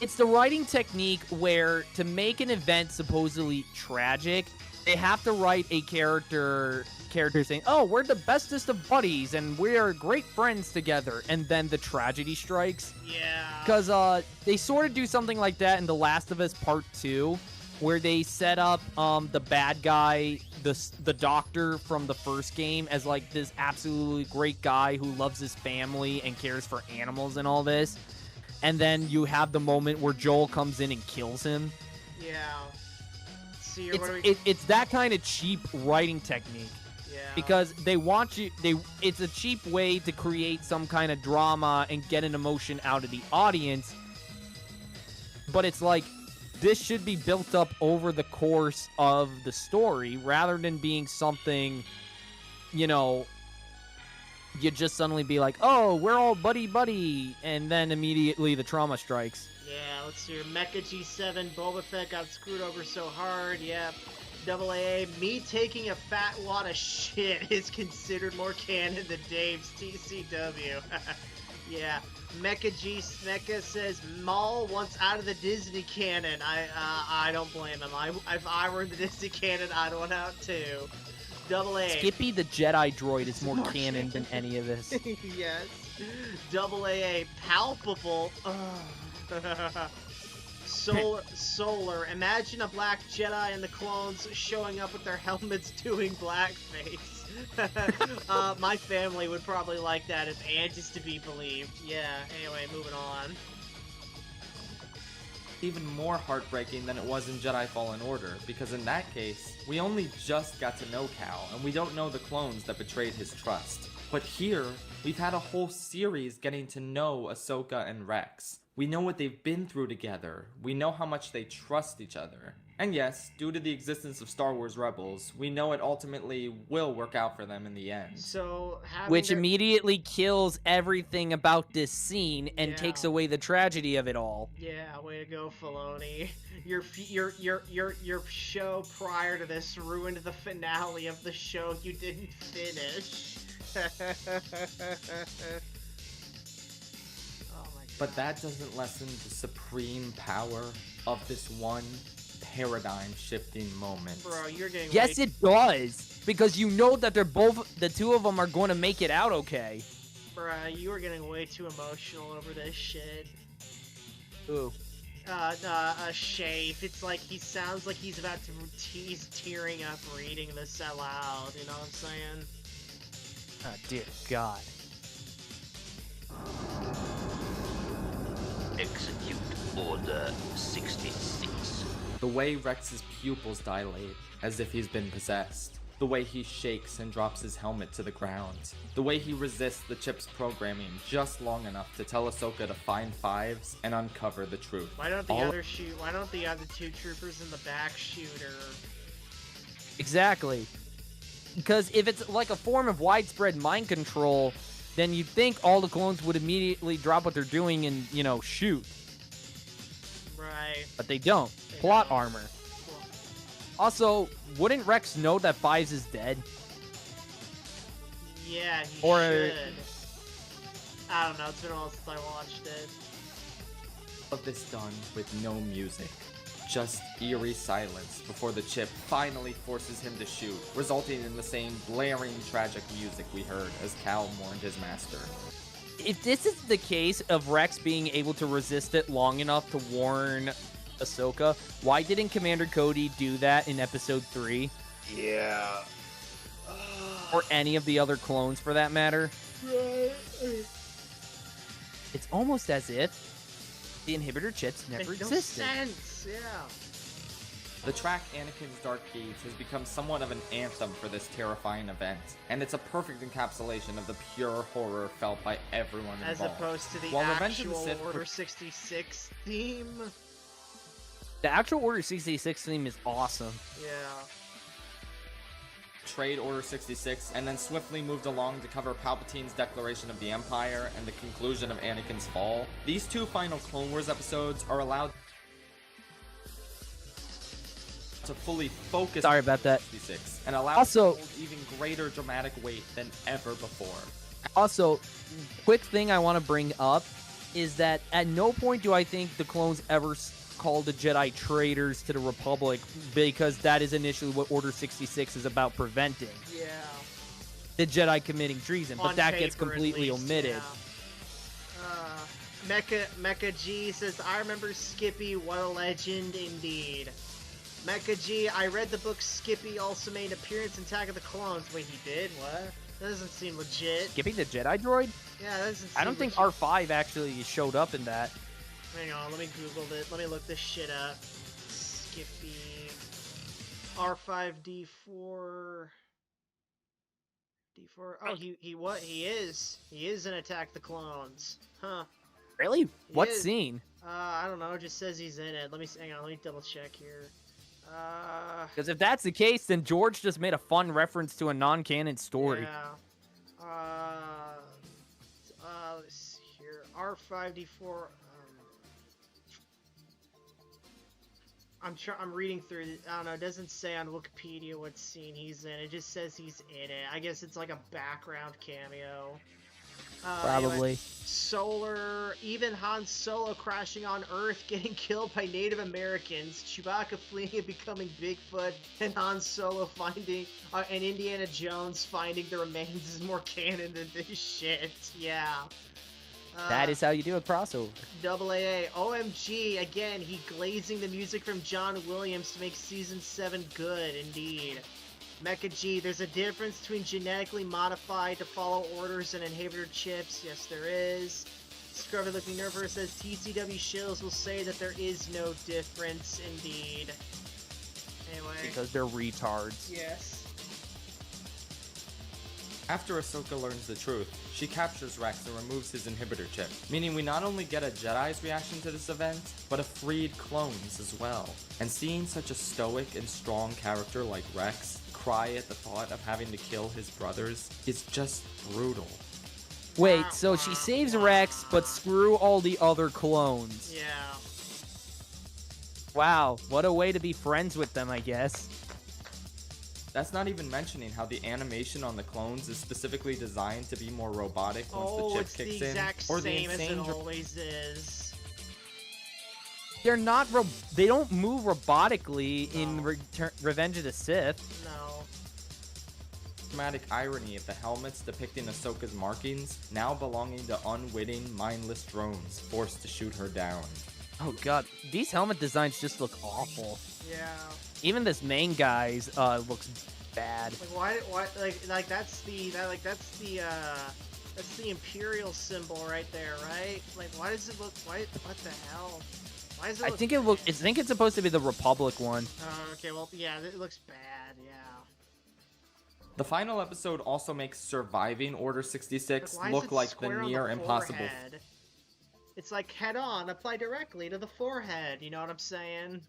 It's the writing technique where, to make an event supposedly tragic, they have to write a character saying, oh, we're the bestest of buddies and we're great friends together, and then the tragedy strikes. Yeah. Because they sort of do something like that in The Last of Us Part 2, where they set up the bad guy, the doctor from the first game, as like this absolutely great guy who loves his family and cares for animals and all this. And then you have the moment where Joel comes in and kills him. Yeah. See, It's that kind of cheap writing technique. Yeah. Because they want you, it's a cheap way to create some kind of drama and get an emotion out of the audience. But it's like, this should be built up over the course of the story rather than being something, you know, you just suddenly be like, oh, we're all buddy, and then immediately the trauma strikes. Yeah, let's see here. Mecha G7, Boba Fett got screwed over so hard, yep. AA, me taking a fat wad of shit is considered more canon than Dave's TCW. Yeah. Mecha says Maul wants out of the Disney canon. I don't blame him. If I were in the Disney canon, I'd want out too. AA. Skippy the Jedi droid is more canon than any of this. Yes. AA, palpable. Solar. Imagine a black Jedi and the clones showing up with their helmets doing blackface. My family would probably like that if Ant is to be believed. Yeah, anyway, moving on. Even more heartbreaking than it was in Jedi Fallen Order, because in that case, we only just got to know Cal, and we don't know the clones that betrayed his trust. But here, we've had a whole series getting to know Ahsoka and Rex. We know what they've been through together. We know how much they trust each other. And yes, due to the existence of Star Wars Rebels, we know it ultimately will work out for them in the end. So, which immediately kills everything about this scene and takes away the tragedy of it all. Yeah, way to go, Filoni. Your show prior to this ruined the finale of the show you didn't finish. But that doesn't lessen the supreme power of this one paradigm-shifting moment. Bro, you're getting Yes, it does. Because you know that the two of them are going to make it out okay. Bruh, you are getting way too emotional over this shit. Ooh. Shafe. It's like he sounds like he's about to, he's tearing up reading this out loud, you know what I'm saying? Oh, dear God. Execute Order 66. The way Rex's pupils dilate, as if he's been possessed. The way he shakes and drops his helmet to the ground. The way he resists the chip's programming just long enough to tell Ahsoka to find Fives and uncover the truth. Why don't the other two troopers in the back shoot her? Exactly. Because if it's like a form of widespread mind control, then you'd think all the clones would immediately drop what they're doing and, you know, shoot. Right. But they don't. Plot armor. Also, wouldn't Rex know that Fives is dead? Yeah, he Or- should. I don't know. It's been a while since I watched it. Of this done with no music. Just eerie silence before the chip finally forces him to shoot, resulting in the same blaring tragic music we heard as Cal mourned his master. If this is the case of Rex being able to resist it long enough to warn Ahsoka, why didn't Commander Cody do that in episode 3? Yeah. Or any of the other clones for that matter? It's almost as if the inhibitor chips never Makes no existed. sense. Yeah. The track Anakin's Dark Gates has become somewhat of an anthem for this terrifying event, and it's a perfect encapsulation of the pure horror felt by everyone involved. As opposed to the While Revenge of the actual Sith Order 66 theme. The actual Order 66 theme is awesome. Yeah. Trade Order 66, and then swiftly moved along to cover Palpatine's declaration of the Empire and the conclusion of Anakin's fall. These two final Clone Wars episodes are allowed to fully focus Sorry on about that. 66 and allow Also- it to hold even greater dramatic weight than ever before. Also, quick thing I want to bring up is that at no point do I think the clones ever called the Jedi traitors to the Republic, because that is initially what Order 66 is about preventing. Yeah. The Jedi committing treason, but On that gets paper, at completely least, omitted. yeah. Mecha G says, I remember Skippy, what a legend indeed. Mecha G, I read the book Skippy also made an appearance in Attack of the Clones. Wait, he did? What? That doesn't seem legit. Skipping the Jedi droid? Yeah, that doesn't seem I don't think legit. R5 actually showed up in that. Hang on, let me Google it. Let me look this shit up. Skippy. R5D4. D4. Oh, he what? He is. He is in Attack the Clones. Huh. Really? What is. scene? I don't know. It just says he's in it. Let me hang on. Let me double check here. Because if that's the case, then George just made a fun reference to a non-canon story. Yeah. Let's see here. R5D4. I'm reading through. I don't know. It doesn't say on Wikipedia what scene he's in. It just says he's in it. I guess it's like a background cameo. Probably. Anyway, Solar, even Han Solo crashing on Earth, getting killed by Native Americans, Chewbacca fleeing and becoming Bigfoot, and Han Solo finding, and Indiana Jones finding the remains is more canon than this shit. Yeah. That is how you do a crossover. AA, OMG, again, he glazing the music from John Williams to make Season 7 good, indeed. Mecha G, there's a difference between genetically modified to follow orders and inhibitor chips. Yes, there is. Scrubby Looking Nerfer says TCW shills will say that there is no difference, indeed. Anyway. Because they're retards. Yes. After Ahsoka learns the truth, she captures Rex and removes his inhibitor chip, meaning we not only get a Jedi's reaction to this event, but a freed clone's as well. And seeing such a stoic and strong character like Rex cry at the thought of having to kill his brothers is just brutal. Wait, so she saves Rex, but screw all the other clones. Yeah. Wow, what a way to be friends with them, I guess. That's not even mentioning how the animation on the clones is specifically designed to be more robotic once the chip it's kicks the in. exact Or the same as it insane always is. They're not they don't move robotically in Revenge of the Sith. No. dramatic irony of the helmets depicting Ahsoka's markings now belonging to unwitting, mindless drones forced to shoot her down. Oh god, these helmet designs just look awful. Yeah. Even this main guy's looks bad. Like why that's the Imperial symbol right there, right? Like why does it look what the hell? Why does it look I think it's supposed to be the Republic one. Oh, okay, well yeah, it looks bad, yeah. The final episode also makes surviving Order 66 Why is look it like the square on near impossible. forehead? It's like head on, apply directly to the forehead, you know what I'm saying?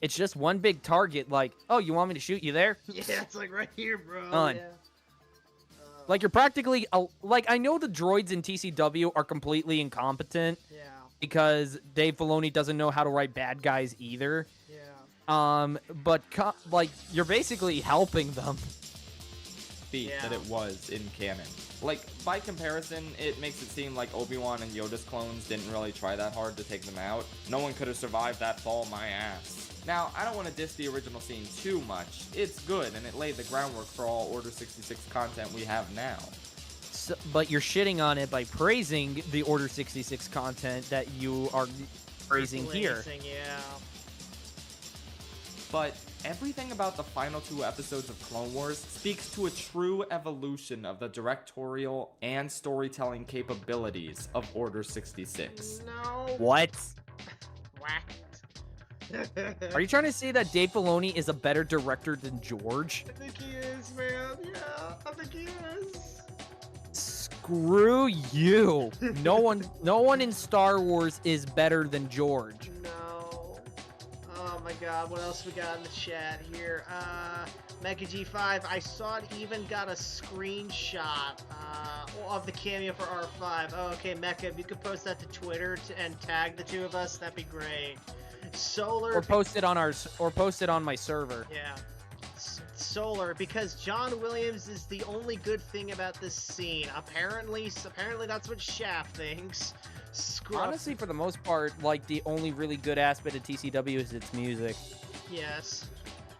It's just one big target, like, oh, you want me to shoot you there? Yeah, it's like right here, bro. Done. Yeah. Like, you're practically... Like, I know the droids in TCW are completely incompetent. Yeah. Because Dave Filoni doesn't know how to write bad guys either. Yeah. But, like, you're basically helping them. Feat that it was in canon. Like, by comparison, it makes it seem like Obi-Wan and Yoda's clones didn't really try that hard to take them out. No one could have survived that fall my ass. Now, I don't want to diss the original scene too much. It's good, and it laid the groundwork for all Order 66 content we have now. So, but you're shitting on it by praising the Order 66 content that you are praising here. Yeah. But everything about the final 2 episodes of Clone Wars speaks to a true evolution of the directorial and storytelling capabilities of Order 66. No. What? Whack. Are you trying to say that Dave Filoni is a better director than George? I think he is, man. Yeah, I think he is. Screw you. No one in Star Wars is better than George. No. Oh my god, what else we got in the chat here? Mecha G5, I saw it even got a screenshot of the cameo for R5. Oh, okay, Mecha, if you could post that to Twitter and tag the two of us, that'd be great. Solar... Or post it on my server. Yeah. Solar, because John Williams is the only good thing about this scene. Apparently that's what Shaft thinks. Honestly, for the most part, like, the only really good aspect of TCW is its music. Yes.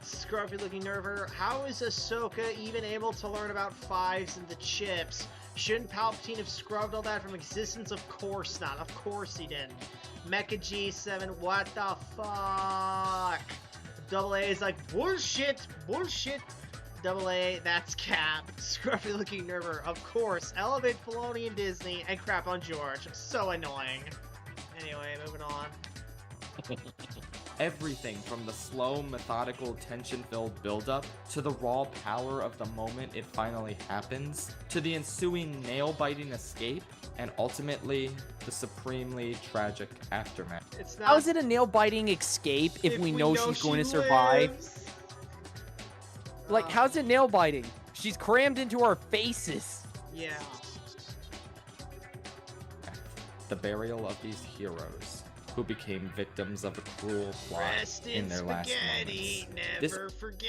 Scruffy looking nerver. How is Ahsoka even able to learn about fives and the chips? Shouldn't Palpatine have scrubbed all that from existence? Of course not. Of course he didn't. Mecha G7, what the fuck? Double A is like, bullshit, bullshit. Double A, that's Cap. Scruffy looking nerver. Of course. Elevate Filoni and Disney and crap on George. So annoying. Anyway, moving on. Everything from the slow, methodical, tension-filled build-up, to the raw power of the moment it finally happens, to the ensuing nail-biting escape, and ultimately, the supremely tragic aftermath. It's not... How is it a nail-biting escape if we know she's going to survive? Like, how's it nail-biting? She's crammed into our faces. Yeah. The burial of these heroes, who became victims of a cruel plot in their last moments. Never forget.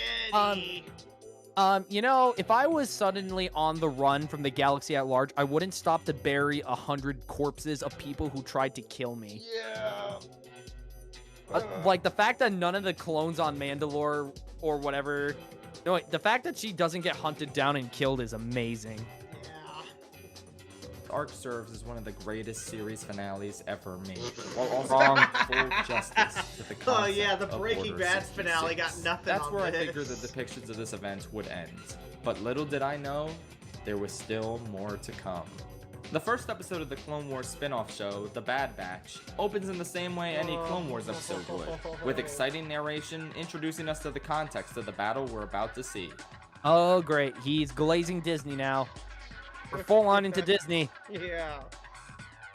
You know, if I was suddenly on the run from the galaxy at large, I wouldn't stop to bury 100 corpses of people who tried to kill me. Yeah. Like, the fact that none of the clones on Mandalore or whatever... No, wait, the fact that she doesn't get hunted down and killed is amazing. The arc serves as one of the greatest series finales ever made, while also giving full justice to the concept Oh yeah, the of Breaking Order Bad 66. finale got nothing That's on where this. I figured the depictions of this event would end. But little did I know, there was still more to come. The first episode of the Clone Wars spin-off show, The Bad Batch, opens in the same way any Clone Wars episode would, with exciting narration introducing us to the context of the battle we're about to see. Oh, great. He's glazing Disney now. We're full on into Disney. Yeah.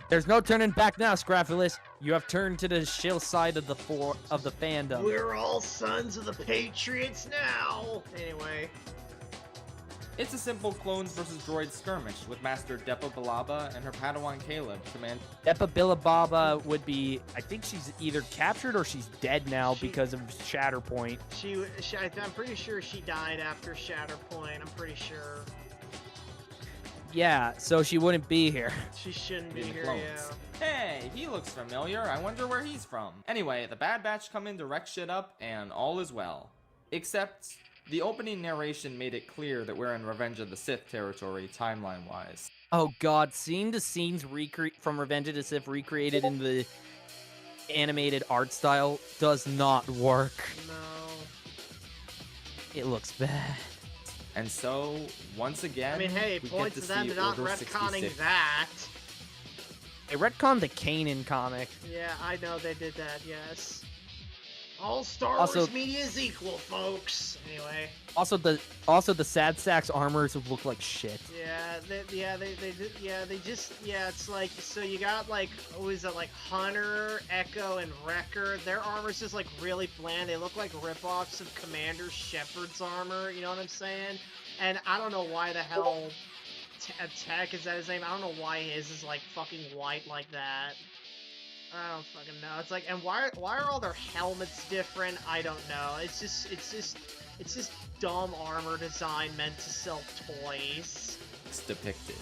There's no turning back now, Schaffrillas. You have turned to the shill side of the fandom. We're all sons of the Patriots now. Anyway. It's a simple clones versus droids skirmish with Master Depa Billaba and her Padawan Caleb command. Depa Billababa would be... I think she's either captured or she's dead now because of Shatterpoint. I'm pretty sure she died after Shatterpoint. I'm pretty sure. Yeah, so she wouldn't be here. She shouldn't be In the here, clones. yeah. Hey, he looks familiar. I wonder where he's from. Anyway, the Bad Batch come in to wreck shit up, and all is well. Except, the opening narration made it clear that we're in Revenge of the Sith territory, timeline-wise. Oh god, seeing the scenes from Revenge of the Sith recreated in the animated art style does not work. No. It looks bad. And so, once again, I mean, hey, we points get to to them see to not Order retconning 66. that. They retconned the Kanan comic. Yeah, I know they did that, yes. All Star Also- Wars media is equal, folks. Anyway. Also, the Sad Sack's armors look like shit. It's like, so you got like, what is it, like Hunter, Echo, and Wrecker. Their armor's just like really bland. They look like ripoffs of Commander Shepard's armor, you know what I'm saying? And I don't know why the hell Tech, is that his name? I don't know why his is like fucking white like that. I don't fucking know. It's like, and why are all their helmets different? I don't know. It's just dumb armor design meant to sell toys. It's depicted.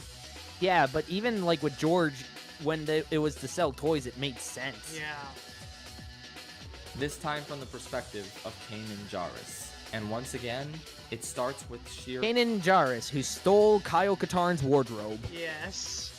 Yeah, but even like with George, when it was to sell toys, it made sense. Yeah. This time from the perspective of Kanan Jarrus. And once again, it starts with sheer Kanan Jarrus, who stole Kyle Katarn's wardrobe. Yes.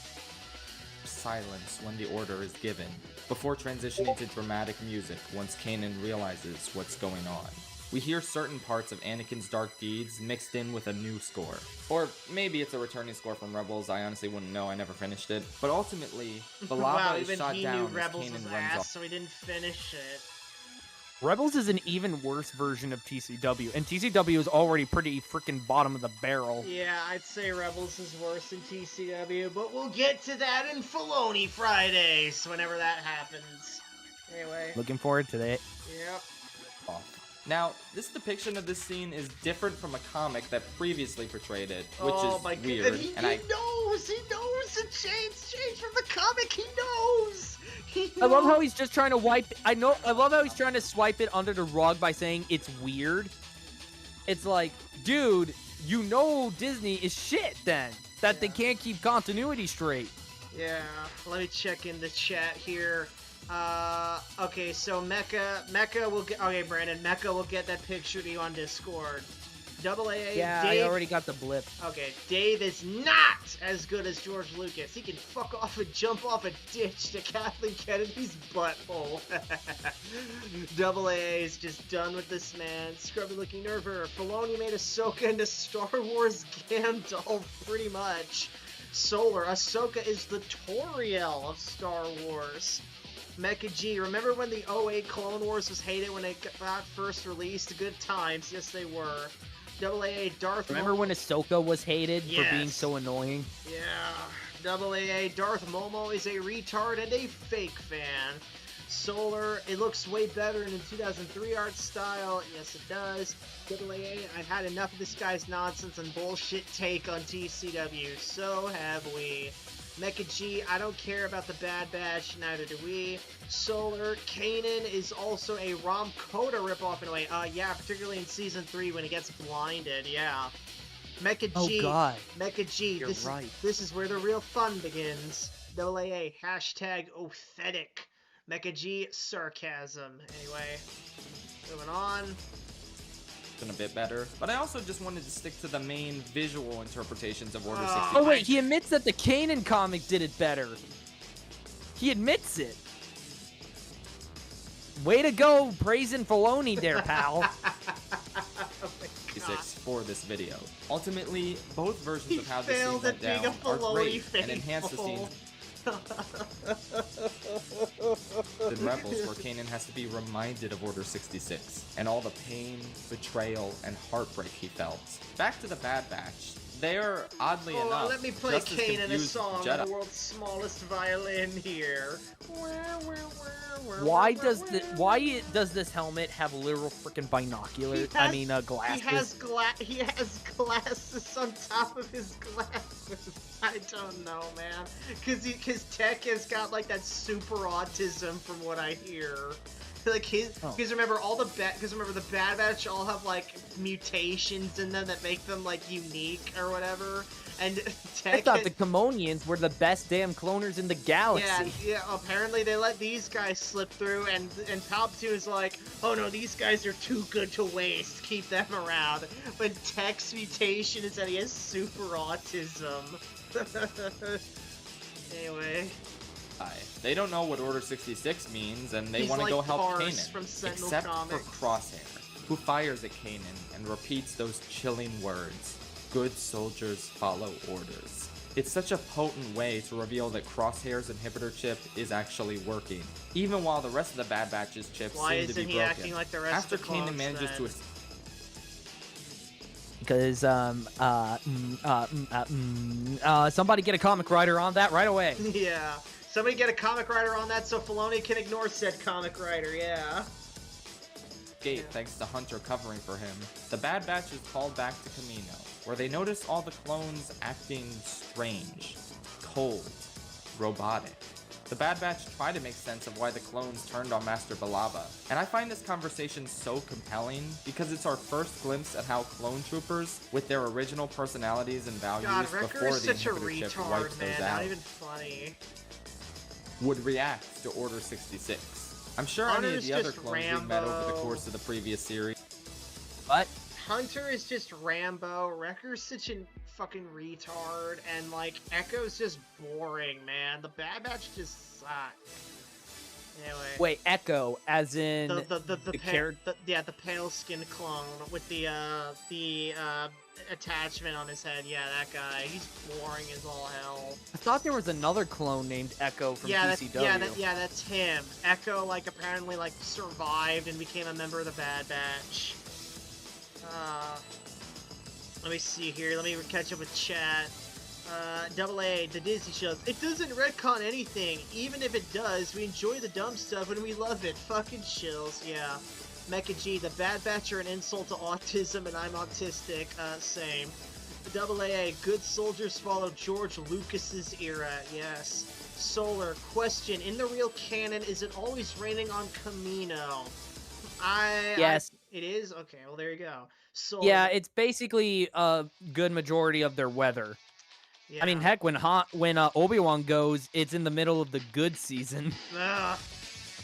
silence when the order is given, before transitioning to dramatic music once Kanan realizes what's going on. We hear certain parts of Anakin's dark deeds mixed in with a new score. Or maybe it's a returning score from Rebels, I honestly wouldn't know, I never finished it. But ultimately, the lava is shot down as Rebels was Kanan runs ass, off. so he didn't finish it. Rebels is an even worse version of TCW, and TCW is already pretty freaking bottom of the barrel. Yeah, I'd say Rebels is worse than TCW, but we'll get to that in Filoni Fridays, whenever that happens. Anyway. Looking forward to that. Yep. Now, this depiction of this scene is different from a comic that previously portrayed it, which is weird. God. He knows the change from the comic. He knows. I love how he's just trying to I love how he's trying to swipe it under the rug by saying it's weird. It's like, dude, you know Disney is shit then. That they can't keep continuity straight. Yeah, let me check in the chat here. Okay, so Mecha will get, okay, Brandon, Mecha will get that picture to you on Discord. AA, yeah, Dave, I already got the blip. Okay, Dave is not as good as George Lucas. He can fuck off and jump off a ditch to Kathleen Kennedy's butthole. AA is just done with this man. Scrubby looking nerver. Filoni made Ahsoka into Star Wars Gandalf, pretty much. Solar, Ahsoka is the Toriel of Star Wars. Mecha G, remember when the 08 Clone Wars was hated when it got first released? Good times, yes they were. AA Darth Remember when Ahsoka was hated Yes. for being so annoying? Yeah. AA Darth Momo is a retard and a fake fan. Solar, it looks way better in the 2003 art style. Yes, it does. AA, I've had enough of this guy's nonsense and bullshit take on TCW. So have we. Mecha G, I don't care about the Bad Batch, neither do we. Solar, Kanan is also a Rom Coda ripoff in a way. Yeah, particularly in Season 3 when he gets blinded, yeah. Mecha G, Oh god. Mecha G, You're right. this is where the real fun begins. AA, hashtag authentic. Mecha G, sarcasm. Anyway, moving on. A bit better, but I also just wanted to stick to the main visual interpretations of Order 66. Oh wait, he admits that the Kanan comic did it better. He admits it. Way to go, praising Filoni there, pal. For this video. Ultimately, both versions of how the scene failed went at being down a are Filoni great and enhance the faithful. scenes in Rebels, where Kanan has to be reminded of Order 66 and all the pain, betrayal, and heartbreak he felt. Back to the Bad Batch. They're, oddly enough, let me play just as Kanan a confused song as Jedi. on the world's smallest violin here. Why does this helmet have literal freaking binoculars? Glasses. He has glasses on top of his glasses. I don't know, man. Cause Tech has got like that super autism from what I hear. Like because remember the Bad Batch all have like mutations in them that make them like unique or whatever. And Tech I thought the Kamonians were the best damn cloners in the galaxy. Yeah, apparently they let these guys slip through, and Palpatine is like, oh no, these guys are too good to waste, keep them around. But Tech's mutation is that he has super autism. Anyway. They don't know what Order 66 means, and they He's want to like go help Bars Kanan. from Sentinel Except Comics. for Crosshair, who fires at Kanan and repeats those chilling words, "Good soldiers follow orders." It's such a potent way to reveal that Crosshair's inhibitor chip is actually working, even while the rest of the Bad Batch's chips Why seem to isn't be he broken. acting like the rest After of the Kanan clones, manages then? to Because somebody get a comic writer on that right away. Yeah. Somebody get a comic writer on that so Filoni can ignore said comic writer, yeah. escape thanks to Hunter covering for him, the Bad Batch is called back to Kamino, where they notice all the clones acting strange, cold, robotic. The Bad Batch try to make sense of why the clones turned on Master Balaba, and I find this conversation so compelling because it's our first glimpse at how clone troopers, with their original personalities and values God, Wrecker before is the such a inhibitor chip retard, wipes man. those Not out, even funny. would react to Order 66. I'm sure any of Hunter's the other just clones we met over the Rambo. course of the previous series. What? Hunter is just Rambo. Wrecker's such a fucking retard, and like Echo's just boring, man. The Bad Batch just suck. Anyway. Wait, Echo, as in the character. the pale skinned clone with the attachment on his head. Yeah, that guy. He's boring as all hell. I thought there was another clone named Echo from PCW. That's him. Echo like apparently like survived and became a member of the Bad Batch. Let me see here. Let me catch up with chat. AA, the Disney shows. It doesn't retcon anything. Even if it does, we enjoy the dumb stuff and we love it. Fucking chills, yeah. Mecha G, the Bad Batch are an insult to autism and I'm autistic. Same. AA, good soldiers follow George Lucas's era. Yes. Solar, question. In the real canon, is it always raining on Kamino? Yes. It is? Okay, well there you go. Solar. Yeah, it's basically a good majority of their weather. Yeah. I mean, heck, when Obi-Wan goes, it's in the middle of the good season. Let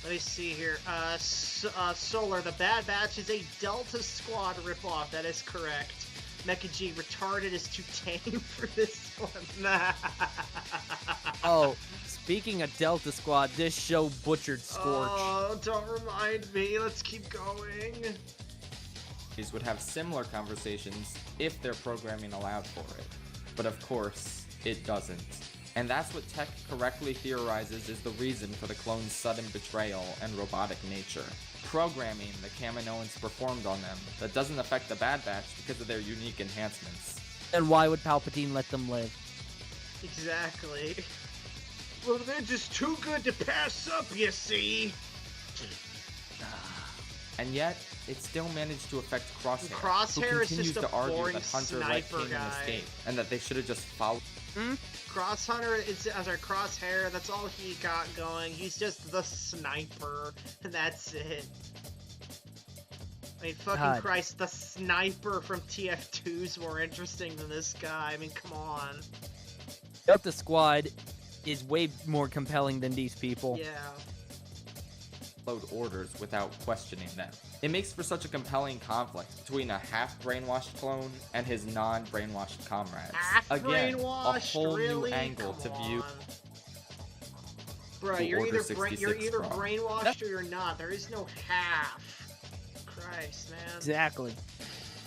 me see here. Solar, the Bad Batch is a Delta Squad ripoff. That is correct. Mecha G, retarded is too tame for this one. Oh, speaking of Delta Squad, this show butchered Scorch. Oh, don't remind me. Let's keep going. These would have similar conversations if their programming allowed for it. But of course, it doesn't. And that's what Tech correctly theorizes is the reason for the clones' sudden betrayal and robotic nature. Programming the Kaminoans performed on them that doesn't affect the Bad Batch because of their unique enhancements. And why would Palpatine let them live? Exactly. Well, they're just too good to pass up, you see. And yet, it still managed to affect Crosshair, Crosshair who is continues just a to argue boring that Hunter let sniper Kanan guy. escape, and that they should have just followed. Crosshair, that's all he got going. He's just the sniper, and that's it. I mean, fucking God. Christ, the sniper from TF2's more interesting than this guy. I mean, come on. Delta Squad is way more compelling than these people. Yeah. Orders without questioning them. It makes for such a compelling conflict between a half-brainwashed clone and his non-brainwashed comrades. Again, a whole really? new angle Come to view. on. Bro, the you're Order either 66 from. brainwashed or you're not. There is no half. Christ, man. Exactly.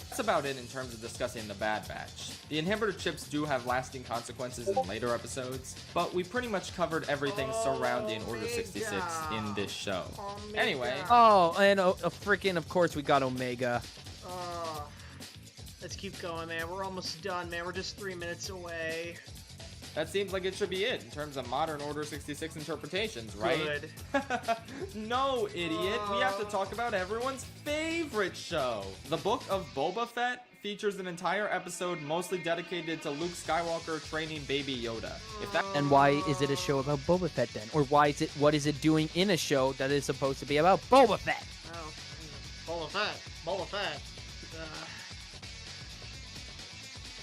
That's about it in terms of discussing the Bad Batch. The inhibitor chips do have lasting consequences in later episodes, but we pretty much covered everything surrounding Order 66 in this show. Anyway, Oh, and of course, we got Omega. Let's keep going, man. We're almost done, man. We're just 3 minutes away. that seems like it should be it in terms of modern Order 66 interpretations, right? Good. No, idiot. We have to talk about everyone's favorite show. The Book of Boba Fett features an entire episode mostly dedicated to Luke Skywalker training Baby Yoda. If that And why is it a show about Boba Fett then? Or what is it doing in a show that is supposed to be about Boba Fett? Oh, Boba Fett.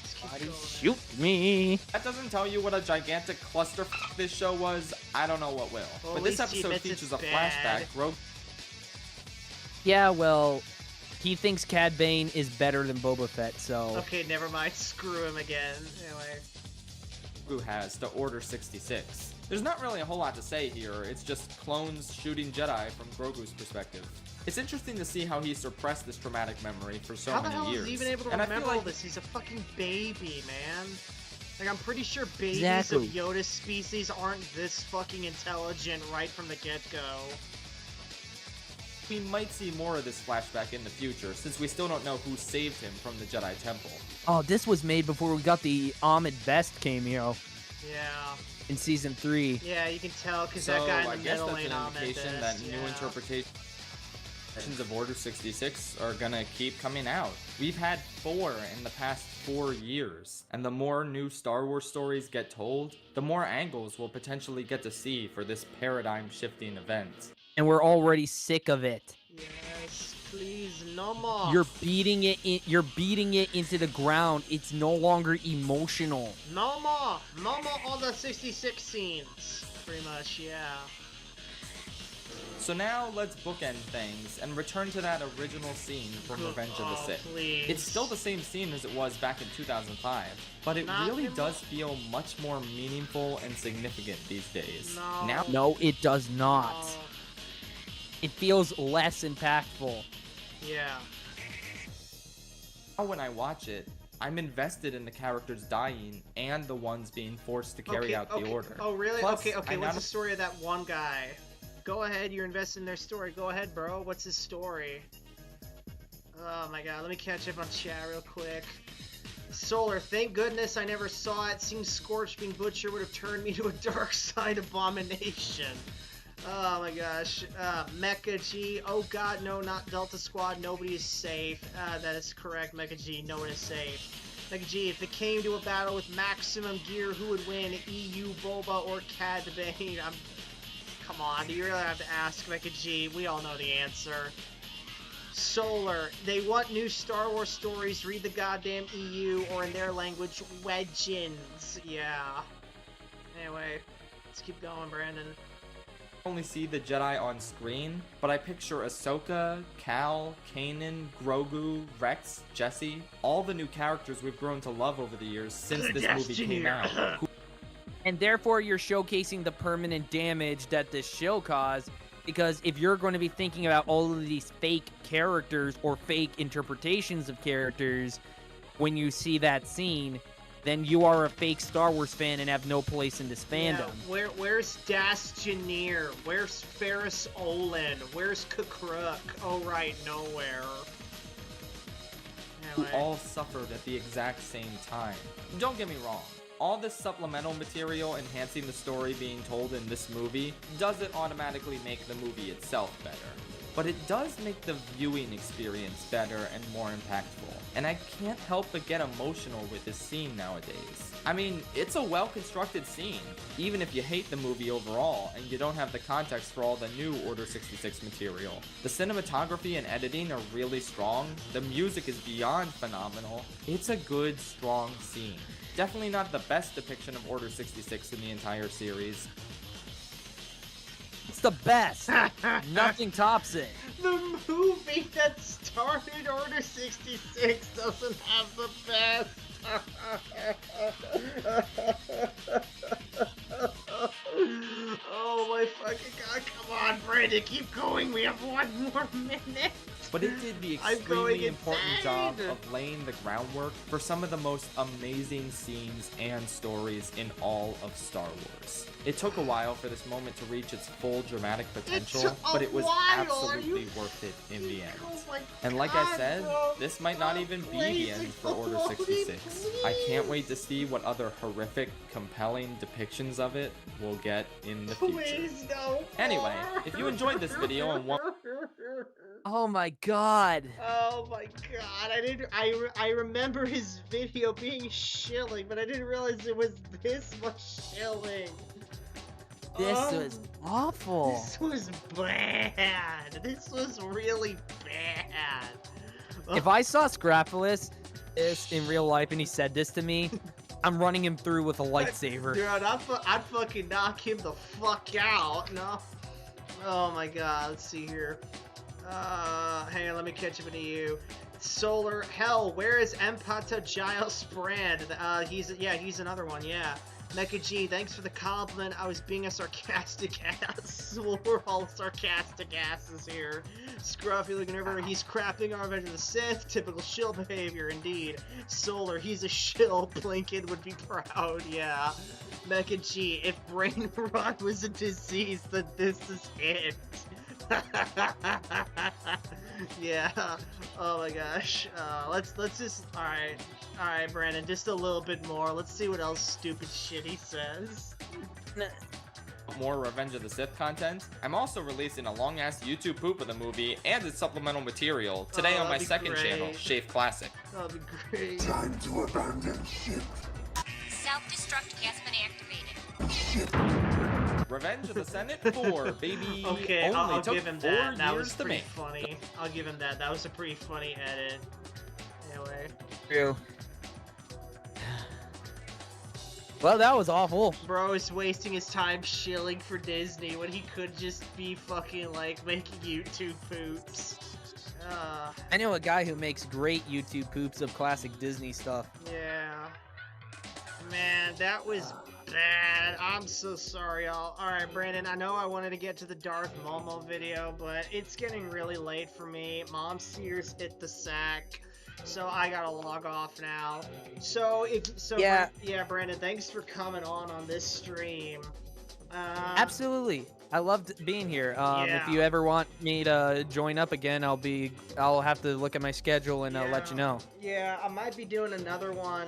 Let's keep Body going. shoot me. That doesn't tell you what a gigantic cluster this show was, I don't know what will. Well, but at this least he episode admits it's features a bad. flashback. Yeah, well, he thinks Cad Bane is better than Boba Fett, so... Okay, never mind. Screw him again. Anyway. Grogu has to Order 66. There's not really a whole lot to say here, it's just clones shooting Jedi from Grogu's perspective. It's interesting to see how he suppressed this traumatic memory for so How the many hell years. is he even able to And I feel remember all like this? He's a fucking baby, man. Like, I'm pretty sure babies Exactly. of Yoda's species aren't this fucking intelligent right from the get-go. we might see more of this flashback in the future, since we still don't know who saved him from the Jedi Temple. Oh, this was made before we got the Ahmed Best cameo Yeah. in Season 3. Yeah, you can tell because So that guy in I the guess middle that's ain't an Ahmed indication Best, that new yeah. interpretation. Versions of Order 66 are gonna keep coming out. We've had 4 in the past 4 years, and the more new Star Wars stories get told, the more angles we'll potentially get to see for this paradigm-shifting event. And we're already sick of it. Yes, please, no more. You're beating it into the ground. It's no longer emotional. No more Order 66 scenes. Pretty much, yeah. So now let's bookend things and return to that original scene from Revenge of the Sith. Please. It's still the same scene as it was back in 2005, but it really does feel much more meaningful and significant these days. No, it does not. No. It feels less impactful. Yeah. Now when I watch it, I'm invested in the characters dying and the ones being forced to carry out the order. Oh, really? Plus, Okay, what's the story of that one guy? Go ahead, you're invested in their story. Go ahead, bro. What's his story? Oh my god, let me catch up on chat real quick. Solar, thank goodness I never saw it. Seems Scorch being Butcher would have turned me to a dark side abomination. Oh my gosh. Mecha G. Oh god, no, not Delta Squad. Nobody is safe. That is correct, Mecha G. No one is safe. Mecha G, if it came to a battle with maximum gear, who would win? EU, Boba, or Cad Bane? Come on, do you really have to ask, Mecha G? We all know the answer. Solar, they want new Star Wars stories. Read the goddamn EU, or in their language, Wedgins. Yeah. Anyway, let's keep going, Brandon. Only see the Jedi on screen, but I picture Ahsoka, Cal, Kanan, Grogu, Rex, Jesse, all the new characters we've grown to love over the years since this movie came out. And therefore, you're showcasing the permanent damage that this show caused, because if you're going to be thinking about all of these fake characters or fake interpretations of characters when you see that scene, then you are a fake Star Wars fan and have no place in this fandom. Yeah, where's Das Janier? Where's Ferris Olin? Where's Kakruk? Oh, right, nowhere. Anyway. Who all suffered at the exact same time. Don't get me wrong. All this supplemental material enhancing the story being told in this movie doesn't automatically make the movie itself better. But it does make the viewing experience better and more impactful. And I can't help but get emotional with this scene nowadays. I mean, it's a well-constructed scene, even if you hate the movie overall and you don't have the context for all the new Order 66 material. The cinematography and editing are really strong, the music is beyond phenomenal. It's a good, strong scene. Definitely not the best depiction of Order 66 in the entire series. It's the best. Nothing tops it. The movie that started Order 66 doesn't have the best. Oh my fucking god, come on, Brandon, keep going, we have one more minute. But it did the extremely important job of laying the groundwork for some of the most amazing scenes and stories in all of Star Wars. It took a while for this moment to reach its full dramatic potential, but it was absolutely worth it in the end. And like I said, this might not even be the end for Order 66. I can't wait to see what other horrific, compelling depictions of it we'll get in the future. Anyway, if you enjoyed this video and want... Oh my god. Oh my god, I remember his video being shilling, but I didn't realize it was this much shilling. This was awful. This was bad. This was really bad. If I saw Schaffrillas in real life and he said this to me, I'm running him through with a lightsaber. Dude, I'd fucking knock him the fuck out. No. Oh my god, let's see here. Hang on, let me catch up to you. Solar, hell, where is Empata Giles Brand? He's another one, yeah. Mecha G, thanks for the compliment. I was being a sarcastic ass. We're all sarcastic asses here. Scruffy looking over, he's crapping on Revenge of the Sith. Typical shill behavior, indeed. Solar, he's a shill. Blinken would be proud, yeah. Mecha G, if brain rot was a disease, then this is it. Yeah. Oh my gosh. Let's just. All right, Brandon. Just a little bit more. Let's see what else stupid shit he says. more Revenge of the Sith content, I'm also releasing a long-ass YouTube poop of the movie and its supplemental material today on my second channel, Shave Classic. That'll be great. Time to abandon ship. Self-destruct has been activated. Revenge of the Senate 4, baby. Okay, Only I'll took give him 4 that. That years was to pretty make. funny. I'll give him that. That was a pretty funny edit. Anyway. True. Well, that was awful. Bro is wasting his time shilling for Disney when he could just be fucking, like, making YouTube poops. I know a guy who makes great YouTube poops of classic Disney stuff. Yeah. Man, that was bad. I'm so sorry, y'all. Alright, Brandon, I know I wanted to get to the Darth Momo video, but it's getting really late for me. Mom's tears hit the sack. So I gotta log off now. Yeah, Brandon, thanks for coming on this stream. Absolutely. I loved being here. Yeah. If you ever want me to join up again, I'll have to look at my schedule and I'll let you know. Yeah, I might be doing another one.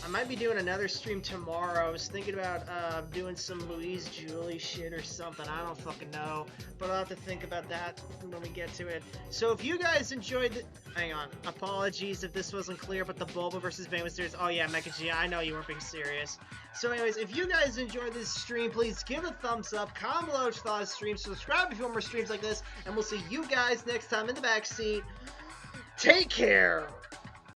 I might be doing another stream tomorrow. I was thinking about doing some Louise Julie shit or something. I don't fucking know. But I'll have to think about that when we get to it. So if you guys enjoyed the... Hang on. Apologies if this wasn't clear, but the Bulba versus Bane was serious. Oh yeah, Mecha G, I know you weren't being serious. So anyways, if you guys enjoyed this stream, please give it a thumbs up. Comment below what you thought of the stream. Subscribe if you want more streams like this. And we'll see you guys next time in the backseat. Take care!